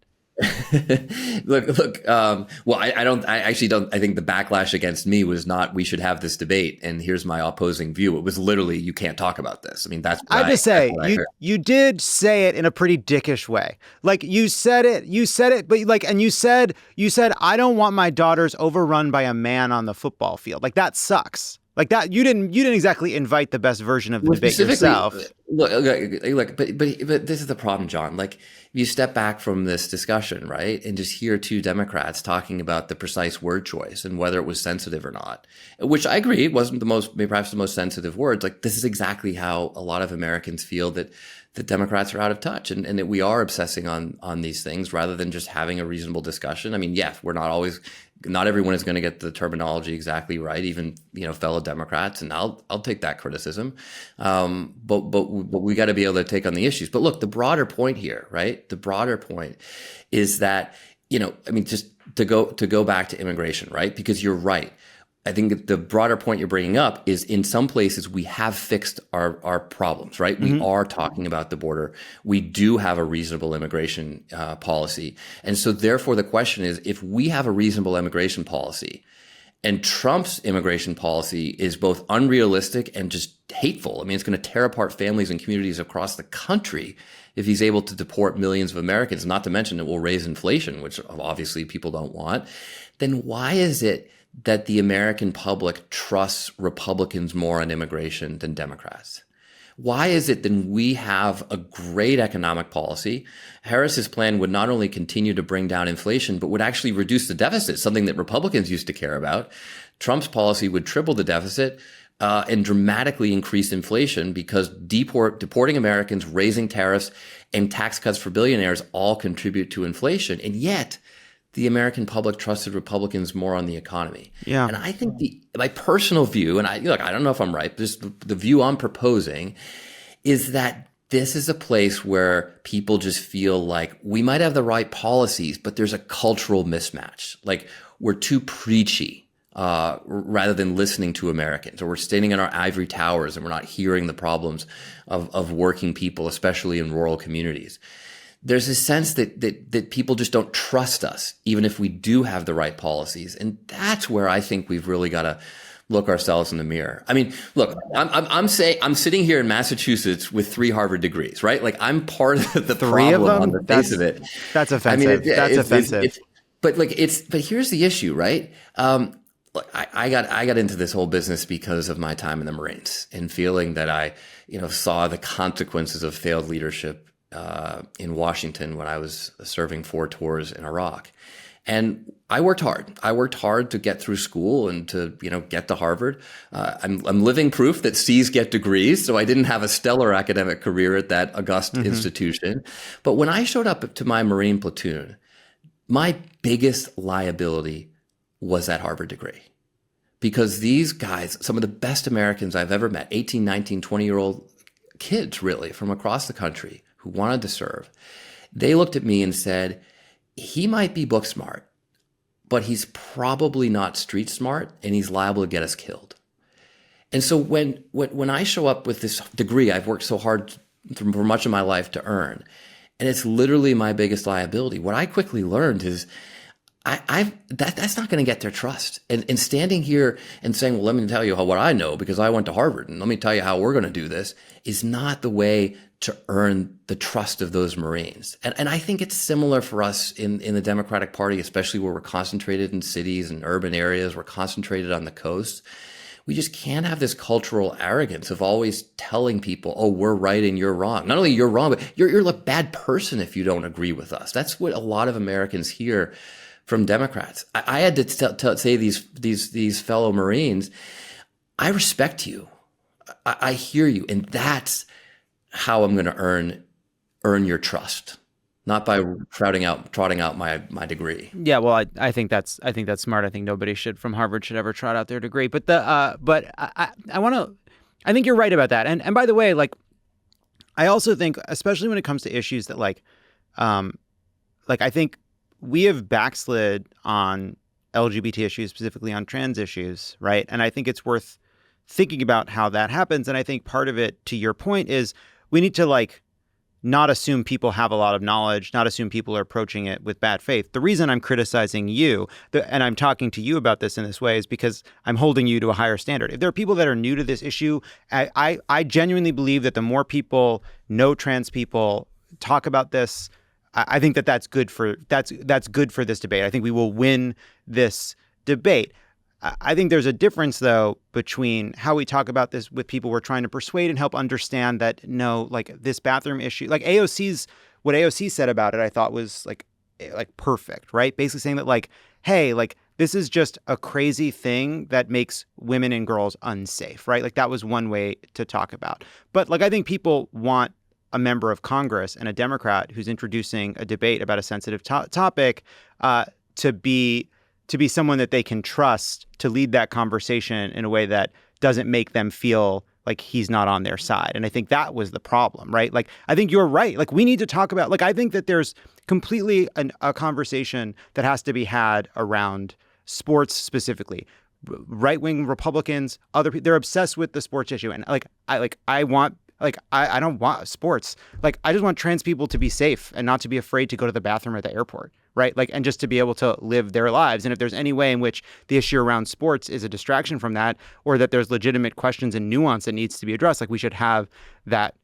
Look. Well, I actually don't. I think the backlash against me was not we should have this debate, and here's my opposing view. It was literally you can't talk about this. I mean, that's. I just say you did say it in a pretty dickish way. Like you said it, but like, and you said I don't want my daughters overrun by a man on the football field. Like that sucks. Like that, you didn't exactly invite the best version of the debate Specifically, yourself. look, but this is the problem, John. Like, if you step back from this discussion, right, and just hear two Democrats talking about the precise word choice and whether it was sensitive or not, which I agree wasn't maybe perhaps the most sensitive words. Like, this is exactly how a lot of Americans feel that the Democrats are out of touch and that we are obsessing on these things rather than just having a reasonable discussion. I mean, yes, not everyone is going to get the terminology exactly right, even, fellow Democrats, and I'll take that criticism. But we got to be able to take on the issues. But look, the broader point here, right? The broader point is that, just to go back to immigration, right? Because you're right. I think the broader point you're bringing up is in some places we have fixed our problems, right? We are talking about the border. We do have a reasonable immigration policy. And so therefore the question is, if we have a reasonable immigration policy and Trump's immigration policy is both unrealistic and just hateful, I mean, it's going to tear apart families and communities across the country if he's able to deport millions of Americans, not to mention it will raise inflation, which obviously people don't want, then why is it that the American public trusts Republicans more on immigration than Democrats? Why is it that we have a great economic policy? Harris's plan would not only continue to bring down inflation, but would actually reduce the deficit, something that Republicans used to care about. Trump's policy would triple the deficit and dramatically increase inflation because deporting Americans, raising tariffs, and tax cuts for billionaires all contribute to inflation. And yet, the American public trusted Republicans more on the economy. Yeah. And I think my personal view, and I don't know if I'm right, but just the view I'm proposing is that this is a place where people just feel like we might have the right policies, but there's a cultural mismatch. Like we're too preachy rather than listening to Americans, or we're standing in our ivory towers and we're not hearing the problems of working people, especially in rural communities. There's a sense that people just don't trust us, even if we do have the right policies. And that's where I think we've really got to look ourselves in the mirror. I mean, look, I'm sitting here in Massachusetts with 3 Harvard degrees, right? Like I'm part of the problem on the face of it. That's offensive. I mean, that's offensive. But here's the issue, right? Look, I got into this whole business because of my time in the Marines and feeling that I, saw the consequences of failed leadership in Washington when I was serving 4 tours in Iraq. And I worked hard. I worked hard to get through school and to, get to Harvard. I'm living proof that C's get degrees. So I didn't have a stellar academic career at that august institution. But when I showed up to my Marine platoon, my biggest liability was that Harvard degree. Because these guys, some of the best Americans I've ever met, 18, 19, 20-year-old kids really from across the country, who wanted to serve, they looked at me and said, he might be book smart, but he's probably not street smart and he's liable to get us killed. And so when I show up with this degree I've worked so hard for much of my life to earn, and it's literally my biggest liability, what I quickly learned is that's not going to get their trust. And standing here and saying, well, let me tell you what I know because I went to Harvard and let me tell you how we're going to do this is not the way to earn the trust of those Marines. And I think it's similar for us in the Democratic Party, especially where we're concentrated in cities and urban areas, we're concentrated on the coast. We just can't have this cultural arrogance of always telling people, oh, we're right and you're wrong. Not only you're wrong, but you're a bad person if you don't agree with us. That's what a lot of Americans hear from Democrats. I had to say these fellow Marines, I respect you. I hear you. And that's how I'm going to earn your trust, not by trotting out my degree. Yeah, well, I think that's smart. I think nobody from Harvard should ever trot out their degree. But I think you're right about that. And by the way, like, I also think, especially when it comes to issues that I think we have backslid on LGBT issues, specifically on trans issues, right? And I think it's worth thinking about how that happens. And I think part of it, to your point, is we need to not assume people have a lot of knowledge, not assume people are approaching it with bad faith. The reason I'm criticizing you, and I'm talking to you about this in this way, is because I'm holding you to a higher standard. If there are people that are new to this issue, I genuinely believe that the more people know trans people, talk about this, I think that's good for this debate. I think we will win this debate. I think there's a difference, though, between how we talk about this with people we're trying to persuade and help understand that, no, like this bathroom issue, like what AOC said about it, I thought was like perfect, right? Basically saying that like, hey, like this is just a crazy thing that makes women and girls unsafe, right? Like that was one way to talk about. But like, I think people want a member of Congress and a Democrat who's introducing a debate about a sensitive topic to be someone that they can trust to lead that conversation in a way that doesn't make them feel like he's not on their side. And I think that was the problem, right? Like, I think you're right. Like, we need to talk about, like, I think that there's completely a conversation that has to be had around sports specifically. Right-wing Republicans, other people, they're obsessed with the sports issue. And I don't want sports. Like, I just want trans people to be safe and not to be afraid to go to the bathroom at the airport, right? Like, and just to be able to live their lives. And if there's any way in which the issue around sports is a distraction from that, or that there's legitimate questions and nuance that needs to be addressed, like we should have that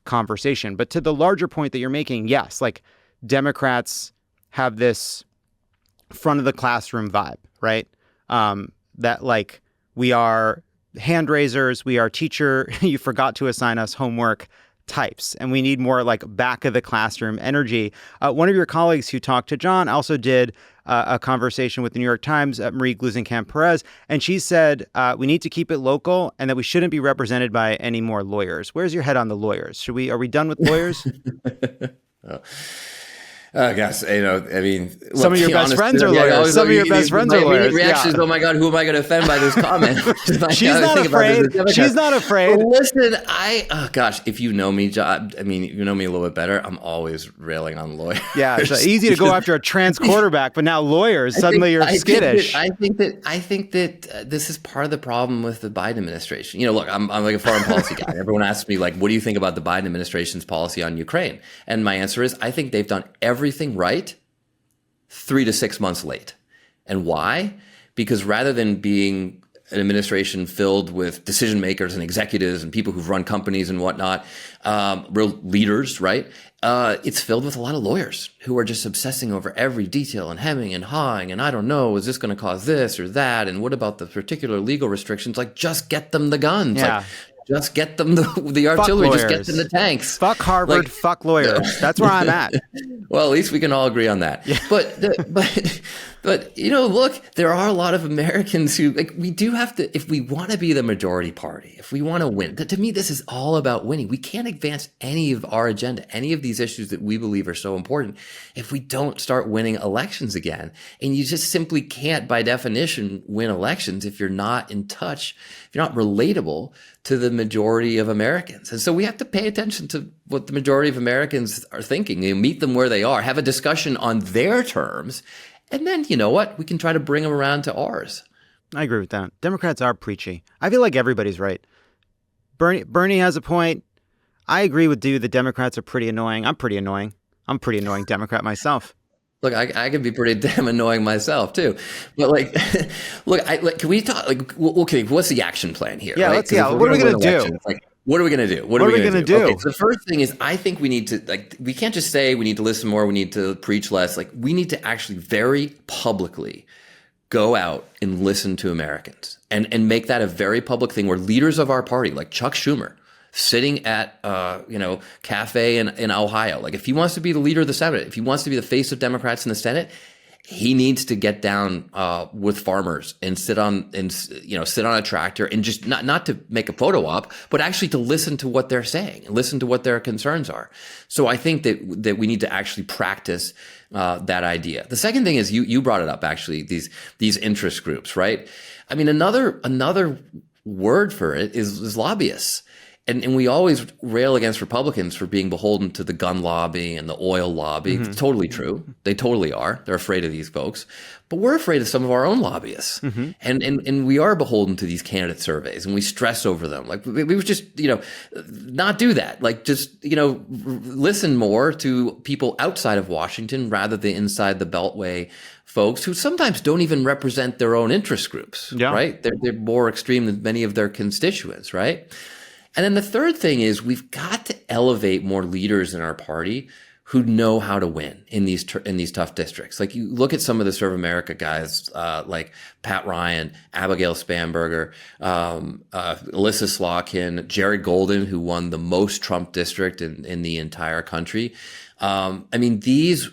conversation. But to the larger point that you're making, yes, like Democrats have this front of the classroom vibe, right? That like we are hand raisers, we are teacher, you forgot to assign us homework types, and we need more like back of the classroom energy. One of your colleagues who talked to Jon also did a conversation with the New York Times, Marie Gluesenkamp-Perez, and she said we need to keep it local and that we shouldn't be represented by any more lawyers. Where's your head on the lawyers? Are we done with lawyers? I guess, I mean, look, some of your best friends are lawyers. Some of your best friends are lawyers. Reactions, oh my God, who am I going to offend by this comment? She's not afraid. She's not afraid. Well, listen, if you know me, Jon, I mean, you know me a little bit better, I'm always railing on lawyers. Yeah, it's easy to go after a trans quarterback, but now lawyers, suddenly you're skittish. I think that this is part of the problem with the Biden administration. Look, I'm like a foreign policy guy. Everyone asks me, like, what do you think about the Biden administration's policy on Ukraine? And my answer is, I think they've done everything right 3 to 6 months late. And why? Because rather than being an administration filled with decision makers and executives and people who've run companies and whatnot, real leaders, right? It's filled with a lot of lawyers who are just obsessing over every detail and hemming and hawing. And I don't know, is this going to cause this or that? And what about the particular legal restrictions? Like, just get them the guns. Yeah. Like, just get them the artillery, just get them the tanks. Fuck Harvard, fuck lawyers. That's where I'm at. Well, at least we can all agree on that. Yeah. But look, there are a lot of Americans who, like, we do have to, if we want to be the majority party, if we want to win, to me, this is all about winning. We can't advance any of our agenda, any of these issues that we believe are so important, if we don't start winning elections again. And you just simply can't, by definition, win elections if you're not in touch, if you're not relatable to the majority of Americans. And so we have to pay attention to what the majority of Americans are thinking. Meet them where they are, have a discussion on their terms, and then, you know what? We can try to bring them around to ours. I agree with that. Democrats are preachy. I feel like everybody's right. Bernie has a point. I agree with you. The Democrats are pretty annoying. I'm pretty annoying. I'm a pretty annoying Democrat myself. Look, I can be pretty damn annoying myself too. But like, look, can we talk? Like, okay, what's the action plan here? Yeah, right? What are we going to do? What are we going to do? What are we going to do? Okay, so the first thing is, I think we need to, we can't just say we need to listen more, we need to preach less. Like, we need to actually very publicly go out and listen to Americans and make that a very public thing where leaders of our party, like Chuck Schumer, sitting at, cafe in Ohio, like, if he wants to be the leader of the Senate, if he wants to be the face of Democrats in the Senate, he needs to get down with farmers and sit on a tractor and just not to make a photo op, but actually to listen to what they're saying and listen to what their concerns are. So I think that we need to actually practice that idea. The second thing is you brought it up, actually, these interest groups, right? I mean, another word for it is lobbyists. And we always rail against Republicans for being beholden to the gun lobby and the oil lobby. Mm-hmm. It's totally true. They totally are. They're afraid of these folks. But we're afraid of some of our own lobbyists. Mm-hmm. And we are beholden to these candidate surveys, and we stress over them. Like, we would just, not do that. Like, just, listen more to people outside of Washington rather than inside the Beltway folks who sometimes don't even represent their own interest groups, right? They're more extreme than many of their constituents, right? And then the third thing is we've got to elevate more leaders in our party who know how to win in these tough districts. Like you look at some of the Serve America guys, like Pat Ryan, Abigail Spanberger, Alyssa Slotkin, Jared Golden, who won the most Trump district in the entire country. I mean, these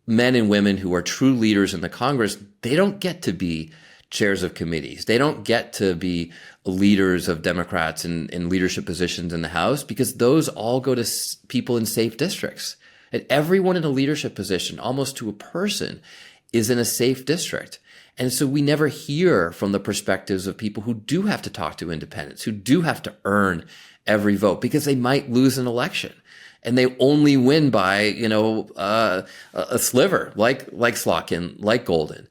men and women who are true leaders in the Congress, they don't get to be chairs of committees. They don't get to be leaders of Democrats in leadership positions in the House, because those all go to people in safe districts. And everyone in a leadership position, almost to a person, is in a safe district. And so we never hear from the perspectives of people who do have to talk to independents, who do have to earn every vote because they might lose an election. And they only win by, a sliver, like Slotkin, like Golden.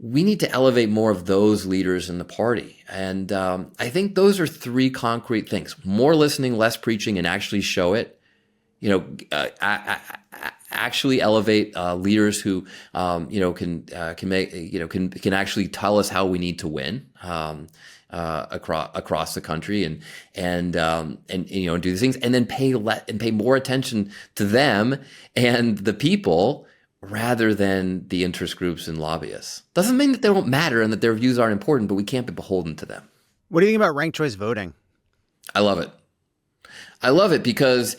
We need to elevate more of those leaders in the party. And I think those are three concrete things: more listening, less preaching, and actually show it. Actually elevate leaders who can actually tell us how we need to win across the country, and do these things, and then pay more attention to them and the people rather than the interest groups and lobbyists. Doesn't mean that they don't matter and that their views aren't important, but we can't be beholden to them. What do you think about ranked choice voting? I love it. I love it because,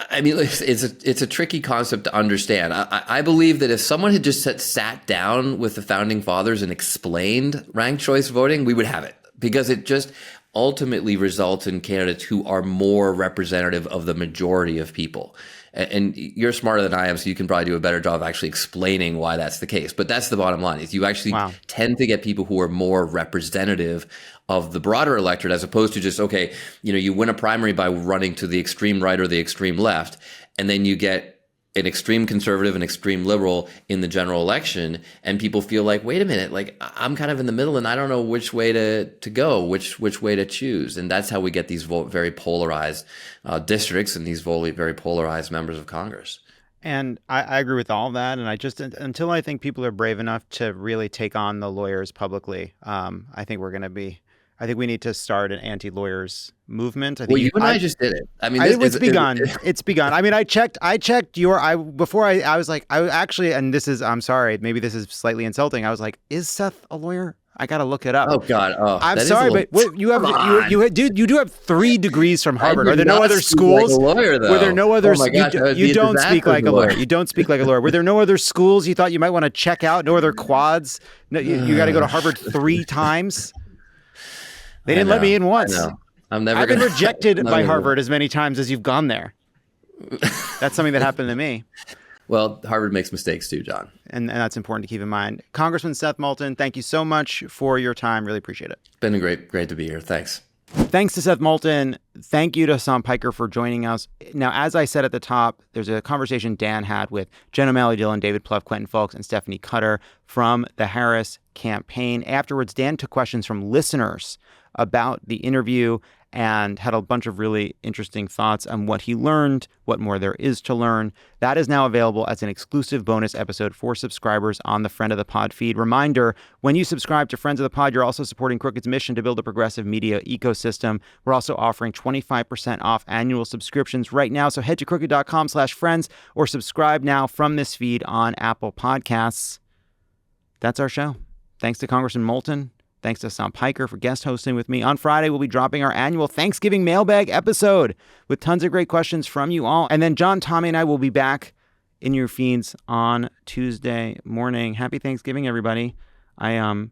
I mean, it's a tricky concept to understand. I believe that if someone had just sat down with the founding fathers and explained ranked choice voting, we would have it, because it just ultimately results in candidates who are more representative of the majority of people. And you're smarter than I am, so you can probably do a better job of actually explaining why that's the case. But that's the bottom line, is you actually tend to get people who are more representative of the broader electorate, as opposed to just, okay, you win a primary by running to the extreme right or the extreme left, and then you get an extreme conservative and extreme liberal in the general election, and people feel like, wait a minute, like I'm kind of in the middle and I don't know which way to go, which way to choose. And that's how we get these very polarized districts and these very polarized members of Congress. And I agree with all that. And until I think people are brave enough to really take on the lawyers publicly, I think we need to start an anti-lawyers movement. I think you and I just did it. I mean, it's begun. It's begun. I mean, I checked before I was like, I'm sorry, maybe this is slightly insulting. I was like, is Seth a lawyer? I got to look it up. Oh God. Oh, I'm sorry, but you do have 3 degrees from Harvard. Are there no other schools? Like a lawyer, though. Were there no other? Oh you don't speak like a lawyer. You don't speak like a lawyer. Were there no other schools you thought you might want to check out? No other quads? No, you got to go to Harvard 3 times. They didn't let me in once. I've been rejected by Harvard as many times as you've gone there. That's something that happened to me. Well, Harvard makes mistakes too, John. And that's important to keep in mind. Congressman Seth Moulton, thank you so much for your time. Really appreciate it. It's been great to be here. Thanks. Thanks to Seth Moulton. Thank you to Hasan Piker for joining us. Now, as I said at the top, there's a conversation Dan had with Jen O'Malley Dillon, David Plouffe, Quentin Fulks, and Stephanie Cutter from the Harris campaign. Afterwards, Dan took questions from listeners about the interview and had a bunch of really interesting thoughts on what he learned, what more there is to learn. That is now available as an exclusive bonus episode for subscribers on the Friend of the Pod feed. Reminder, when you subscribe to Friends of the Pod, you're also supporting Crooked's mission to build a progressive media ecosystem. We're also offering 25% off annual subscriptions right now. So head to crooked.com/friends or subscribe now from this feed on Apple Podcasts. That's our show. Thanks to Congressman Moulton. Thanks to Hasan Piker for guest hosting with me. On Friday, we'll be dropping our annual Thanksgiving mailbag episode with tons of great questions from you all. And then John, Tommy, and I will be back in your feeds on Tuesday morning. Happy Thanksgiving, everybody. We're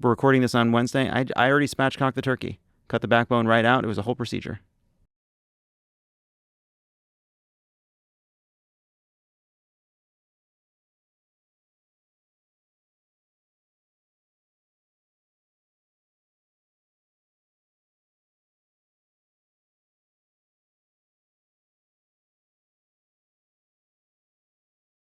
recording this on Wednesday. I already spatchcocked the turkey. Cut the backbone right out. It was a whole procedure.